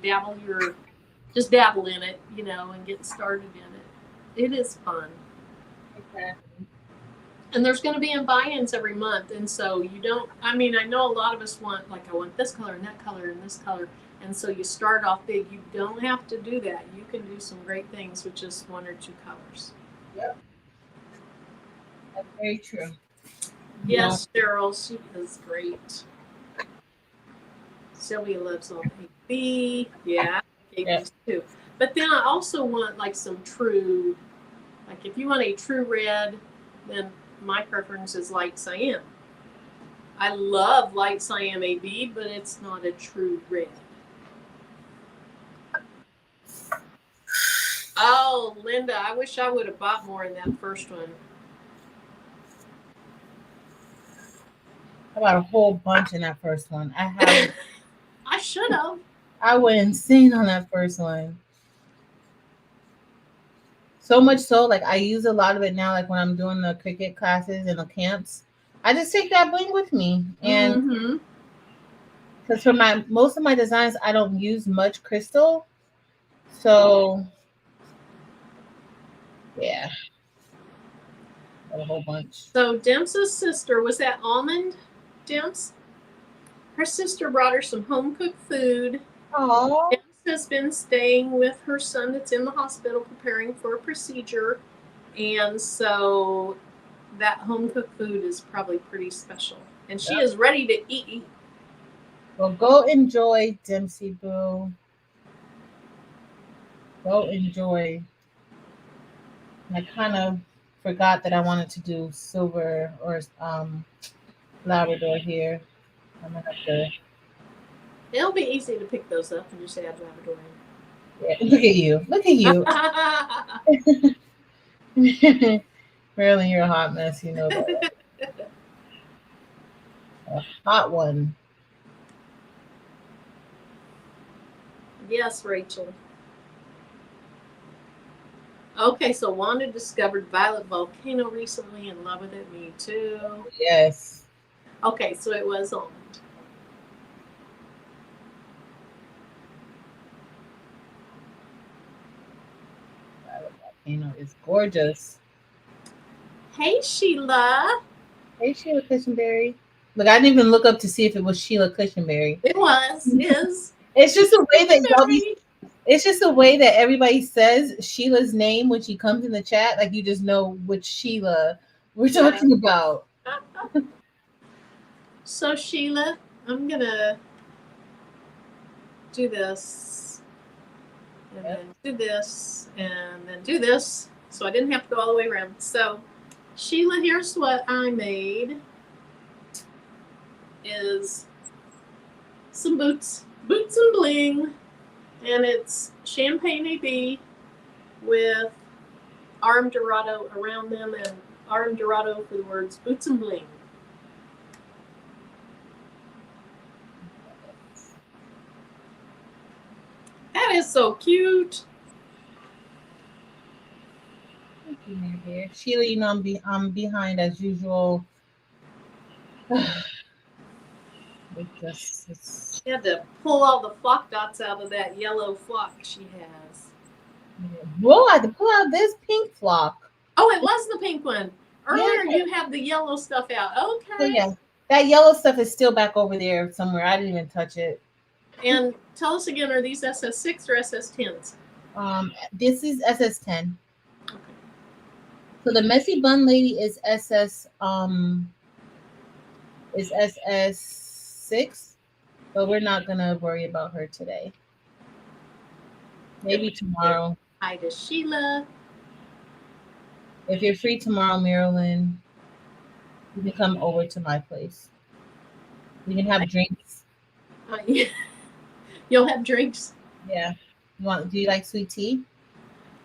dabble in it, and get started in it. It is fun. Exactly. And there's going to be buy-ins every month. And so you don't, I know a lot of us want, like, I want this color and that color and this color. And so you start off big. You don't have to do that. You can do some great things with just one or two colors. Yep. That's very true. Yes, Cheryl, she is great. Sylvia loves all AB. Yeah, AB too. But then I also want like some true, like if you want a true red, then my preference is light cyan. I love light cyan AB, but it's not a true red. Oh, Linda, I wish I would have bought more in that first one. I bought a whole bunch in that first one. I should have. I went insane on that first one. So much so, like I use a lot of it now, like when I'm doing the cricket classes and the camps. I just take that bling with me. And because for most of my designs, I don't use much crystal. So yeah. A whole bunch. So Demps's sister, was that Almond Demps? Her sister brought her some home cooked food. Oh. Demps has been staying with her son that's in the hospital preparing for a procedure. And so that home cooked food is probably pretty special. And she is ready to eat. Well, go enjoy, Dempsey Boo. Go enjoy. I kind of forgot that I wanted to do silver or Labrador here. I'm gonna have to. It'll be easy to pick those up and just add Labrador in. Yeah, look at you. Look at you. Marilyn, you're a hot mess. You know that. A hot one. Yes, Rachel. Okay, so Wanda discovered Violet Volcano recently, in love with it. Me too. Yes. Okay, so it was Almond. Violet Volcano is gorgeous. Hey, Sheila. Hey, Sheila Cushenberry. Look, I didn't even look up to see if it was Sheila Cushenberry. It was. Is. It's just the way that it's just the way that everybody says Sheila's name when she comes in the chat. Like you just know which Sheila we're talking about. So Sheila, I'm gonna do this, and then do this, and then do this. So I didn't have to go all the way around. So Sheila, here's what I made. Is some boots and bling. And it's champagne AB with Arm Dorado around them and Arm Dorado for the words boots and bling. That is so cute. Sheila, you know I'm behind as usual. She had to pull all the flock dots out of that yellow flock she has. Whoa, I had to pull out this pink flock. Oh, it was the pink one. Earlier you had the yellow stuff out. Okay. So yeah, that yellow stuff is still back over there somewhere. I didn't even touch it. And tell us again, are these SS6 or SS10s? This is SS10. Okay. So the messy bun lady is SS6, but we're not gonna worry about her today. Maybe tomorrow. Hi to Sheila. If you're free tomorrow, Marilyn, you can come over to my place. We can have drinks. Yeah. You'll have drinks. Yeah. Do you like sweet tea?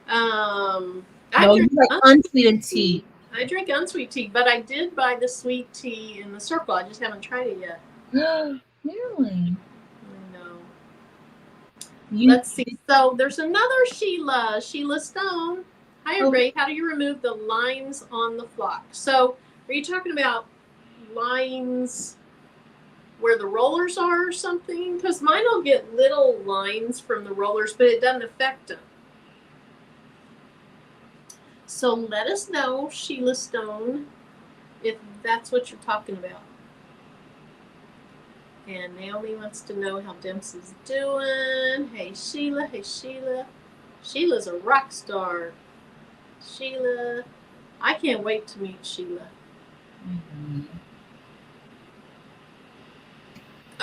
I you like unsweetened tea. I drink unsweet tea, but I did buy the sweet tea in the circle. I just haven't tried it yet. Marilyn. I know. Let's see. So there's another Sheila Stone. Hi, Ray. How do you remove the lines on the flock? So are you talking about lines where the rollers are or something? Because mine will get little lines from the rollers, but it doesn't affect them. So let us know, Sheila Stone, if that's what you're talking about. And Naomi wants to know how Dempsey's doing. Hey, Sheila. Hey, Sheila. Sheila's a rock star. Sheila. I can't wait to meet Sheila. Mm-hmm.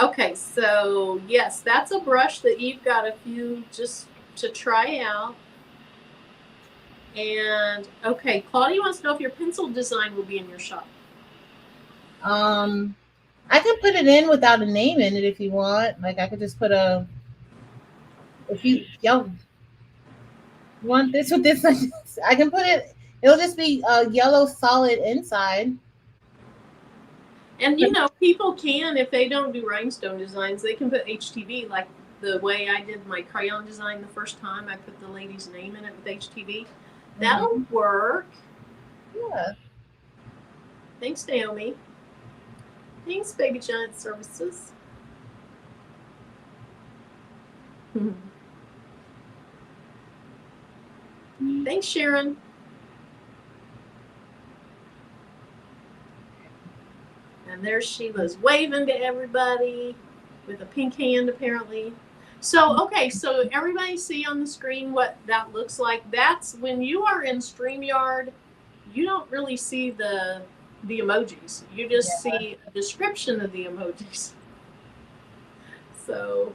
Okay, so yes, that's a brush that you've got a few just to try out. And okay, Claudia wants to know if your pencil design will be in your shop. I can put it in without a name in it if you want. Like I could just put a. If y'all want this with this, I can put it. It'll just be a yellow solid inside. And you know, people can, if they don't do rhinestone designs, they can put HTV, like the way I did my crayon design the first time. I put the lady's name in it with HTV. That'll work. Yeah. Thanks, Naomi. Thanks, Baby Giant Services. Thanks, Sharon. And there's Sheila's waving to everybody with a pink hand, apparently. So, okay, so everybody see on the screen what that looks like. That's when you are in StreamYard, you don't really see the emojis. You just see a description of the emojis. So,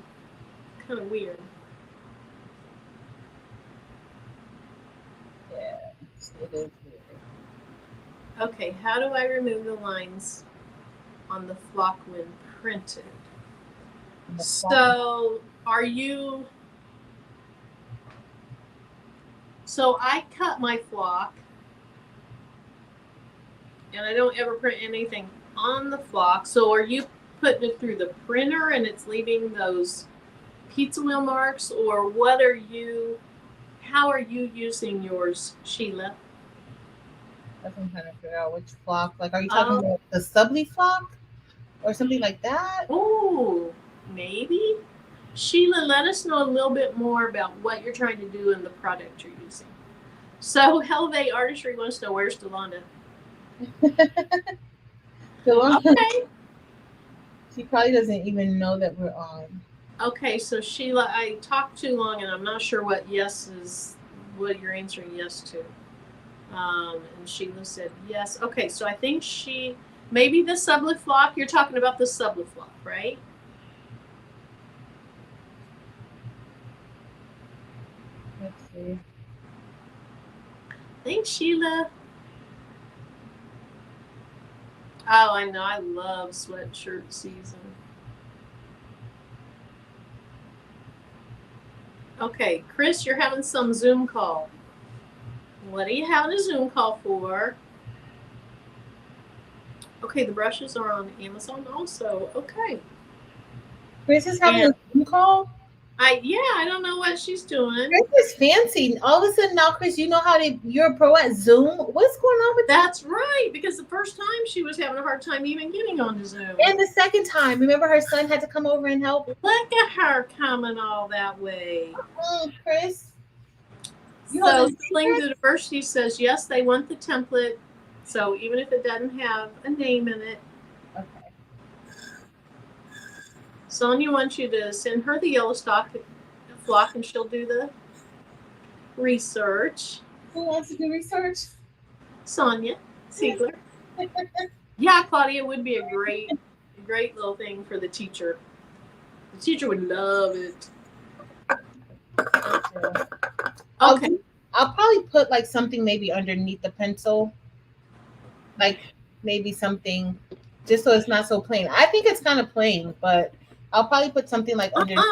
kind of weird. Yeah, it is weird. Okay, how do I remove the lines on the flock when printed? So, are you... So, I cut my flock, and I don't ever print anything on the flock. So, are you putting it through the printer and it's leaving those pizza wheel marks, or what are you... How are you using yours, Sheila? I'm trying to figure out which flock. Like, are you talking about the Subli flock or something like that? Oh, maybe. Sheila, let us know a little bit more about what you're trying to do and the product you're using. So, Helve Artistry wants to know, where's Delana? Okay. She probably doesn't even know that we're on. Okay, so Sheila, I talked too long and I'm not sure what yes is, what you're answering yes to. And Sheila said yes. Okay, so I think maybe the Subli flock, you're talking about the Subli flock, right? Let's see. Thanks, Sheila. Oh, I know. I love sweatshirt season. Okay, Chris, you're having some Zoom call. What are you having a Zoom call for? Okay, the brushes are on Amazon also. Okay. Chris is having a Zoom call? I don't know what she's doing. Chris is fancy. All of a sudden now, Chris, you know how you're a pro at Zoom? What's going on with that? That's right, because the first time she was having a hard time even getting onto Zoom. And the second time, remember her son had to come over and help? Look at her coming all that way. Chris. So Bling University says, yes, they want the template. So even if it doesn't have a name in it. Okay. Sonia wants you to send her the yellow flock and she'll do the research. Who wants to do research? Sonia Siegler. Yeah, Claudia, would be a great little thing for the teacher. The teacher would love it. Okay. I'll probably put like something maybe underneath the pencil. Like maybe something just so it's not so plain. I think it's kind of plain, but I'll probably put something like underneath.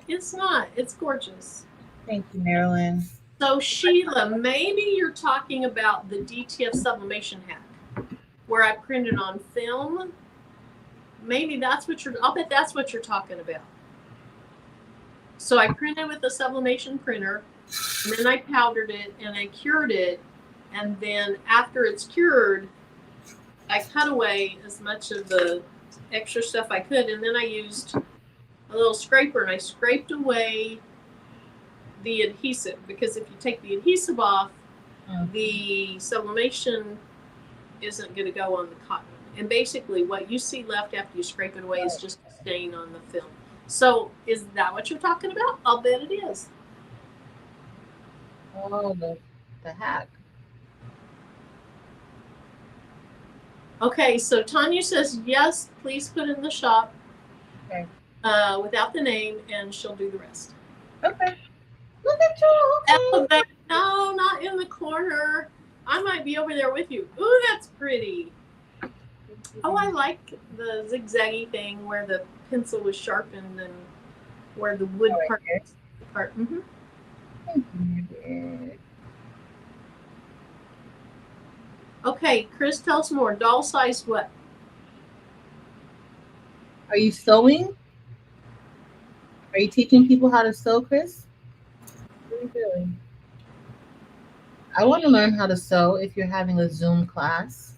It's not. It's gorgeous. Thank you, Marilyn. So Sheila, maybe you're talking about the DTF sublimation hack where I printed on film. Maybe that's what I'll bet that's what you're talking about. So I printed with the sublimation printer, and then I powdered it and I cured it. And then after it's cured, I cut away as much of the extra stuff I could. And then I used a little scraper and I scraped away the adhesive, because if you take the adhesive off, the sublimation isn't going to go on the cotton. And basically what you see left after you scrape it away is just a stain on the film. So is that what you're talking about? I'll bet it is. Oh, the hack. Okay, so Tanya says, yes, please put it in the shop. Okay. Without the name, and she'll do the rest. Okay. Look at you. Oh, not in the corner. I might be over there with you. Ooh, that's pretty. Oh, I like the zigzaggy thing where the pencil was sharpened and where the wood Right part. here. Mm-hmm. Thank you, dear. Okay, Chris, tell us more. Doll size what? Are you sewing? Are you teaching people how to sew, Chris? What are you doing? I want to learn how to sew if you're having a Zoom class.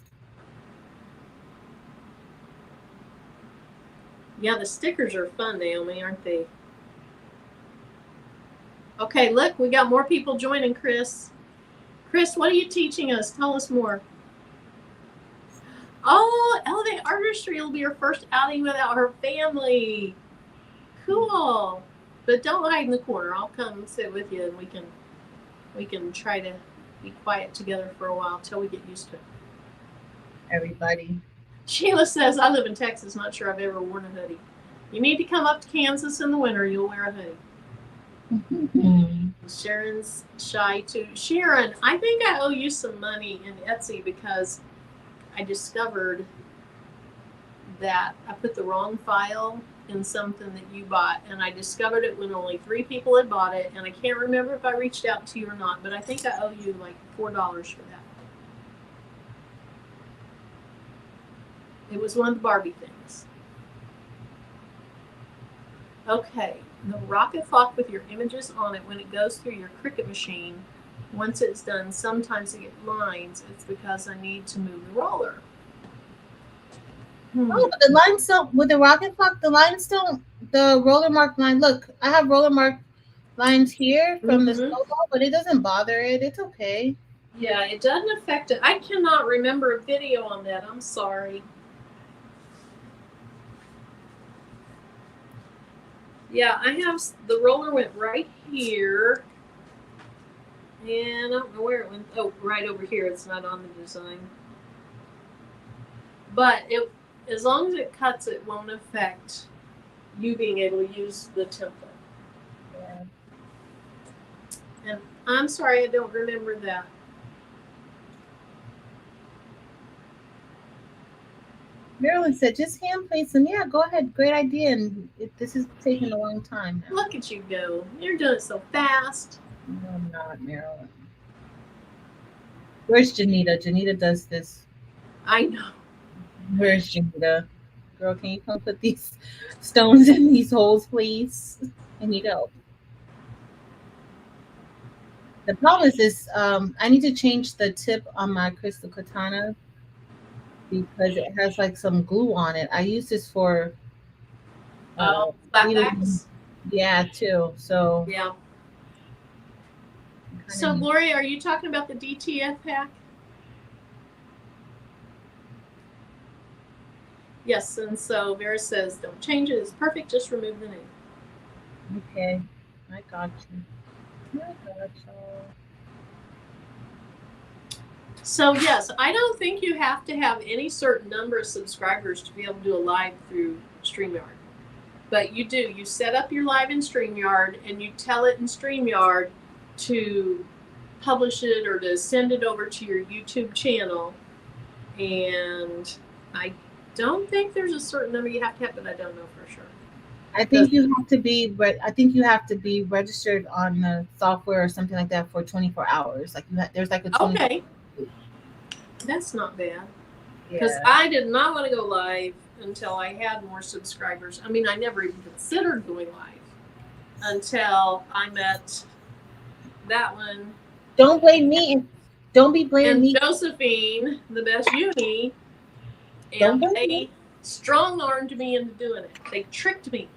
Yeah, the stickers are fun, Naomi, aren't they? Okay, look, we got more people joining, Chris. Chris, what are you teaching us? Tell us more. Oh, Elevate Artistry will be her first outing without her family. Cool. But don't hide in the corner. I'll come sit with you and we can try to be quiet together for a while till we get used to it. Everybody. Sheila says, I live in Texas, not sure I've ever worn a hoodie. You need to come up to Kansas in the winter, you'll wear a hoodie. Sharon's shy too. Sharon, I think I owe you some money in Etsy because I discovered that I put the wrong file in something that you bought, and I discovered it when only 3 people had bought it, and I can't remember if I reached out to you or not, but I think I owe you like $4 for that. It was one of the Barbie things. Okay, the rocket clock with your images on it, when it goes through your Cricut machine, once it's done, sometimes it gets lines. It's because I need to move the roller. Oh, the limestone with the rocket clock, the limestone, the roller mark line. Look, I have roller mark lines here from the snowball, but it doesn't bother it. It's okay. Yeah, it doesn't affect it. I cannot remember a video on that. I'm sorry. Yeah, I have the roller went right here. And I don't know where it went. Oh, right over here. It's not on the design. But it, as long as it cuts, it won't affect you being able to use the template. Yeah. And I'm sorry, I don't remember that. Marilyn said, just hand place them. Yeah, go ahead. Great idea. And this is taking a long time now. Look at you go. You're doing it so fast. No, I'm not, Marilyn. Where's Janita? Janita does this. I know. Where's Janita? Girl, can you come put these stones in these holes, please? I need help. The problem is this, I need to change the tip on my crystal katana because it has like some glue on it. I use this for flatbacks? Yeah, too. So yeah. So Lori, are you talking about the DTF pack? Yes, and so Vera says, don't change it. It's perfect. Just remove the name. Okay, I got you. I got you. So yes, I don't think you have to have any certain number of subscribers to be able to do a live through StreamYard. But you do. You set up your live in StreamYard and you tell it in StreamYard to publish it or to send it over to your YouTube channel. And I don't think there's a certain number you have to have, but I don't know for sure. I think you have to be. I think you have to be registered on the software or something like that for 24 hours. Like there's like a 24 okay. That's not bad. Because I did not want to go live until I had more subscribers. I mean, I never even considered going live until I met that one. Don't blame me. Don't be blaming me. Josephine, the best uni, and they strong-armed me into doing it. They tricked me.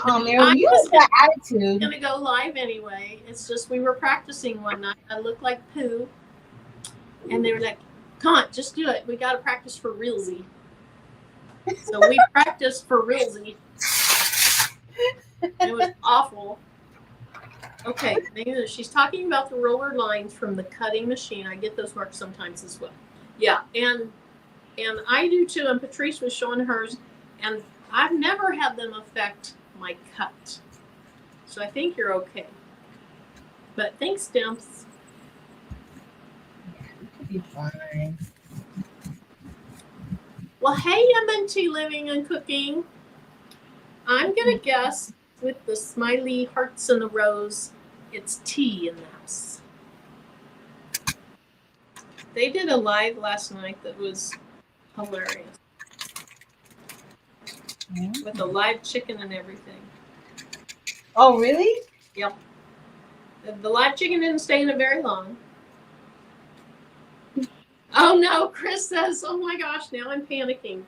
Mary, you have that attitude. I'm going to go live anyway. It's just we were practicing one night. I looked like poo. And they were like, come on, just do it. We got to practice for realsy. So we practiced for realsy. It was awful. Okay, she's talking about the roller lines from the cutting machine. I get those marks sometimes as well. Yeah, and I do too. And Patrice was showing hers. And I've never had them affect my cut. So I think you're okay. But thanks, Stamps. It'll be fine. Well, hey, MNT Living and Cooking. I'm going to guess with the smiley hearts and the rose, it's tea in the house. They did a live last night that was hilarious. With a live chicken and everything. Oh, really? Yep. The live chicken didn't stay in it very long. Oh no, Chris says, oh my gosh, now I'm panicking.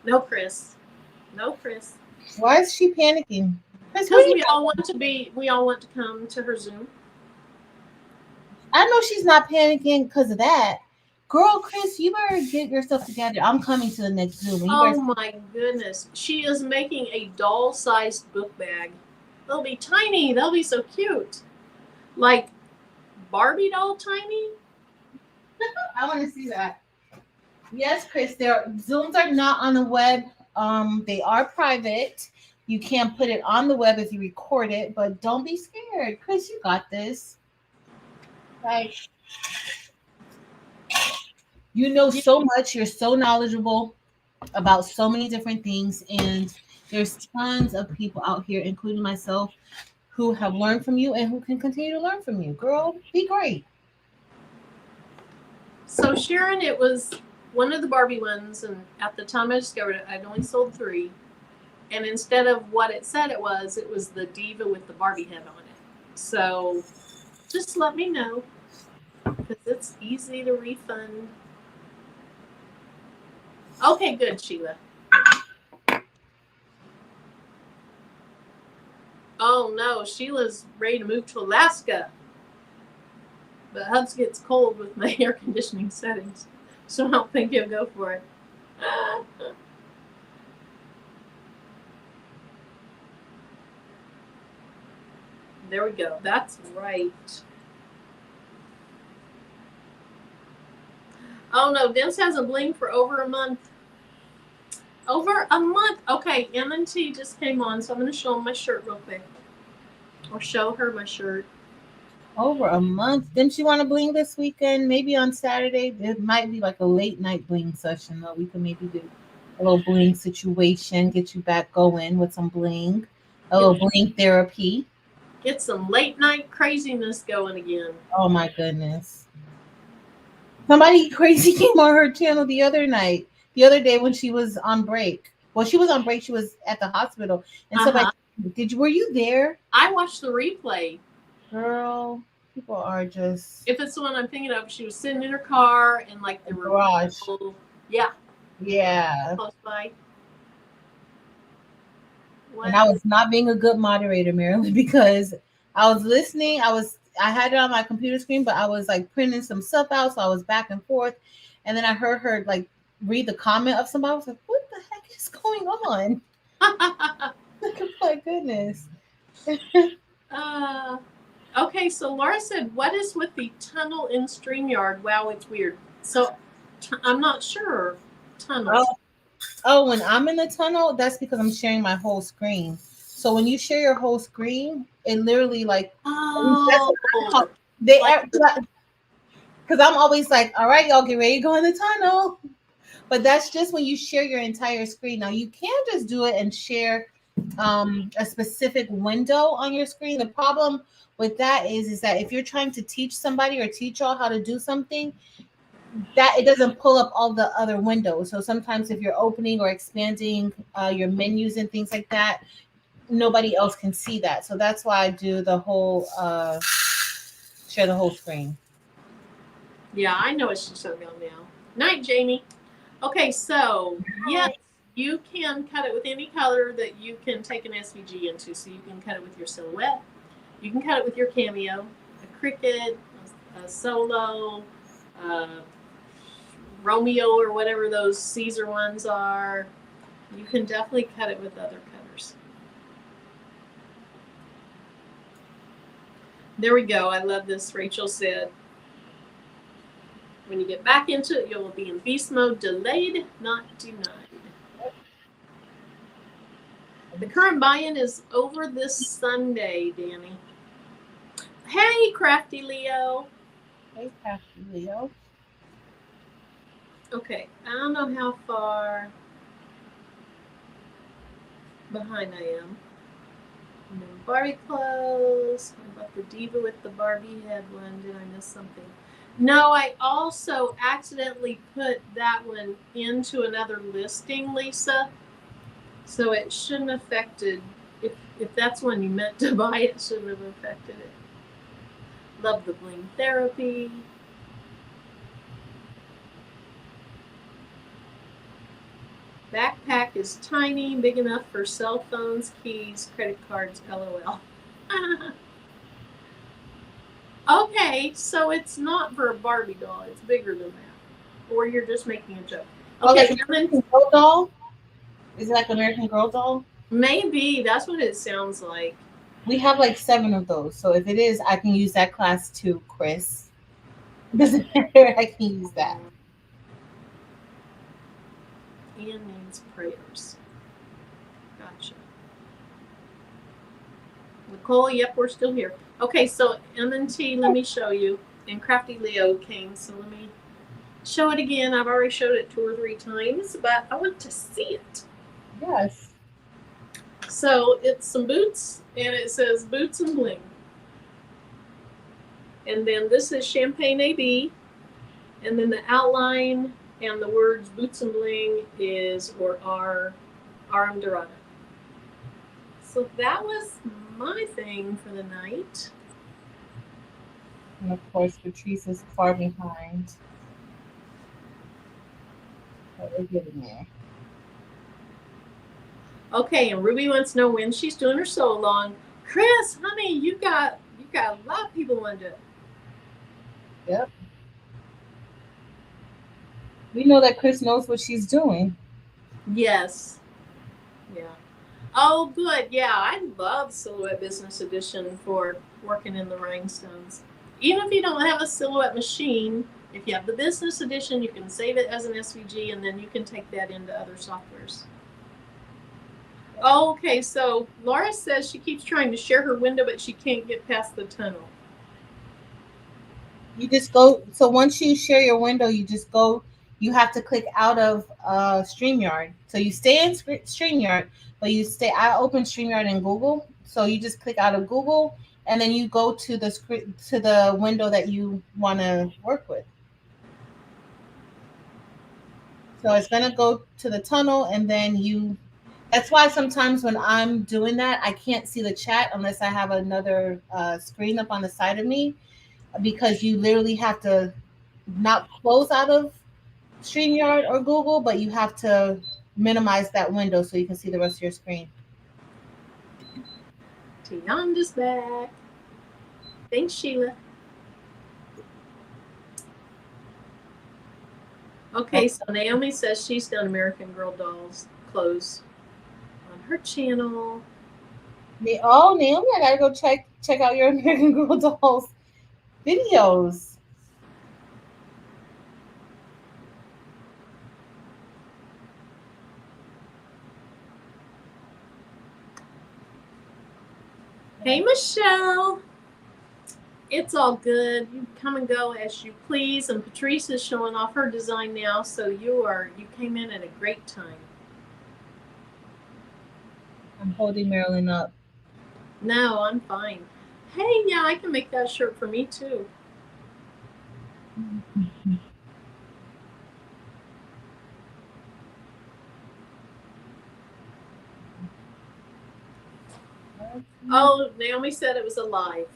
No, Chris. No, Chris. Why is she panicking? Because we all want to come to her Zoom. I know she's not panicking because of that. Girl, Chris, you better get yourself together. I'm coming to the next Zoom. Oh my goodness. She is making a doll-sized book bag. They'll be tiny. They'll be so cute. Like Barbie doll tiny. I want to see that. Yes, Chris, their Zooms are not on the web. They are private. You can't put it on the web if you record it, but don't be scared. Chris, you got this. Like, you know so much. You're so knowledgeable about so many different things, and there's tons of people out here, including myself, who have learned from you and who can continue to learn from you. Girl, be great. So Sharon, it was one of the Barbie ones, and at the time I discovered it, I'd only sold 3. And instead of what it said it was the diva with the Barbie head on it. So just let me know, because it's easy to refund. Okay, good, Sheila. Oh no, Sheila's ready to move to Alaska. But Hubs gets cold with my air conditioning settings, so I don't think he'll go for it. There we go. That's right. Oh no, Vince hasn't blinged for over a month. Over a month. Okay, M&T just came on, so I'm going to show him my shirt real quick. Or show her my shirt. Over a month. Didn't you want to bling this weekend? Maybe on Saturday. It might be like a late night bling session, though. We can maybe do a little bling situation, get you back going with some bling, a little bling therapy. Get some late night craziness going again. Oh my goodness. Somebody crazy came on her channel the other day when she was on break. Well, she was on break. She was at the hospital. And somebody, were you there? I watched the replay. Girl, people are just. If it's the one I'm thinking of, she was sitting in her car and like there were people. Yeah. Close by. What? And I was not being a good moderator, Marilyn, because I was listening. I had it on my computer screen, but I was like printing some stuff out, so I was back and forth. And then I heard her like read the comment of somebody. I was like, "What the heck is going on?" Like, oh my goodness. Okay, so Laura said, "What is with the tunnel in StreamYard? Wow, it's weird." So I'm not sure. Tunnel. Oh, when I'm in the tunnel, that's because I'm sharing my whole screen. So when you share your whole screen, it literally like because I'm always like, all right, y'all get ready to go in the tunnel. But that's just when you share your entire screen. Now you can just do it and share a specific window on your screen. The problem with that is that if you're trying to teach somebody or teach y'all how to do something, that it doesn't pull up all the other windows. So sometimes if you're opening or expanding your menus and things like that, nobody else can see that. So that's why I do the whole share the whole screen. Yeah, I know it's just about now. Night, Jamie. Okay, so yes, you can cut it with any color that you can take an SVG into. So you can cut it with your silhouette. You can cut it with your cameo, a cricket, a solo, Romeo or whatever those Caesar ones are. You can definitely cut it with other cutters. There we go. I love this. Rachel said, when you get back into it, you will be in beast mode, delayed, not denied. The current buy-in is over this Sunday, Danny. Hey, Crafty Leo. Hey, Crafty Leo. Okay, I don't know how far behind I am. And then Barbie clothes. What about the diva with the Barbie head one? Did I miss something? No, I also accidentally put that one into another listing, Lisa. So it shouldn't have affected, if that's one you meant to buy, it shouldn't have affected it. Love the Bling therapy. Backpack is tiny, big enough for cell phones, keys, credit cards, LOL. Okay, so it's not for a Barbie doll. It's bigger than that. Or you're just making a joke. Okay, like American Girl doll? Is it like American Girl doll? Maybe. That's what it sounds like. We have like 7 of those. So if it is, I can use that class too, Chris. It doesn't matter. I can use that. Ian needs prayers. Gotcha. Nicole, yep, we're still here. Okay, so M&T, let me show you. And Crafty Leo came, so let me show it again. I've already showed it 2 or 3 times, but I want to see it. Yes. So it's some boots, and it says Boots and Bling. And then this is Champagne AB. And then the outline and the words Boots and Bling is or are RM Dorada. So that was my thing for the night. And of course, Patrice is far behind. But we're getting there. Okay, and Ruby wants to know when she's doing her solo long. Chris, honey, you got a lot of people want to do it. Yep. We know that Chris knows what she's doing. Yes. Yeah. Oh, good. Yeah, I love Silhouette Business Edition for working in the rhinestones. Even if you don't have a Silhouette machine, if you have the Business Edition, you can save it as an SVG, and then you can take that into other softwares. Okay, so Laura says she keeps trying to share her window, but she can't get past the tunnel. You just go. So once you share your window, you just go. You have to click out of StreamYard. So you stay in StreamYard, but you stay. I open StreamYard in Google, so you just click out of Google, and then you go to the to the window that you want to work with. So it's gonna go to the tunnel, and then you. That's why sometimes when I'm doing that, I can't see the chat unless I have another screen up on the side of me, because you literally have to not close out of StreamYard or Google, but you have to minimize that window so you can see the rest of your screen. Tianda's back. Thanks, Sheila. Okay, so Naomi says she's done American Girl dolls clothes on her channel. Oh, Naomi, I gotta go check out your American Girl dolls videos. Hey, Michelle. It's all good. You come and go as you please. And Patrice is showing off her design now, so you came in at a great time. I'm holding Marilyn up. No, I'm fine. Hey, yeah, I can make that shirt for me too. Oh, Naomi said it was alive.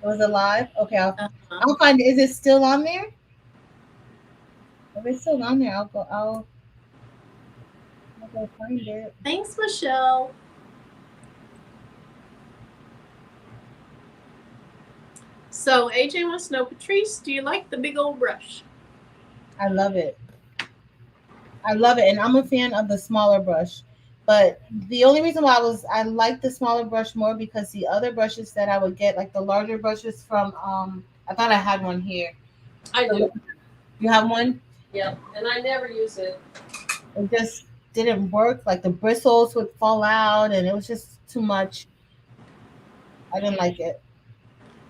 It was alive? Okay, I'll find it. Is it still on there? If it's still on there, I'll go find it. Thanks, Michelle. So AJ wants to know, Patrice, do you like the big old brush? I love it. And I'm a fan of the smaller brush. But the only reason why I like the smaller brush more because the other brushes that I would get, like the larger brushes from I thought I had one here. I do. You have one? Yep, and I never use it. It just didn't work. Like the bristles would fall out and it was just too much. I didn't like it.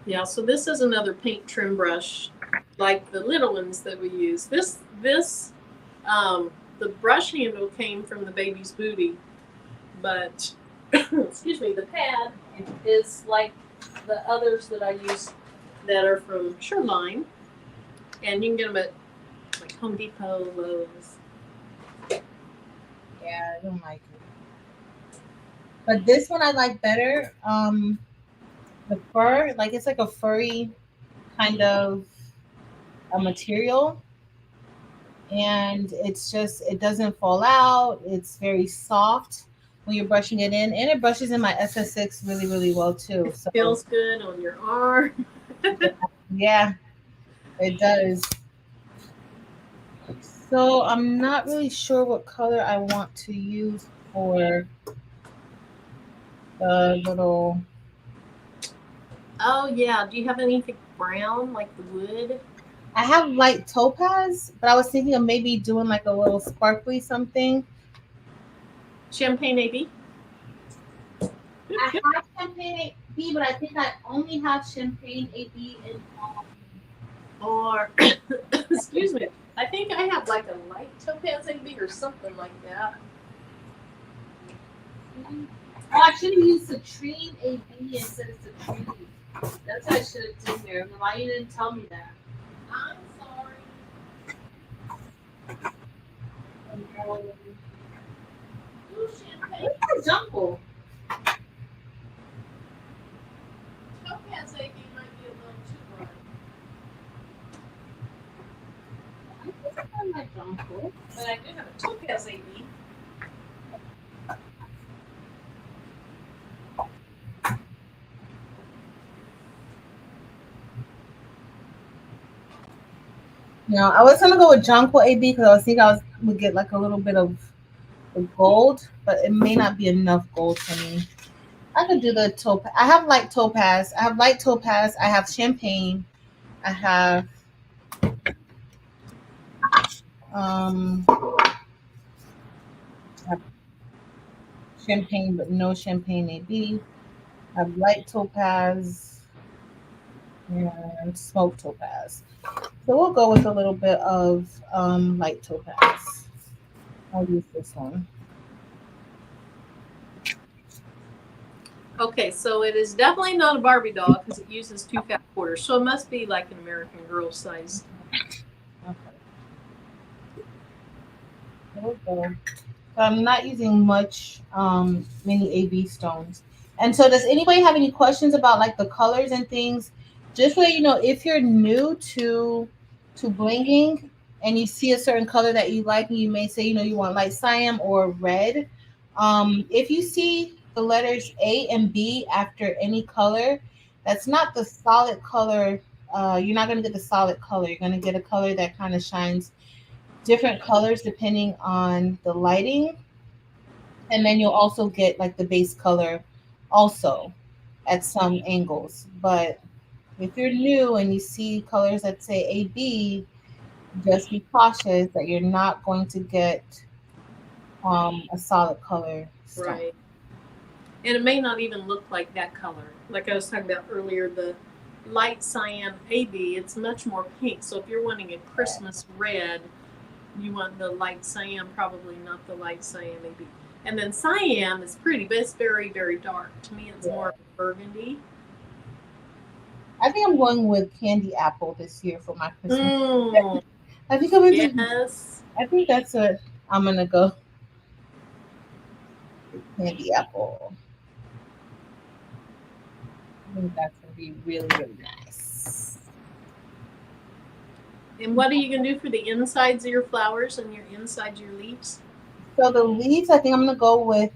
Yeah, so this is another paint trim brush, like the little ones that we use. The brush handle came from the baby's booty, but excuse me, the pad is like the others that I use that are from Shoreline, and you can get them at like Home Depot, Lowe's. Yeah, I don't like it. But this one I like better. The fur, like it's like a furry kind of a material, and it's just it doesn't fall out. It's very soft when you're brushing it in, and it brushes in my SS6 really, really well too. It So feels good on your arm. yeah, it does. So I'm not really sure what color I want to use for the little. Oh yeah, do you have anything brown like the wood? I have light topaz, but I was thinking of maybe doing like a little sparkly something. Champagne AB? I have champagne AB, but I think I only have champagne AB in Or excuse me, I think I have like a light topaz AB or something like that. Oh, I should have used citrine AB instead of citrine. That's what I should have done here. Why you didn't tell me that? I'm sorry. Ooh, champagne Where's the jungle? topaz AB might be a little too bright. I think I like jungle. But I do have a topaz AB. No, I was gonna go with jonquil AB because I was thinking would get like a little bit of gold, but it may not be enough gold for me. I could do the topaz. I have light topaz. I have light topaz. I have champagne. I have um I have champagne, but no champagne AB. I have light topaz and smoke topaz. So we'll go with a little bit of light topaz. I'll use this one. Okay, so it is definitely not a Barbie doll because it uses 2 fat quarters. So it must be like an American Girl size. Okay. There we go. So I'm not using much mini AB stones. And so does anybody have any questions about like the colors and things? Just so you know, if you're new to blinging and you see a certain color that you like, and you may say, you want light cyan or red. If you see the letters A and B after any color, that's not the solid color. You're not going to get the solid color. You're going to get a color that kind of shines different colors depending on the lighting, and then you'll also get like the base color also at some angles. But if you're new and you see colors that say AB, just be cautious that you're not going to get a solid color stone. Right. And it may not even look like that color. Like I was talking about earlier, the light cyan AB, it's much more pink. So if you're wanting a Christmas red, you want the light cyan, probably not the light cyan AB. And then cyan is pretty, but it's very, very dark. To me, it's more of a burgundy. I think I'm going with candy apple this year for my Christmas. Mm, I think I'm gonna yes. I think that's what I'm gonna go. Candy apple. I think that's gonna be really, really nice. And what are you going to do for the insides of your flowers and your insides of your leaves? So the leaves, I think I'm gonna go with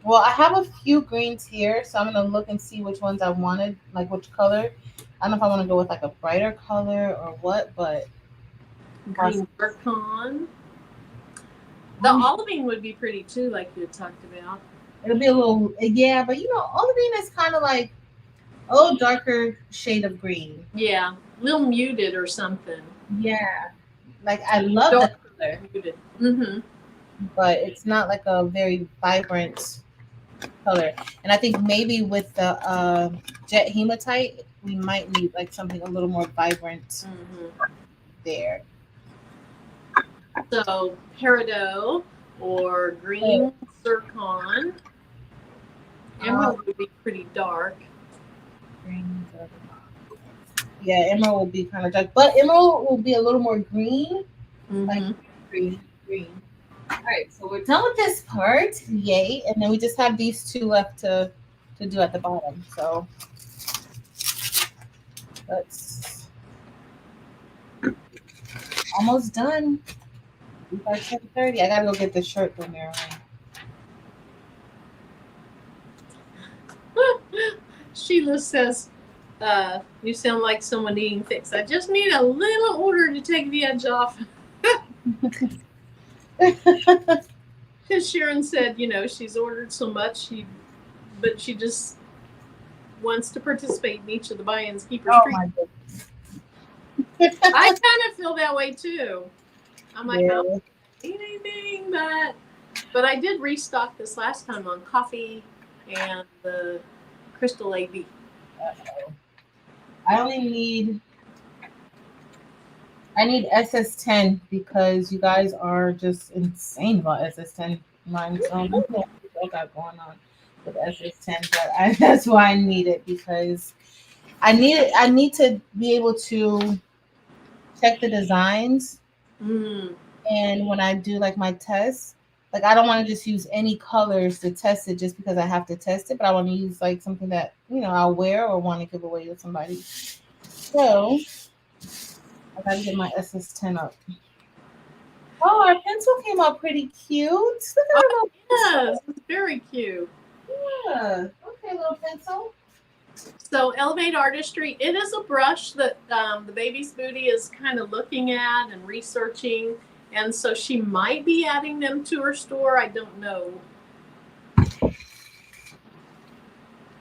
well, I have a few greens here, so I'm gonna look and see which ones I wanted, like which color. I don't know if I want to go with like a brighter color or what, but Green zircon. The olivine would be pretty too, like you had talked about. it'll be a little, yeah, but olivine is kind of like a little darker shade of green. Yeah, a little muted or something. Yeah, like I love the color, Muted. Mm-hmm. but it's not like a very vibrant color. And I think maybe with the jet hematite, we might need like something a little more vibrant there. So peridot or green zircon. Emerald would be pretty dark. Green zircon. Yeah, emerald will be kind of dark, but emerald will be a little more green, like green. All right, so we're done with this part. Yay! And then we just have these two left to do at the bottom. So let's almost done. By 10:30, I gotta go get the shirt from there. Sheila says, you sound like someone needing fix. I just need a little order to take the edge off. Because Sharon said, she's ordered so much, but she just wants to participate in each of the buy-ins, keep her streak. I kind of feel that way too. I'm like, I don't need anything, but I did restock this last time on coffee and the Crystal AB. I need SS10 because you guys are just insane about SS10. Mine's all got going on with SS10, but that's why I need it, because I need to be able to check the designs. And when I do like my tests, like I don't want to just use any colors to test it just because I have to test it, but I want to use like something that I'll wear or want to give away to somebody. So I gotta get my SS10 up. Oh, our pencil came out pretty cute. Look at our little yes, it's very cute. Yeah. Okay, little pencil. So Elevate Artistry, it is a brush that the baby's booty is kind of looking at and researching, and so she might be adding them to her store. I don't know.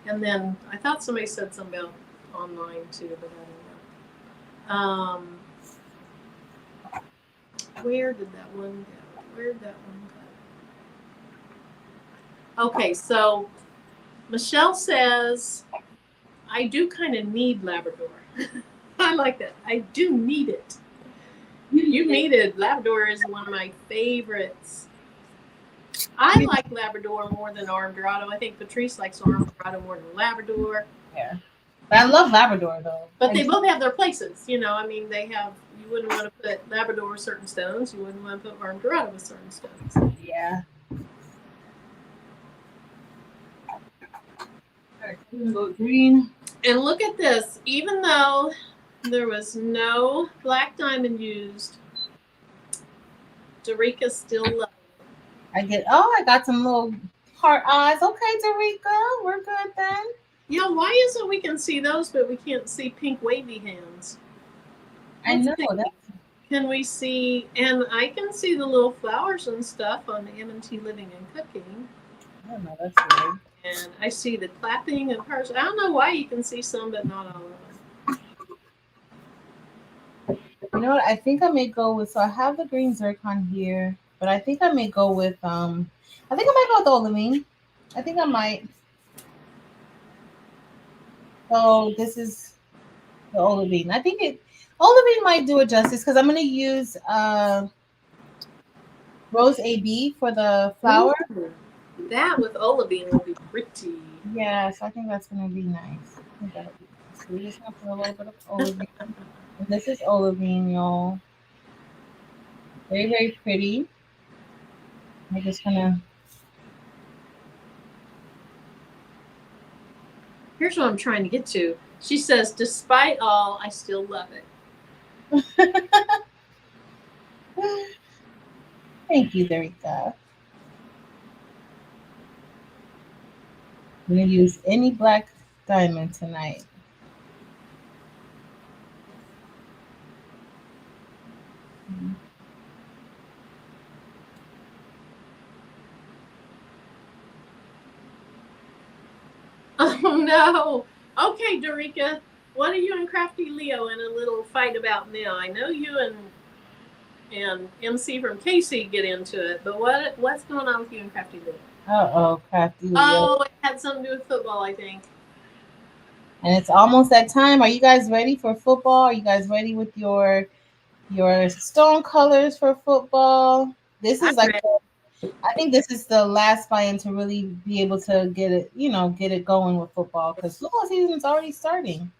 And then I thought somebody said something about online too, but I don't know. Where did that one go? Where'd that one go? Okay, so Michelle says, I do kind of need Labrador. I like that. I do need it. You need it. Labrador is one of my favorites. I like Labrador more than Armed Dorado. I think Patrice likes Armed Dorado more than Labrador. Yeah. But I love Labrador though. But they both have their places. They have, you wouldn't want to put Labrador with certain stones. You wouldn't want to put Armed Dorado with certain stones. Yeah. Alright, I'm gonna go green. And look at this. Even though there was no black diamond used, Dorica still loves it. I got some little heart eyes. Okay, Dorica, we're good then. Yeah, why is it we can see those, but we can't see pink wavy hands? I know that. Can we see? And I can see the little flowers and stuff on the M&T Living and Cooking. I don't know, that's weird. And I see the clapping of hers. I don't know why you can see some, but not all of them. You know what? I think I may go with. So I have the green zircon here, but I think I may go with. I think I might go with olivine. I think I might. So this is the olivine. I think olivine might do it justice because I'm going to use Rose AB for the flower. Ooh, that with olivine will be pretty. Yeah, so I think that's going to be nice. So we just have to put a little bit of olivine. And this is olivine, y'all. Very, very pretty. I'm just going to. Here's what I'm trying to get to. She says, despite all, I still love it. Thank you, Dorica. I'm going to use any black diamond tonight. Oh no. Okay, Dorica, what are you and Crafty Leo in a little fight about now? I know you and MC from Casey get into it, but what's going on with you and Crafty Leo? Uh-oh, Crafty Leo. Oh, it had something to do with football, I think. And it's almost that time. Are you guys ready for football? Are you guys ready with your stone colors for football? This I'm is like ready. I think this is the last buy-in to really be able to get it, get it going with football because football season is already starting.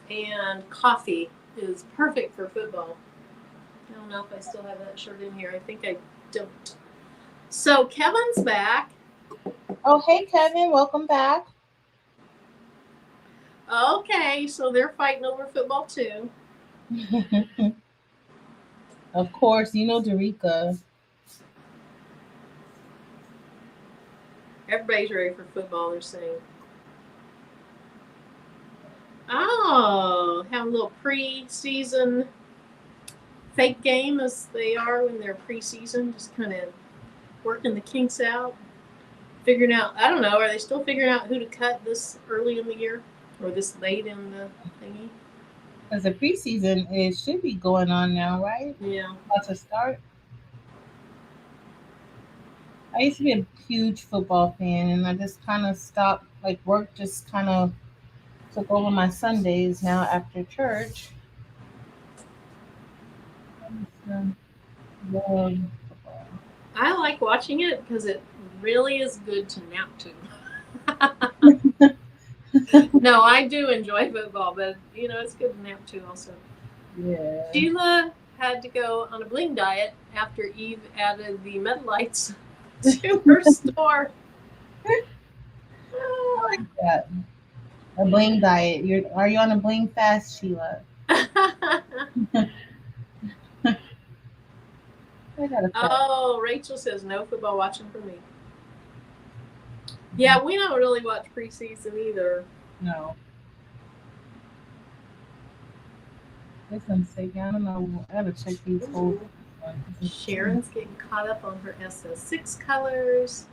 And coffee is perfect for football. I don't know if I still have that shirt in here. I think I don't. So Kevin's back. Oh, hey Kevin, welcome back. Okay, so they're fighting over football too. Of course, Dorica. Everybody's ready for football, they're saying. Oh, having a little pre-season fake game as they are when they're pre-season, just kind of working the kinks out, figuring out. I don't know. Are they still figuring out who to cut this early in the year or this late in the thingy? Because the preseason it should be going on now, right? Yeah. About to start. I used to be a huge football fan, and I just kind of stopped. Like work just kind of took over my Sundays now after church. I used to love football. I like watching it because it really is good to nap to. No, I do enjoy football, but it's good to nap to also. Yeah. Sheila had to go on a Bling diet after Eve added the Metalites to her store. I like that. A bling diet. Are you on a bling fast, Sheila? I got a fast. Oh, Rachel says no football watching for me. Yeah, we don't really watch preseason either. No. This one's taking. I don't know. I gotta check these whole. Sharon's getting caught up on her SS6 colors.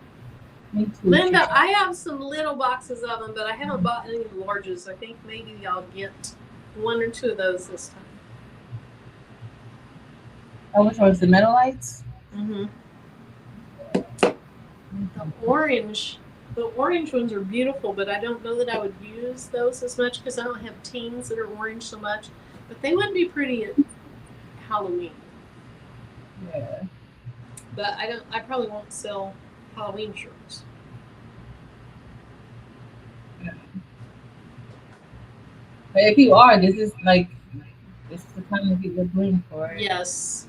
Me too. Linda, Sharon. I have some little boxes of them, but I haven't bought any larges. I think maybe I'll get one or two of those this time. Oh, which one's the Metalites? Mm-hmm. The orange ones are beautiful, but I don't know that I would use those as much because I don't have teens that are orange so much. But they would be pretty at Halloween. Yeah. But I probably won't sell Halloween shirts. Yeah. But if you are, this is the time to get the bling for it. Yes.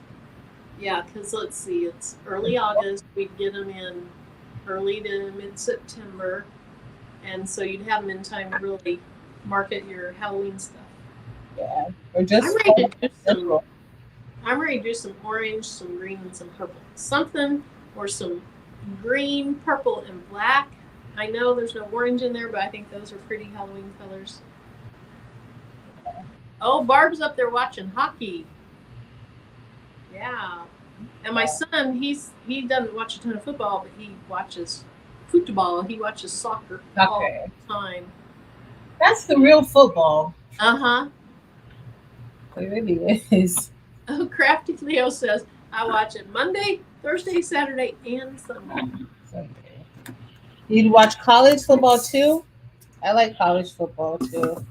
Yeah, because let's see, it's early August. We'd get them in early to mid-September. And so you'd have them in time to really market your Halloween stuff. Yeah. Or just I'm ready to do some orange, some green, and some purple. Something, or some green, purple, and black. I know there's no orange in there, but I think those are pretty Halloween colors. Oh, Barb's up there watching hockey. Yeah. And my son, he doesn't watch a ton of football, but he watches football. He watches soccer all the time. That's the real football. Uh-huh. It really is. Oh, Crafty Leo says, I watch it Monday, Thursday, Saturday, and Sunday. You watch college football too? I like college football too.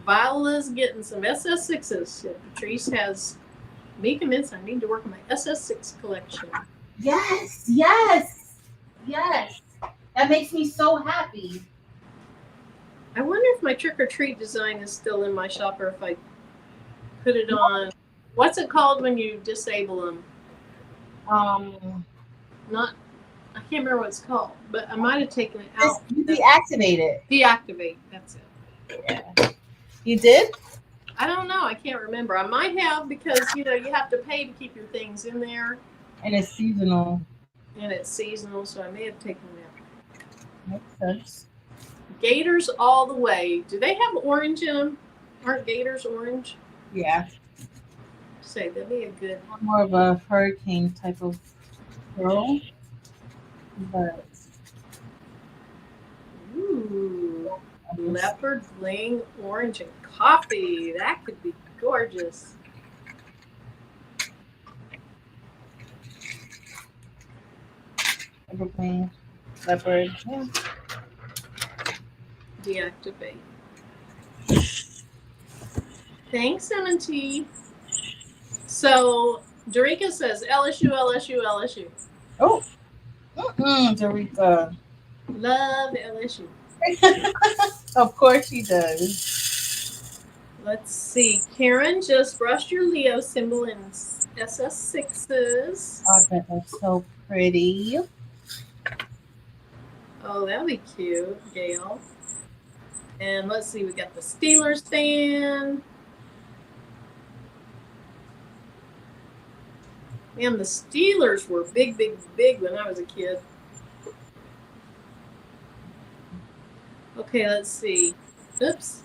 Viola's getting some SS6s. Patrice has me convinced I need to work on my SS6 collection. Yes, yes, yes. That makes me so happy. I wonder if my trick or treat design is still in my shop or if I put it on. What's it called when you disable them? Not. I can't remember what it's called, but I might have taken it out. You deactivate it. Deactivate. That's it. Yeah. You did? I don't know. I can't remember. I might have because you have to pay to keep your things in there. And it's seasonal. So I may have taken it out. Makes sense. Gators all the way. Do they have orange in them? Aren't gators orange? Yeah. Say that'd be a good. More of a hurricane type of girl. But Ooh. Leopard, bling, orange, and coffee. That could be gorgeous. leopard. Yeah. deactivate. Thanks, MT. So Dorica says LSU, LSU, LSU. Oh, Dorica. Love LSU. Of course she does. Let's see. Karen just brushed your Leo symbol in SS6s. Oh, that looks so pretty. Oh, that'll be cute, Gail. And let's see, we got the Steelers fan. Man, the Steelers were big, big, big when I was a kid. Okay, let's see. Oops.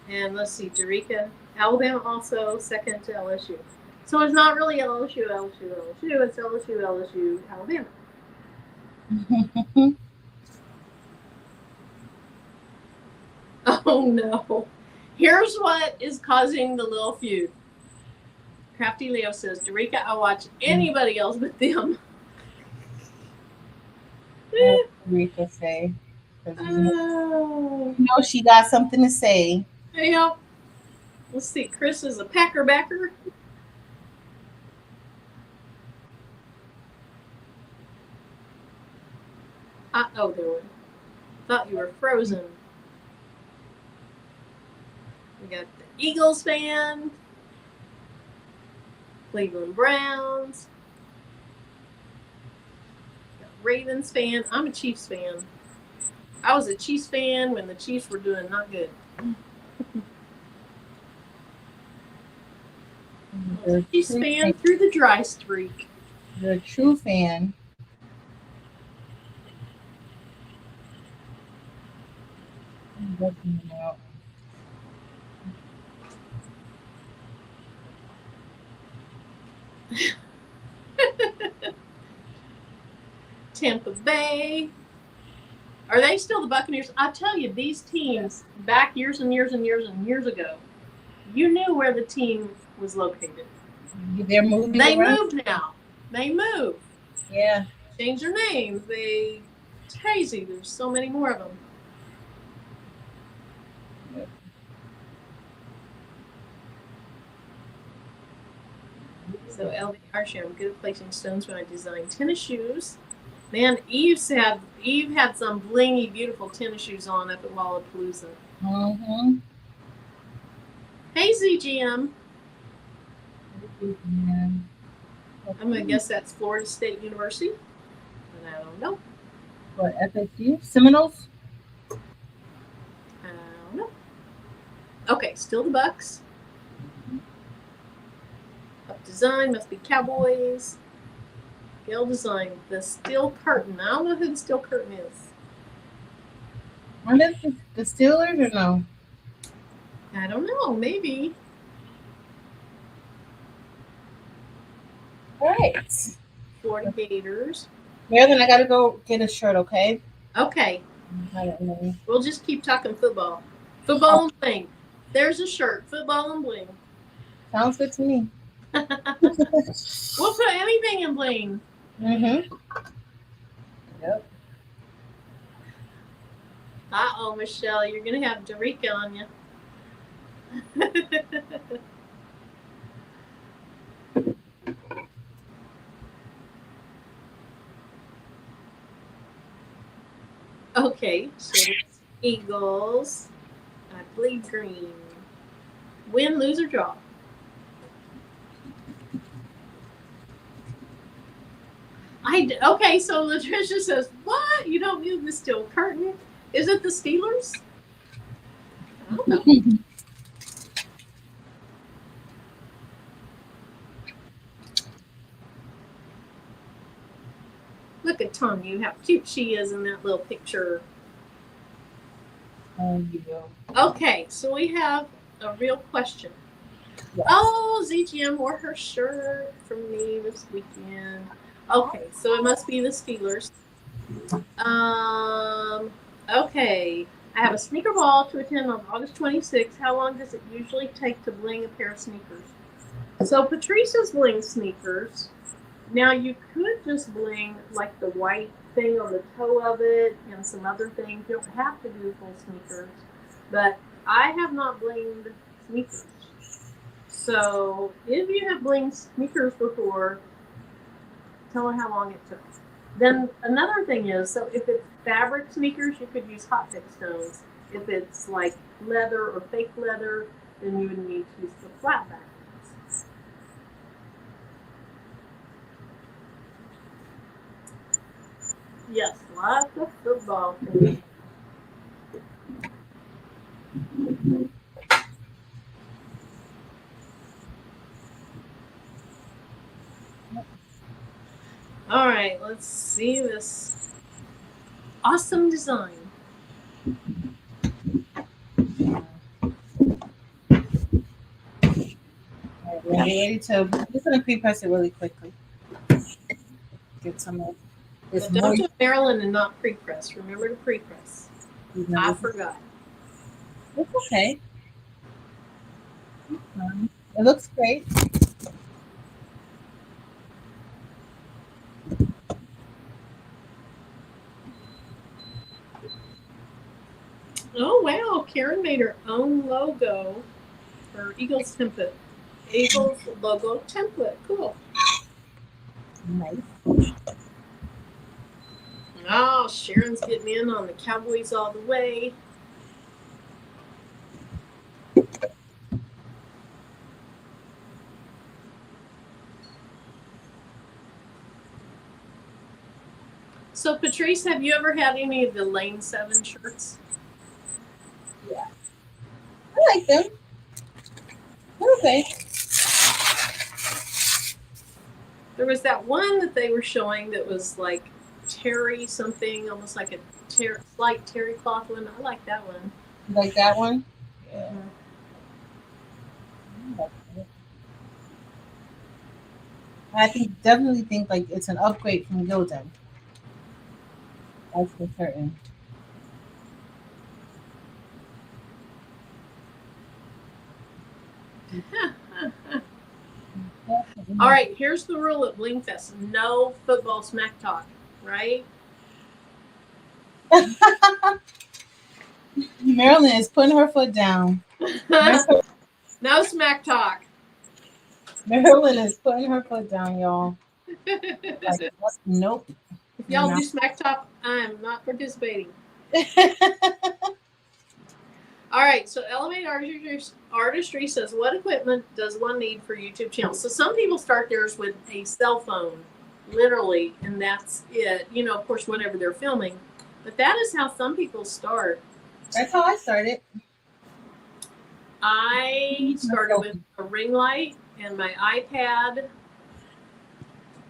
And let's see, Dorica, Alabama also second to LSU. So it's not really LSU, LSU, LSU. It's LSU, LSU, Alabama. Oh no. Here's what is causing the little feud. Crafty Leo says, Dorica, I'll watch anybody else but them. Dorica say. You know she got something to say. Yeah. Let's see. Chris is a Packer backer. Oh, there were. Thought you were frozen. We got the Eagles fan. Cleveland Browns. Ravens fan. I'm a Chiefs fan. I was a Chiefs fan when the Chiefs were doing not good. Chiefs fan through the dry streak. The true fan. Tampa Bay. Are they still the Buccaneers? I tell you, these teams back years and years and years and years ago, you knew where the team was located. They're moving. They moved now. They moved. Yeah. Changed their names. It's crazy. There's so many more of them. So LDR share, I'm good at placing stones when I design tennis shoes. Man, Eve had some blingy, beautiful tennis shoes on up at Wallapalooza. Mm-hmm. Hey, ZGM. Yeah. I'm going to guess that's Florida State University. But I don't know. What, FSU? Seminoles? I don't know. Okay, still the Bucks. Up design must be Cowboys. Gail designed the steel curtain. I don't know who the steel curtain is. Are they the Steelers or no? I don't know. Maybe. All right. Florida Gators. Marilyn, I gotta go get a shirt, okay? Okay. I don't know. We'll just keep talking football. Football and bling. There's a shirt. Football and bling. Sounds good to me. We'll put anything in bling. Mm-hmm. Yep. Uh-oh, Michelle. You're going to have Dorica on you. Okay, so it's Eagles. I bleed green. Win, lose, or draw. Okay, so Latricia says, what? You don't use the steel curtain? Is it the Steelers? I don't know. Look at Tanya, how cute she is in that little picture. Oh, you go. Okay, so we have a real question. Yes. Oh, ZGM wore her shirt from me this weekend. Okay, so it must be the Steelers. Okay, I have a sneaker ball to attend on August 26th. How long does it usually take to bling a pair of sneakers? So Patrice's bling sneakers Now you could just bling like the white thing on the toe of it and some other things. You don't have to do full sneakers, but I have not blinged sneakers. So if you have blinged sneakers before, tell her how long it took. Then another thing is, so if it's fabric sneakers, you could use hot fix stones. If it's like leather or fake leather, then you would need to use the flat back ones. Yes, lots of football things. All right, let's see this awesome design. All right, we're ready to. I'm just gonna pre-press it really quickly. Get some of this But don't moist. do Maryland and not pre-press. Remember to pre-press. I forgot. It's okay. It looks great. Oh wow, Karen made her own logo for Eagles template. Eagles logo template. Cool. Nice. Oh, Sharon's getting in on the Cowboys all the way. So, Patrice, have you ever had any of the Lane 7 shirts? Yeah. I like them. They're okay. There was that one that they were showing that was like terry something, almost like a slight terry cloth one. I like that one. You like that one? Yeah. Mhm. I definitely think like it's an upgrade from Gildan. That's for certain. All right, here's the rule at Blingfest: no football smack talk, right? Marilyn is putting her foot down. No smack talk. Marilyn is putting her foot down, y'all. Like, nope. If y'all do smack talk, I'm not participating. All right, so Elevate Artistry says, what equipment does one need for YouTube channel? So some people start theirs with a cell phone, literally, and that's it. You know, of course, whatever they're filming. But that is how some people start. That's how I started. I started with a ring light and my iPad.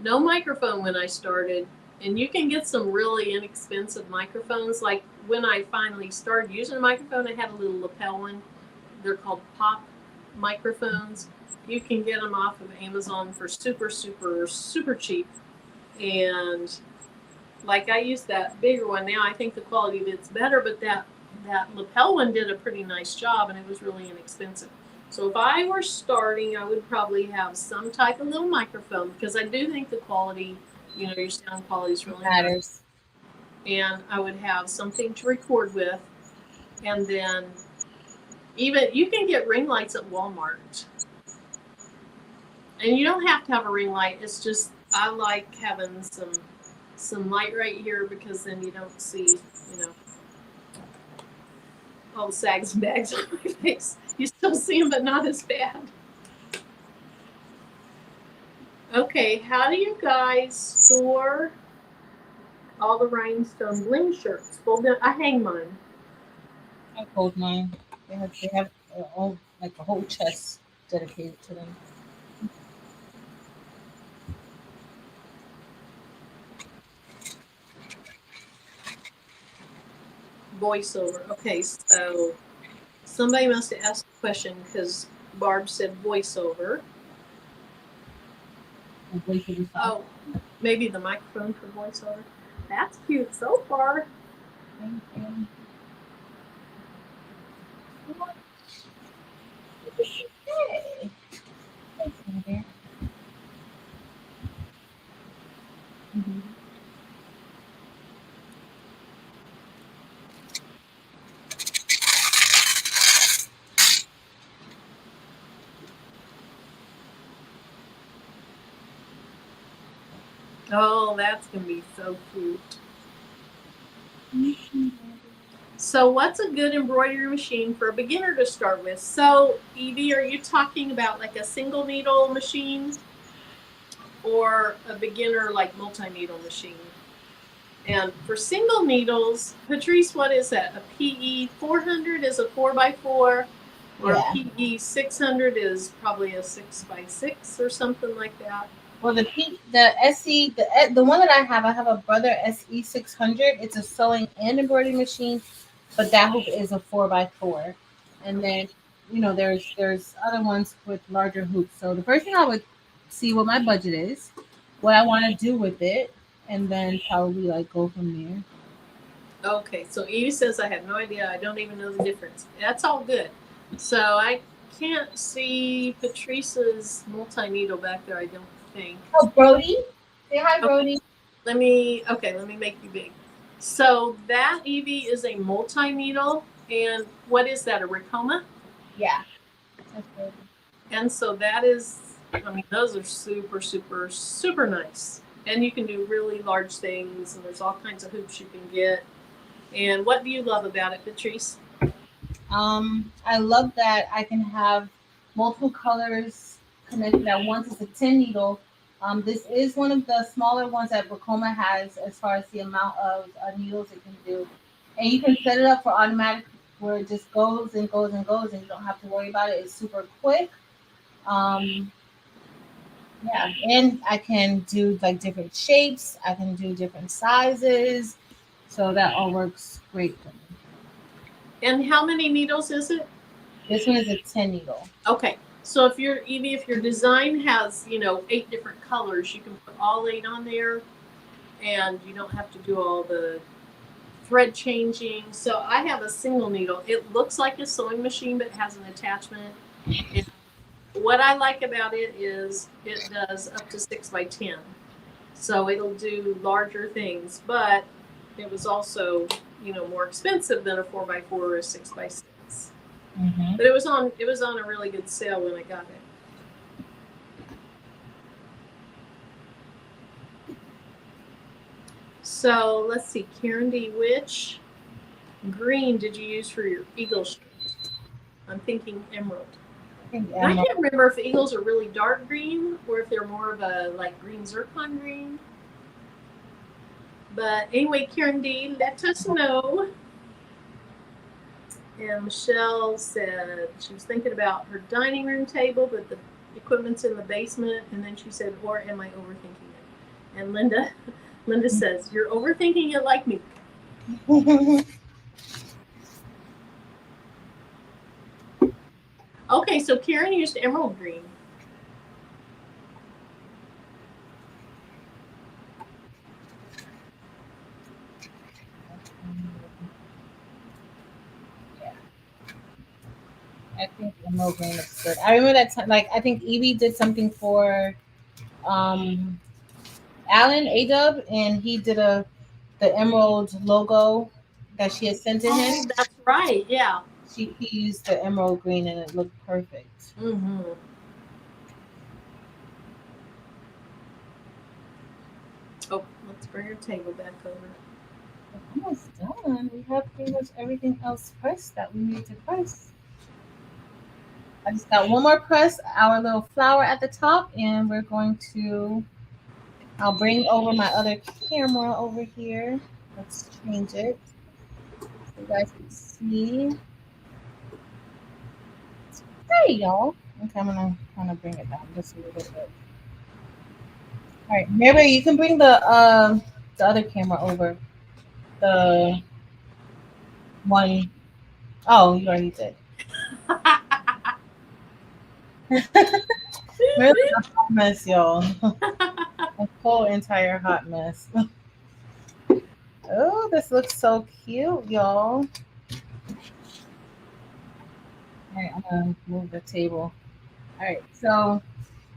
No microphone when I started. And you can get some really inexpensive microphones. Like when I finally started using a microphone, I had a little lapel one. They're called pop microphones. You can get them off of Amazon for super, super, super cheap. And like I use that bigger one now. I think the quality of it's better, but that lapel one did a pretty nice job, and it was really inexpensive. So if I were starting, I would probably have some type of little microphone because I do think the quality, you know, your sound quality is really Matters. and I would have something to record with. And then even you can get ring lights at Walmart. And you don't have to have a ring light. It's just I like having some light right here because then you don't see, you know, all the sags and bags on my face. You still see them, but not as bad. Okay, how do you guys store all the rhinestone bling shirts? Well, I hang mine. I fold mine. They have all, like a whole chest dedicated to them. Voiceover. Okay, so somebody must have asked a question because Barb said voiceover. Oh, maybe the microphone for voiceover. That's cute so far. Thank you. Hey. Thanks, my dear. Oh, that's going to be so cute. So what's a good embroidery machine for a beginner to start with? So Evie, are you talking about like a single needle machine or a beginner like multi-needle machine? And for single needles, Patrice, what is that? A PE 400 is a 4x4, or Yeah. a PE 600 is probably a 6x6 or something like that. Well, the SE, the one that I have a Brother SE 600. It's a sewing and embroidery machine, but that hoop is a 4x4. And then, there's other ones with larger hoops. So the first thing I would see what my budget is, what I want to do with it, and then probably like go from there. Okay, so Evie says, I have no idea. I don't even know the difference. That's all good. So I can't see Patrice's multi-needle back there, I don't think. Oh, Brody, say hi, Okay, Brody. let me make you big. So that Evie is a multi-needle, and what is that, a Ricoma? Yeah, that's Brody. And so that is, I mean, those are super, super, super nice. And you can do really large things, and there's all kinds of hoops you can get. And what do you love about it, Patrice? I love that I can have multiple colors connected at once. It's a 10 needle. This is one of the smaller ones that Bracoma has as far as the amount of needles it can do. And you can set it up for automatic where it just goes and goes and goes and you don't have to worry about it. It's super quick. Um, yeah, and I can do like different shapes. I can do different sizes. So that all works great for me. And how many needles is it? This one is a 10 needle. Okay, so if your design has 8 different colors, you can put all 8 on there, and you don't have to do all the thread changing. So I have a single needle. It looks like a sewing machine, but it has an attachment. And what I like about it is it does up to 6x10, so it'll do larger things. But it was also more expensive than a 4x4 or a 6x6. Mm-hmm. But it was on a really good sale when I got it. So let's see, Karen D, which green did you use for your eagle shirt? I'm thinking emerald. I can't remember if eagles are really dark green or if they're more of a like green zircon green. But anyway, Karen D, let us know. And Michelle said she was thinking about her dining room table, but the equipment's in the basement. And then she said, or am I overthinking it? And Linda says, you're overthinking it like me. Okay, so Karen used emerald green. Yeah. I think emerald green looks good. I remember that time, like I think Evie did something for um Alan Adub, and he did the emerald logo that she had sent to him. Oh, that's right. Yeah. He used the emerald green, and it looked perfect. Mm-hmm. Oh, let's bring our table back over. We're almost done. We have pretty much everything else pressed that we need to press. I just got one more press, our little flower at the top, and we're going to. I'll bring over my other camera over here. Let's change it so you guys can see. Hey, y'all. Okay, I'm gonna kind of bring it down just a little bit. All right, Mary, you can bring the other camera over. The one oh, you already did. Really a hot mess, y'all. A whole entire hot mess. Oh, this looks so cute, y'all. All right, I'm gonna move the table. All right, so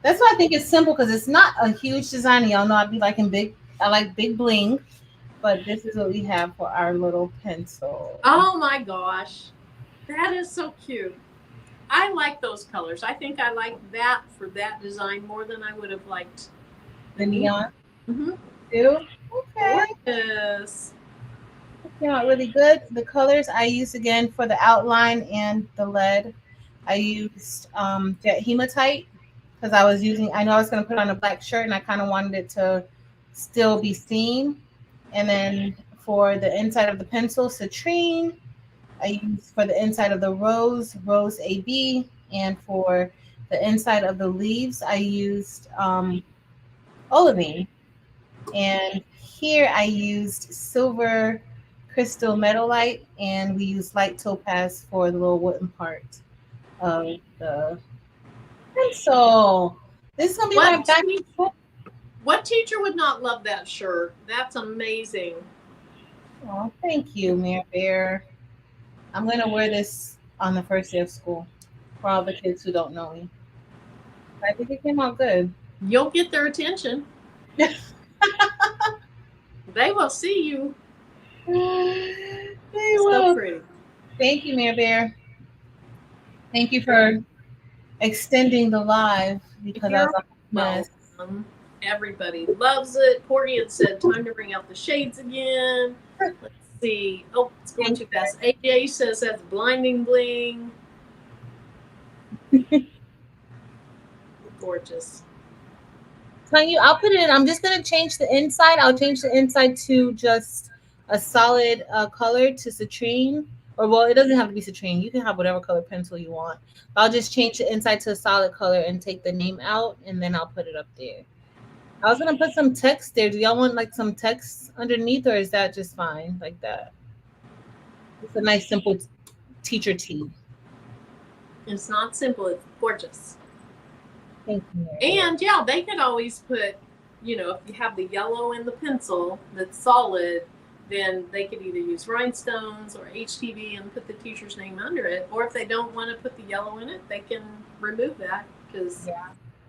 that's why I think it's simple because it's not a huge design. Y'all know I'd be liking big. I like big bling, but this is what we have for our little pencil. Oh my gosh, that is so cute. I like those colors. I think I like that for that design more than I would have liked The neon. Mm-hmm. Do? Okay. Gorgeous. Came out really good. The colors I used again for the outline and the lead, I used jet hematite because I know I was going to put on a black shirt and I kind of wanted it to still be seen. And then for the inside of the pencil, citrine. I used for the inside of the rose AB. And for the inside of the leaves, I used olivine. And here I used silver crystal metalite, and we used light topaz for the little wooden part of the pencil. This is gonna be my What back. what teacher would not love that shirt? That's amazing. Oh, thank you, Mayor Bear. I'm gonna wear this on the first day of school for all the kids who don't know me. I think it came out good. You'll get their attention. They will see you. They So will. pretty. Thank you, Mayor Bear. Thank you for extending the live because I was You're a mess. welcome. Everybody loves it. Courtney had said, time to bring out the shades again. Let's see. Oh, it's going too fast. AJ says that's blinding bling. Gorgeous. Telling you, I'll put it in. I'm just gonna change the inside. I'll change the inside to just a solid color to citrine. Or well, it doesn't have to be citrine. You can have whatever color pencil you want. But I'll just change the inside to a solid color and take the name out, and then I'll put it up there. I was gonna put some text there. Do y'all want like some text underneath, or is that just fine like that? It's a nice simple teacher tee. It's not simple, it's gorgeous. Thank you. And yeah, they could always put, you know, if you have the yellow in the pencil that's solid, then they could either use rhinestones or HTV and put the teacher's name under it. Or if they don't want to put the yellow in it, they can remove that because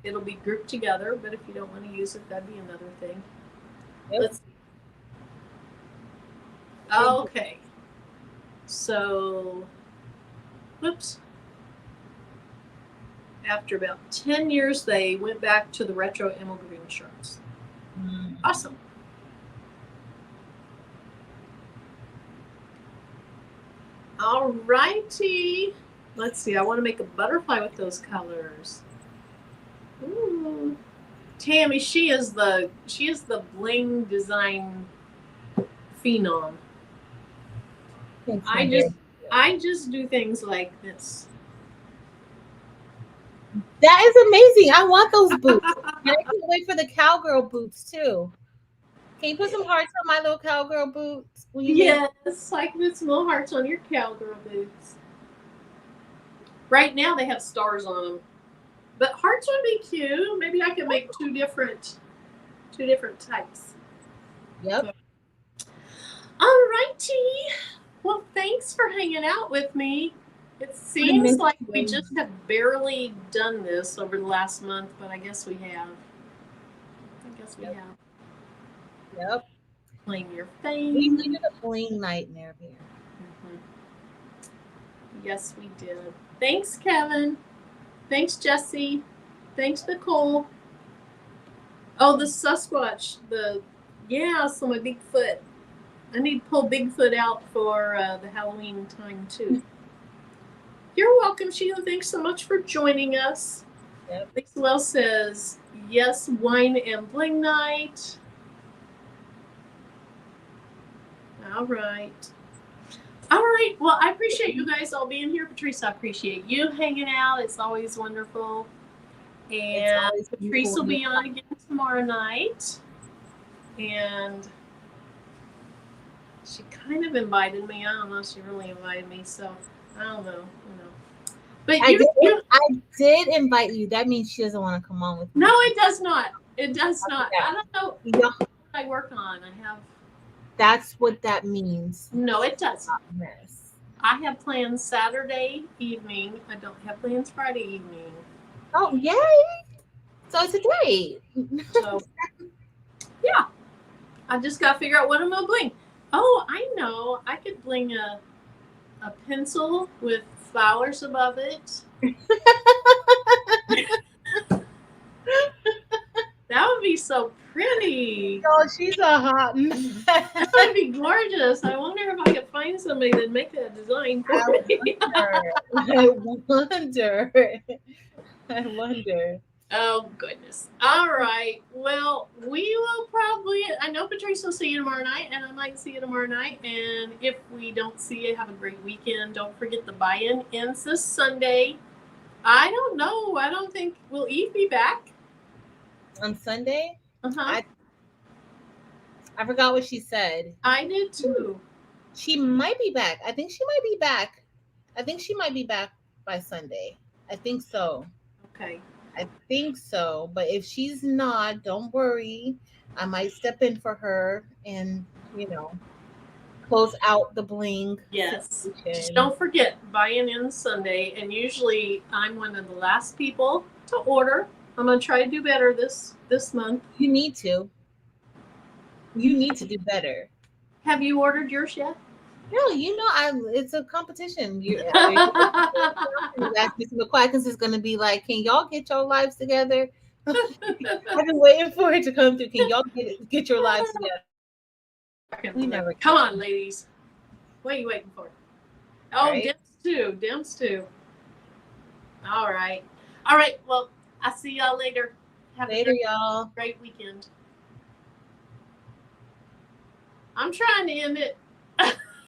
it'll be grouped together. But if you don't want to use it, that'd be another thing. Yep. Let's see. Okay. So, whoops. After about 10 years, they went back to the retro emerald green shirts. Awesome. All righty. Let's see. I want to make a butterfly with those colors. Ooh. Tammy, she is the bling design phenom. I just do things like this. That is amazing. I want those boots. And I can't wait for the cowgirl boots too. Can you put some hearts on my little cowgirl boots? Yes, I can put some little hearts on your cowgirl boots. Right now they have stars on them, but hearts would be cute. Maybe I could make two different types. Yep. All righty. Well, thanks for hanging out with me. It seems like we just have barely done this over the last month, but I guess we have. Have. Yep. Bling your face. We needed a bling nightmare here. Mm-hmm. Yes, we did. Thanks, Kevin. Thanks, Jesse. Thanks, Nicole. Oh, the Sasquatch. So my Bigfoot. I need to pull Bigfoot out for the Halloween time, too. You're welcome, Sheila. Thanks so much for joining us. Yep. Lisa Wells says, yes, wine and bling night. All right. Well, I appreciate you guys all being here. Patrice, I appreciate you hanging out. It's always wonderful. And Patrice will be on again tomorrow night. And she kind of invited me. I don't know if she really invited me, so I don't know. But I did invite you. That means she doesn't want to come on with me. No, it does not. It does not. I don't know what I work on. That's what that means. No, it doesn't. Yes. I have plans Saturday evening. I don't have plans Friday evening. Oh, yay! So it's a date. So, yeah. I just got to figure out what I'm going to bling. Oh, I know. I could bling a pencil with flowers above it. That would be so pretty. Oh, she's a hot mess. That would be gorgeous. I wonder if I could find somebody that'd make that design for me. I wonder. I wonder. Oh, goodness. All right. Well, we will probably, I know Patrice will see you tomorrow night, and I might see you tomorrow night. And if we don't see you, have a great weekend. Don't forget the buy-in ends this Sunday. I don't know. I don't think, will Eve be back? On Sunday? Uh-huh. I forgot what she said. I did too. She might be back. I think she might be back. I think she might be back by Sunday. I think so. Okay. I think so. But if she's not, don't worry. I might step in for her and, close out the bling. Yes. situation. Just don't forget, buy-in ends Sunday. And usually I'm one of the last people to order. I'm going to try to do better this month. You need to. You need to do better. Have you ordered yours yet? No, it's a competition. Mr. McQuackins is going to be like, can y'all get your lives together? I've been waiting for it to come through. Can y'all get your lives together? We never Come on, ladies. What are you waiting for? Oh, right. Dims too. All right. Well, I'll see y'all later. Have Later, a y'all. great weekend. I'm trying to end it.